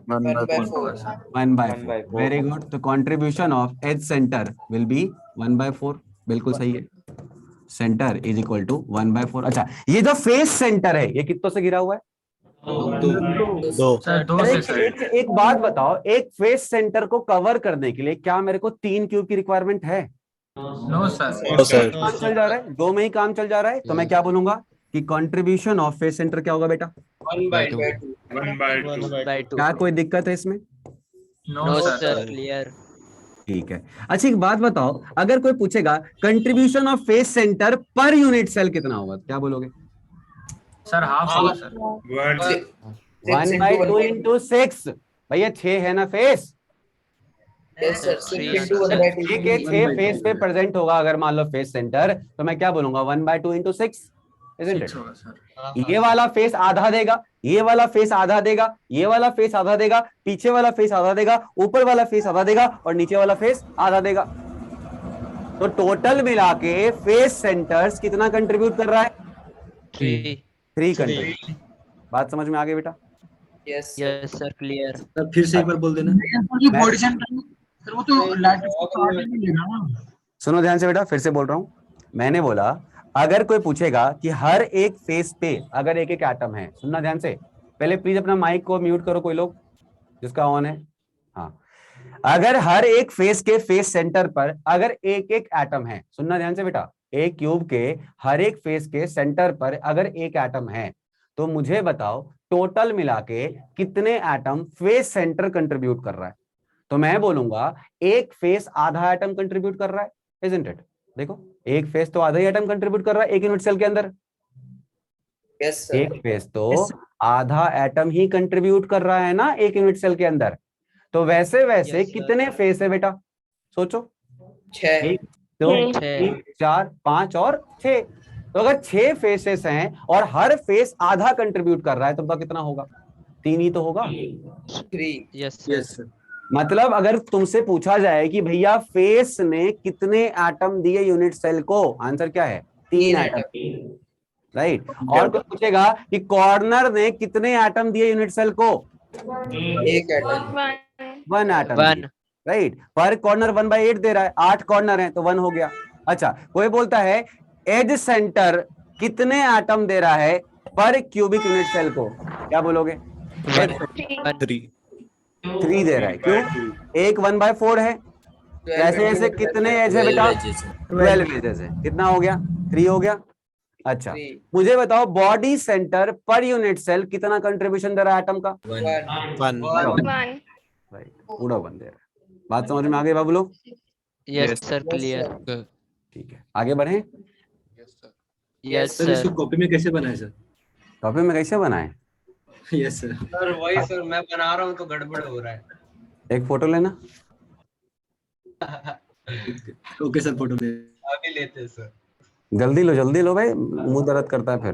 1/4। Very good. तो contribution of edge centre will be 1/4। बिल्कुल सही है, सेंटर इज इक्वल टू 1/4। अच्छा ये जो फेस सेंटर है ये कितनों से गिरा हुआ है? 2 से सर। एक बात बताओ, एक फेस सेंटर को कवर करने के लिए क्या मेरे को 3 क्यूब की रिक्वायरमेंट है? No sir. काम चल जा रहा है, 2 में ही काम चल जा रहा है। तो मैं क्या बोलूंगा कि कंट्रीब्यूशन ऑफ फेस सेंटर क्या होगा बेटा? 1/2। क्या कोई दिक्कत है इसमें? No sir, clear. ठीक है। अच्छा एक बात बताओ, अगर कोई पूछेगा contribution of face centre per unit cell कितना होगा, क्या बोलोगे? सर हाफ होगा सर। 1/2 इंटू 6। भैया 6 है ना फेस? ठीक है, 6 फेस पे प्रेजेंट होगा अगर मान लो फेस सेंटर, तो मैं क्या बोलूंगा? 1/2 इंटू 6, इजंट इट? ये वाला फेस आधा देगा, ये वाला फेस आधा देगा, ये वाला फेस आधा देगा, पीछे वाला फेस आधा देगा, ऊपर वाला फेस आधा देगा और नीचे वाला फेस आधा देगा। तो टोटल मिला के फेस सेंटर्स कितना कंट्रीब्यूट कर रहा है? 3 कंट्रीब्यूट। बात समझ में आ गई बेटा? Yes sir, clear. सर फिर से एक बार बोल देना। बॉडी सेंटर सर वो तो लैटिस को काट नहीं लेना ना। सुनो ध्यान से बेटा, फिर से बोल रहा हूं। मैंने बोला अगर कोई पूछेगा कि हर एक फेस पे अगर एक एक एटम है, सुनना ध्यान से। पहले प्लीज अपना माइक को म्यूट करो कोई लोग जिसका ऑन है। हाँ, अगर हर एक फेस के फेस सेंटर पर अगर एक एक एटम है, सुनना ध्यान से बेटा, एक क्यूब के हर एक फेस के सेंटर पर अगर एक एटम है, तो मुझे बताओ टोटल मिला के कितने एटम फेस सेंटर कंट्रीब्यूट कर रहा है? तो मैं बोलूंगा एक फेस आधा एटम कंट्रीब्यूट कर रहा है, इजंट इट? देखो एक फेस तो आधा ही एटम कंट्रीब्यूट कर रहा है एक यूनिट सेल के अंदर। एक फेस तो आधा एटम ही कंट्रीब्यूट कर रहा है ना एक यूनिट सेल के अंदर। तो वैसे वैसे कितने फेस है बेटा? सोचो। 1 2 3 4 5 और 6। तो अगर 6 फेसेस हैं और हर फेस आधा कंट्रीब्यूट कर रहा है तो कितना होगा? 3 ही तो होगा। 3। Yes sir. मतलब अगर तुमसे पूछा जाए कि भैया फेस ने कितने एटम दिए यूनिट सेल को, आंसर क्या है? 3 एटम, राइट। और कोई पूछेगा कि कॉर्नर ने कितने एटम दिए यूनिट सेल को? 1 एटम। 1 atom, right. पर कॉर्नर 1/8 दे रहा है, 8 कॉर्नर है तो 1 हो गया। अच्छा कोई बोलता है एज सेंटर कितने एटम दे रहा है पर क्यूबिक यूनिट सेल को, क्या बोलोगे? 3 दे रहा है। क्यों? एक 1/4 है। ऐसे ऐसे कितने एज है बेटा? 12 एजेस है। कितना हो गया? 3 हो गया। अच्छा मुझे बताओ body centre per unit cell कितना कंट्रीब्यूशन दे रहा है एटम का? 1। राइट, पूरा 1 दे रहा है। बात समझ में आ गई बाबू लोग? Yes sir, clear. ठीक है, आगे बढ़े। यस सर इसको कॉपी में कैसे बनाए सर? कॉपी में कैसे बनाए? Yes sir. सर वही सर मैं बना रहा हूँ तो गड़बड़ हो रहा है। एक फोटो लेना। ओके सर, फोटो दे। आगे लेते हैं सर। जल्दी लो भाई, मुंह दर्द करता है फिर।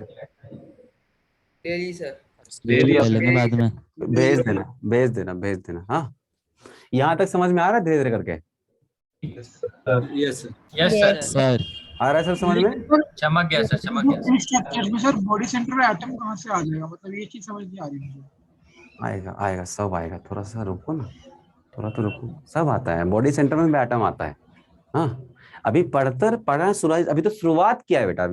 Daily sir. ले लेंगे बाद में। भेज देना। हाँ यहाँ तक समझ में आ रहा है धीरे धीरे करके? Yes sir. Yes sir. Sir आ रहा है सर समझ में? चमक गया सर, चमक गया सर। स्ट्रक्चर में सर बॉडी सेंटर में एटम कहाँ से आ जाएगा, मतलब ये चीज समझ नहीं आ रही मुझे। आएगा आएगा सब आएगा, थोड़ा सा रुको ना, थोड़ा तो रुको, सब आता है। बॉडी सेंटर में भी एटम आता है। हाँ अभी पढ़ा सूरज, अभी तो शुरुआत किया है बेटा,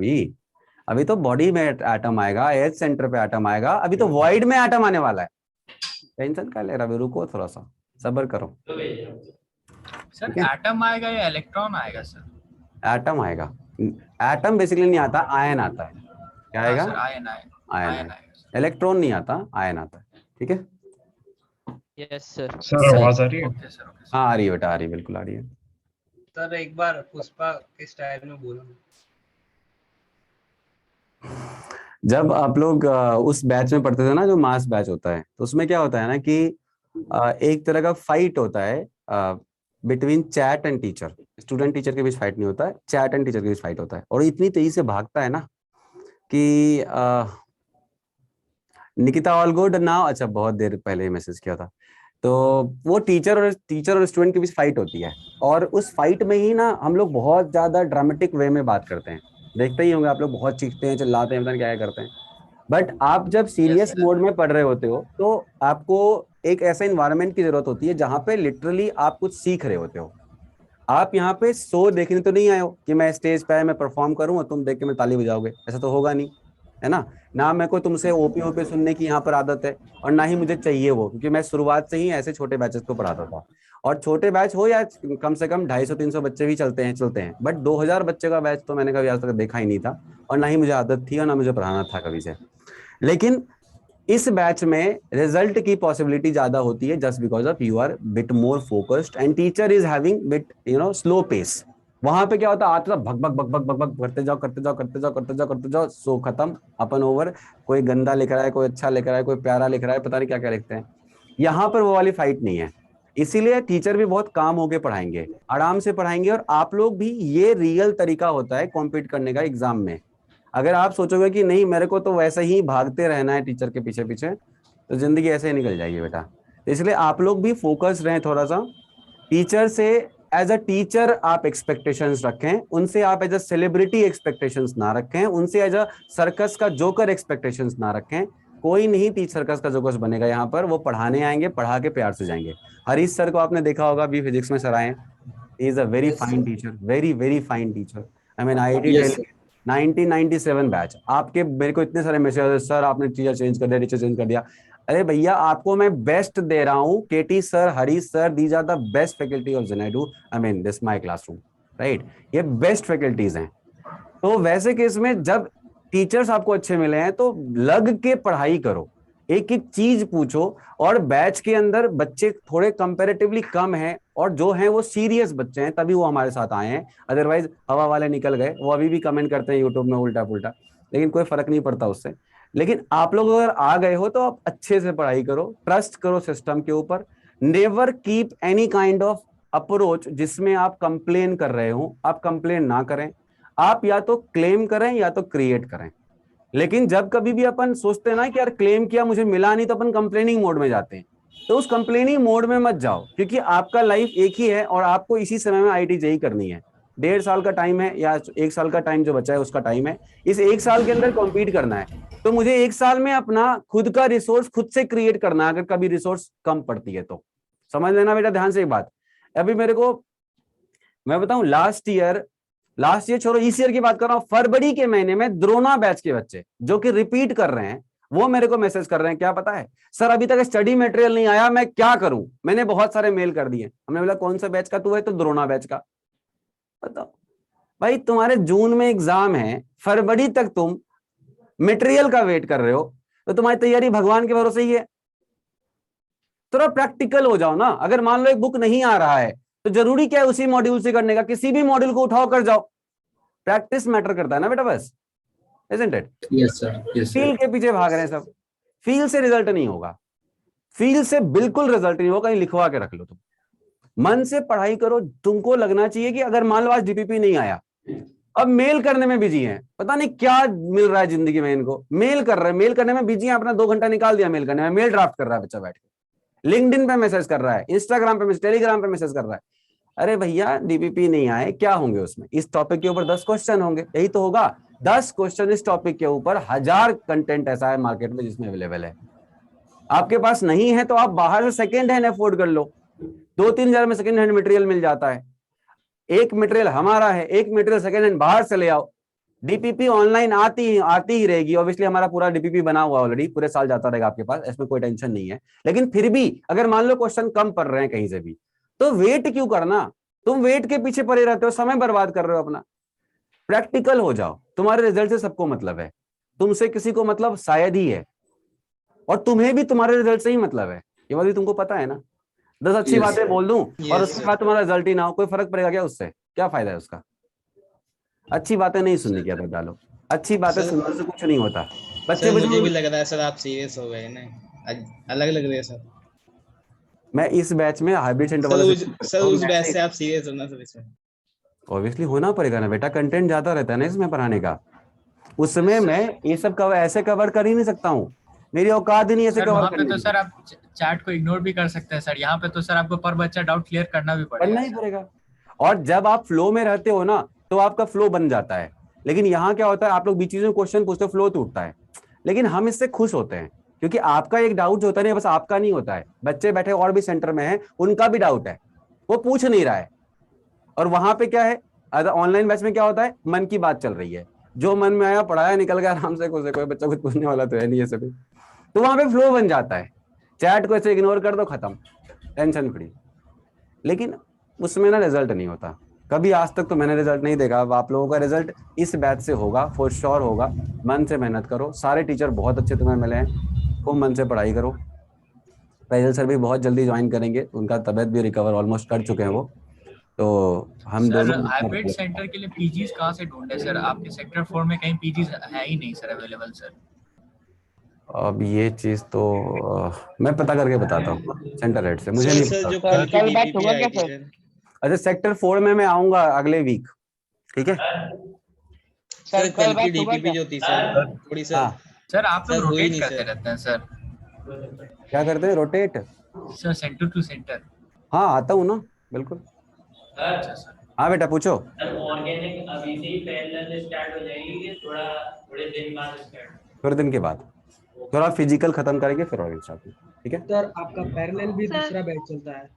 अभी तो बॉडी में एटम आएगा, एज सेंटर पे एटम आएगा, अभी तो वॉइड में एटम आने वाला है। टेंशन क्या ले रहा है, रुको थोड़ा सा सब्र करो। सर एटम आएगा या इलेक्ट्रॉन आएगा सर? एटम आएगा। एटम बेसिकली नहीं आता, आयन आता है। क्या आएगा? Ion ion. इलेक्ट्रॉन नहीं आता, आयन आता है। ठीक है? Yes sir. सर आवाज आ रही है? हाँ आ रही है बेटा, आ रही है, बिल्कुल आ रही है। सर एक बार पुष्पा के स्टाइल में बोलो। जब आप लोग उस बैच में पढ़ते थे ना, जो मास बैच होता है, तो उसमें क्या होता है ना कि एक तरह का फाइट होता है between chat and teacher. Student teacher के बीच फाइट नहीं होता है, चैट एंड टीचर के बीच फाइट होता है। और इतनी तेजी से भागता है ना कि निकिता ऑल गुड नाउ, अच्छा बहुत देर पहले मैसेज किया था। तो वो टीचर और स्टूडेंट के बीच फाइट होती है, और उस फाइट में ही ना हम लोग बहुत ज्यादा ड्रामेटिक वे में बात करते हैं। देखते ही होंगे आप लोग, बहुत चीखते हैं, चिल्लाते हैं, पता नहीं क्या करते हैं। बट आप जब सीरियस मोड में पढ़ रहे होते हो तो आपको एक ऐसा इन्वायरमेंट की जरूरत होती है जहाँ पे लिटरली आप कुछ सीख रहे होते हो। आप यहाँ पे शो देखने तो नहीं आए हो कि मैं स्टेज पे मैं परफॉर्म करूँ और तुम देख के मैं ताली बजाओगे, ऐसा तो होगा नहीं, है ना मेरे को तुमसे ओपी सुनने की यहाँ पर आदत है, और ना ही मुझे चाहिए वो, क्योंकि मैं शुरुआत से ही ऐसे छोटे बैचेस को पढ़ाता था। और छोटे बैच हो या कम से कम 250-300 बच्चे भी चलते हैं, बट 2000 बच्चे का बैच तो मैंने कभी आज तक देखा ही नहीं था, और ना ही मुझे आदत थी और ना मुझे पढ़ाना था कभी से। लेकिन इस बैच में रिजल्ट की पॉसिबिलिटी ज्यादा होती है just because of you are bit more focused and teacher is having bit slow pace. वहां पे क्या होता है, आता भग भग भग भग भग भग करते जाओ, सो खत्म, अपन ओवर। कोई गंदा लिख रहा है, कोई अच्छा लिख रहा है, कोई प्यारा लिख रहा है, पता नहीं क्या क्या लिखते हैं। यहाँ पर वो वाली फाइट नहीं है, इसीलिए टीचर भी बहुत काम होके पढ़ाएंगे, आराम से पढ़ाएंगे। और आप लोग भी, ये रियल तरीका होता है कॉम्पीट करने का एग्जाम में। अगर आप सोचोगे कि नहीं मेरे को तो वैसे ही भागते रहना है टीचर के पीछे पीछे, तो जिंदगी ऐसे ही निकल जाएगी बेटा। इसलिए आप लोग भी फोकस रहें थोड़ा सा। टीचर से एज अ टीचर आप एक्सपेक्टेशंस रखें, उनसे आप एज अ सेलिब्रिटी एक्सपेक्टेशंस ना रखें, उनसे एज अ सर्कस का जोकर एक्सपेक्टेशंस ना रखें। कोई नहीं टीचर सर्कस का जोकर बनेगा यहाँ पर, वो पढ़ाने आएंगे, पढ़ा के प्यार से जाएंगे। हरीश सर को आपने देखा होगा, भी फिजिक्स में सर आए, is a very fine teacher, very very fine teacher. I mean IIT Delhi 1997 batch. आपके मेरे को इतने सारे मैसेज, सर आपने टीचर चेंज कर दिया। अरे भैया आपको मैं बेस्ट दे रहा हूँ, KT sir, Harish sir, these are the best faculty of जेनेडू, I mean this my classroom, right. ये बेस्ट फैकल्टीज हैं। तो वैसे केस में जब टीचर्स आपको अच्छे मिले हैं तो लग के पढ़ाई करो, एक एक चीज पूछो। और बैच के अंदर बच्चे थोड़े कंपैरेटिवली कम हैं, और जो हैं वो सीरियस बच्चे हैं, तभी वो हमारे साथ आए हैं। अदरवाइज हवा वाले निकल गए, वो अभी भी कमेंट करते हैं यूट्यूब में उल्टा पुल्टा, लेकिन कोई फर्क नहीं पड़ता उससे। लेकिन आप लोग अगर आ गए हो तो आप अच्छे से पढ़ाई करो, ट्रस्ट करो सिस्टम के ऊपर। Never keep any kind of approach जिसमें आप कंप्लेन कर रहे हो, आप कंप्लेन ना करें। आप या तो क्लेम करें या तो क्रिएट करें। लेकिन जब कभी भी अपन सोचते हैं ना कि यार क्लेम किया मुझे मिला नहीं, तो अपन कंप्लेनिंग मोड में जाते हैं। तो उस कंप्लेनिंग मोड में मत जाओ, क्योंकि आपका लाइफ एक ही है और आपको इसी समय में IIT JEE करनी है। 1.5 साल का टाइम है या 1 साल का टाइम जो बचा है उसका टाइम है, इस 1 साल के अंदर कॉम्पीट करना है। तो मुझे 1 साल में अपना खुद का रिसोर्स खुद से क्रिएट करना है, अगर कभी रिसोर्स कम पड़ती है तो। समझ लेना बेटा ध्यान से एक बात। अभी मेरे को मैं बताऊं, लास्ट ईयर छोड़ो, इस ईयर की बात कर रहा हूं, फरवरी के महीने में द्रोणा बैच के बच्चे जो कि रिपीट कर रहे हैं, वो मेरे को मैसेज कर रहे हैं, क्या पता है सर अभी तक स्टडी मटेरियल नहीं आया, मैं क्या करूं। मैंने बहुत सारे मेल कर दिए। हमने बोला कौन सा बैच का तू है, तो द्रोणा बैच का। बताओ भाई, तुम्हारे जून में एग्जाम है, फरवरी तक तुम मटेरियल का वेट कर रहे हो, तो तुम्हारी तैयारी भगवान के भरोसे ही है। थोड़ा प्रैक्टिकल हो जाओ ना। अगर मान लो एक बुक नहीं आ रहा है तो जरूरी क्या है उसी मॉड्यूल से करने का, किसी भी मॉड्यूल को उठाओ कर जाओ। प्रैक्टिस मैटर करता है ना बेटा, बस। Isn't it? Yes sir. Yes sir. Feel के पीछे भाग रहे हैं सब। फील से रिजल्ट नहीं होगा, फील से बिल्कुल रिजल्ट नहीं होगा। कहीं लिखवा के रख लो तुम। मन से पढ़ाई करो। तुमको लगना चाहिए कि अगर मान लो आज DPP नहीं आया, अब मेल करने में बिजी हैं, पता नहीं क्या मिल रहा है जिंदगी में इनको, मेल कर रहे हैं, मेल करने में बिजी हैं, अपना 2 घंटा निकाल दिया मेल करने में, मेल ड्राफ्ट कर रहा है बच्चा बैठ के, लिंक्डइन पे मैसेज कर रहा है, इंस्टाग्राम पे मैसेज, टेलीग्राम पे मैसेज कर रहा है। अरे भैया डीपीपी नहीं आए, क्या होंगे उसमें? इस टॉपिक के ऊपर 10 क्वेश्चन होंगे, यही तो होगा। 10 क्वेश्चन इस टॉपिक के ऊपर, 1000 कंटेंट ऐसा है मार्केट में जिसमें अवेलेबल है। आपके पास नहीं है तो आप बाहर से सेकेंड हैंड अफोर्ड कर लो, 2-3 हजार में सेकेंड हैंड मटेरियल मिल जाता है। एक मटेरियल हमारा है, एक मटेरियल सेकेंड हैंड बाहर से ले आओ। डीपीपी ऑनलाइन आती ही रहेगी, ऑब्वियसली हमारा पूरा डीपीपी बना हुआ ऑलरेडी, पूरे साल जाता रहेगा आपके पास, इसमें कोई टेंशन नहीं है। लेकिन फिर भी अगर मान लो क्वेश्चन कम पड़ रहे हैं कहीं से भी, तो वेट क्यों करना? तुम वेट के पीछे पड़े रहते हो, समय बर्बाद कर रहे हो अपना। प्रैक्टिकल हो जाओ, तुम्हारे रिजल्ट से सबको मतलब है, तुमसे किसी को मतलब शायद ही है, और तुम्हें भी तुम्हारे रिजल्ट से ही मतलब है, ये बात भी तुमको पता है ना। 10 अच्छी बातें बोल दूं और उसके बाद तुम्हारा रिजल्ट ही ना हो, कोई फर्क पड़ेगा क्या उससे? क्या फायदा है उसका? अच्छी बातें नहीं सुननी, क्या बता लो, अच्छी बातें सुनने से कुछ नहीं होता। बच्चे मुझे भी लग रहा है सर आप सीरियस हो गए ना, अलग लग रही है सर। मैं इस बैच में हाइब्रिड सेंटर वाले सर उस बैच से आप सीरियस होना सर इसमें ऑब्वियसली होना पड़ेगा ना बेटा, कंटेंट ज्यादा रहता है ना इसमें पढ़ाने का। उस समय मैं ये सब कवर ऐसे कवर कर ही नहीं सकता हूँ, मेरी औकात ही नहीं ऐसे कवर करने की। तो सर आप चैट को इग्नोर भी कर सकते हैं सर, यहाँ पे तो सर आपको पर बच्चा डाउट क्लियर करना भी पड़ेगा। और जब आप फ्लो में रहते हो ना तो आपका फ्लो बन जाता है। लेकिन यहाँ क्या होता है, आप लोग बीच में क्वेश्चन पूछते हो, फ्लो टूटता है। लेकिन हम इससे खुश होते हैं क्योंकि आपका एक डाउट होता है, बस आपका नहीं होता है, बच्चे बैठे और भी सेंटर में हैं, उनका भी डाउट है, वो पूछ नहीं रहा है। और वहां पे क्या है, ऑनलाइन बैच में क्या होता है, मन की बात चल रही है, जो मन में आया पढ़ाया, निकल गया आराम से, कोई बच्चा कुछ पूछने वाला तो है नहीं है सभी, तो वहां पे फ्लो बन जाता है। चैट को ऐसे इग्नोर कर दो, खत्म, टेंशन फ्री। लेकिन उसमें ना रिजल्ट नहीं होता कभी, आज तक तो मैंने रिजल्ट नहीं देखा। अब आप लोगों का रिजल्ट इस बैच से होगा, फॉर श्योर होगा। मन से मेहनत करो, सारे टीचर बहुत अच्छे तुम्हें मिले हैं, खूब मन से पढ़ाई करो। फैजल सर भी बहुत जल्दी ज्वाइन करेंगे, उनका तबीयत भी रिकवर ऑलमोस्ट कर चुके हैं वो, तो हम दोनों। हाइब्रिड सेंटर के लिए पीजीज कहाँ से ढूंढे सर? आपके सेक्टर 4 में कहीं पीजीज है ही नहीं सर अवेलेबल सर। अब ये चीज तो मैं पता करके बताता हूँ सेंटर हेड से, मुझे नहीं पता। कल बैच होगा क्या सर? अच्छा सेक्टर 4 में मैं आऊंगा अगले वीक, ठीक है सर? कल की डीपीपी जो थी सर थोड़ी सर आप लोग रोटेट करते रहते हैं सर। क्या करते हैं rotate sir? Centre to centre. हाँ आता हूँ ना, बिल्कुल। अच्छा सर। हाँ बेटा पूछो। ऑर्गेनिक अभी से ही पैरेलल स्टार्ट हो जाएगी कि थोड़े दिन बाद स्टार्ट? थोड़े दिन के बाद, थोड़ा फिजिकल खत्म करेंगे फिर ऑर्गेनिक स्टार्ट, ठीक है सर? आपका पैरेलल भी दूसरा बैच चलता है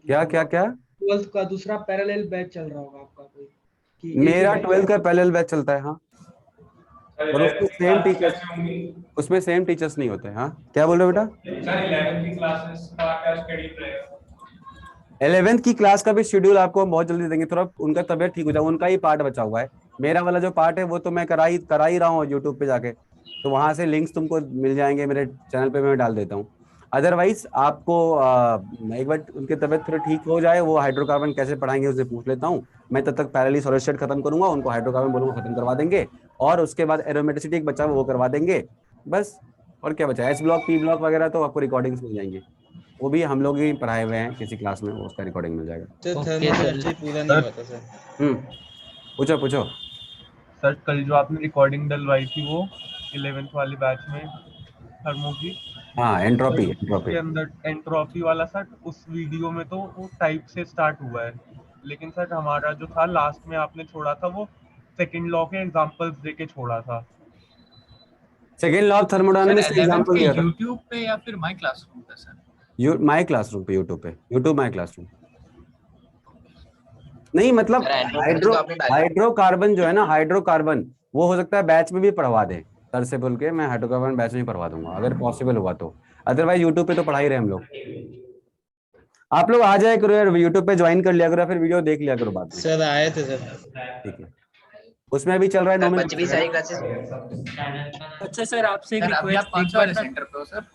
क्या? क्या क्या 12th का दूसरा पैरेलल बैच चल रहा होगा आपका कोई? मेरा 12th का पैरेलल बैच चलता है, हाँ। और उसमें सेम टीचर्स, उसमें सेम टीचर्स नहीं होते। हाँ क्या बोल रहे हो बेटा? सर 11th की क्लासेस का क्या शेड्यूल रहेगा? 11th की क्लास का भी शेड्यूल आपको हम बहुत जल्दी देंगे, थोड़ा उनका तबियत ठीक हो जाए, उनका ही पार्ट बचा हुआ है। मेरा वाला जो पार्ट है वो तो मैं करा ही रहा हूँ यूट्यूब पे जाके, तो वहां से लिंक्स तुमको मिल जाएंगे, मेरे चैनल पे मैं डाल देता हूँ। अदरवाइज आपको एक बार उनकी तबियत थोड़ी ठीक हो जाए, वो हाइड्रोकार्बन कैसे पढ़ाएंगे उसे पूछ लेता हूँ मैं, तब तक पैरेलल सॉलिड स्टेट खत्म करूंगा, उनको हाइड्रोकार्बन बोलूंगा खत्म करवा देंगे, और उसके बाद एरोमेटिसिटी एक बच्चा वो करवा देंगे बस। और क्या बचा? एस ब्लॉक, पी ब्लॉक वगैरह तो आपको रिकॉर्डिंग्स मिल जाएंगे, वो भी हम लोग ही पढ़ाए हुए हैं किसी क्लास में, उसका रिकॉर्डिंग मिल जाएगा। पूछो पूछो सर। कल जो आपने रिकॉर्डिंग डलवाई थी वो 11th वाले बैच में थर्मो की, हाँ एंट्रोपी के अंदर एंट्रोपी वाला सर, उस वीडियो में तो वो टाइप से स्टार्ट हुआ है, लेकिन सर हमारा जो था लास्ट में आपने छोड़ा था वो सेकंड लॉ के एग्जांपल्स देके छोड़ा था। सेकंड लॉ ऑफ थर्मोडायनामिक्स के एग्जांपल दिया था YouTube पे या फिर माय क्लासरूम पे सर? माय क्लासरूम पे, यूट्यूब माय क्लासरूम नहीं, मतलब हाइड्रोकार्बन जो है ना, हाइड्रोकार्बन वो हो सकता है बैच में भी पढ़वा दे सर से बोल के, मैं हाइड्रोकार्बन बैच में पढ़वा दूंगा अगर पॉसिबल हुआ तो, अदरवाइज यूट्यूब पे तो पढ़ा ही रहे हम लोग। आप लोग आ जाए करो यार, यूट्यूब पे ज्वाइन कर लिया करो, फिर वीडियो देख लिया करो बाद में। सर आए थे सर, ठीक है, उसमें अभी चल रहा है अच्छा सर आपसे एक रिक्वेस्ट, कौन से वाले सेंटर पे हो सर?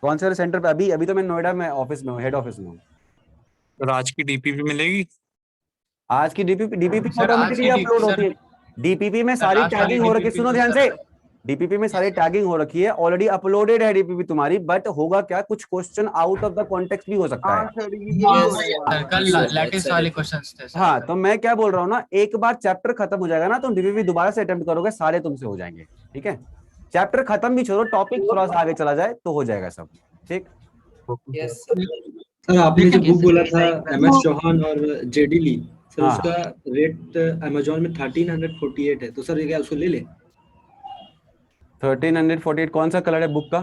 कौन से सेंटर पे? अभी तो मैं नोएडा में ऑफिस में हूँ, हेड ऑफिस में हूँ। आज की डीपीपी मिलेगी? आज की डीपीपी ऑटोमेटिकली अपलोड होती है। डीपीपी में सारी टैगिंग हो रखी है, सुनो ध्यान से, डीपीपी में सारी टैगिंग हो रखी है, ऑलरेडी अपलोडेड है डीपीपी तुम्हारी, बट होगा क्या, कुछ question out of the context भी हो सकता है। कल लेटेस्ट वाले क्वेश्चंस थे। हाँ तो मैं क्या बोल रहा हूँ ना, एक बार चैप्टर खत्म हो जाएगा ना तो डीपीपी दोबारा से अटेम्प्ट करोगे, सारे तुमसे हो जाएंगे, ठीक है? चैप्टर खत्म भी छोड़ो, टॉपिक थोड़ा सा आगे चला जाए तो हो जाएगा सब, ठीक Yes. सर आपने जो बुक बोला था Exactly. MS चौहान और जेडी ली सर, हाँ। उसका रेट अमेजोन में 1348 है, तो सर ये क्या उसको ले ले? 1348 कौन सा कलर है बुक का?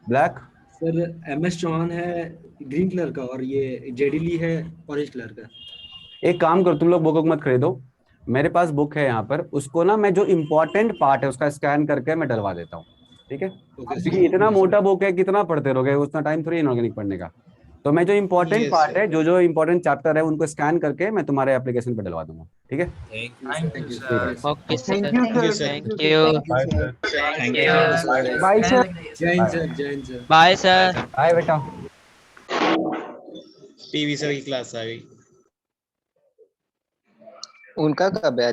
ब्लैक? सर MS चौहान है ग्रीन कलर का और ये जेडी ली है ऑरेंज कलर का। एक काम करो, तुम लोग बुक मत खरीदो, मेरे पास बुक है यहाँ पर, उसको ना मैं जो इम्पोर्टेंट पार्ट है उसका स्कैन करके मैं डलवा देता हूँ, ठीक है? क्योंकि इतना मोटा बुक है, कितना पढ़ते रहोगे, उतना टाइम थोड़ी इनऑर्गेनिक पढ़ने का। तो मैं जो इम्पोर्टेंट Yes, पार्ट sir. है, जो इम्पोर्टेंट चैप्टर है, उनको स्कैन करके मैं तुम्हारे एप्लीकेशन पे डलवा दूंगा, ठीक है? थैंक यू ठीक है। Sir. Okay sir, Thank you, sir. Thank you, Thank you. Bye, sir. जय हिंद सर, जय Hind sir. Bye sir. Bye बेटा। पीवी सर की क्लास आ गई। उनका कब है?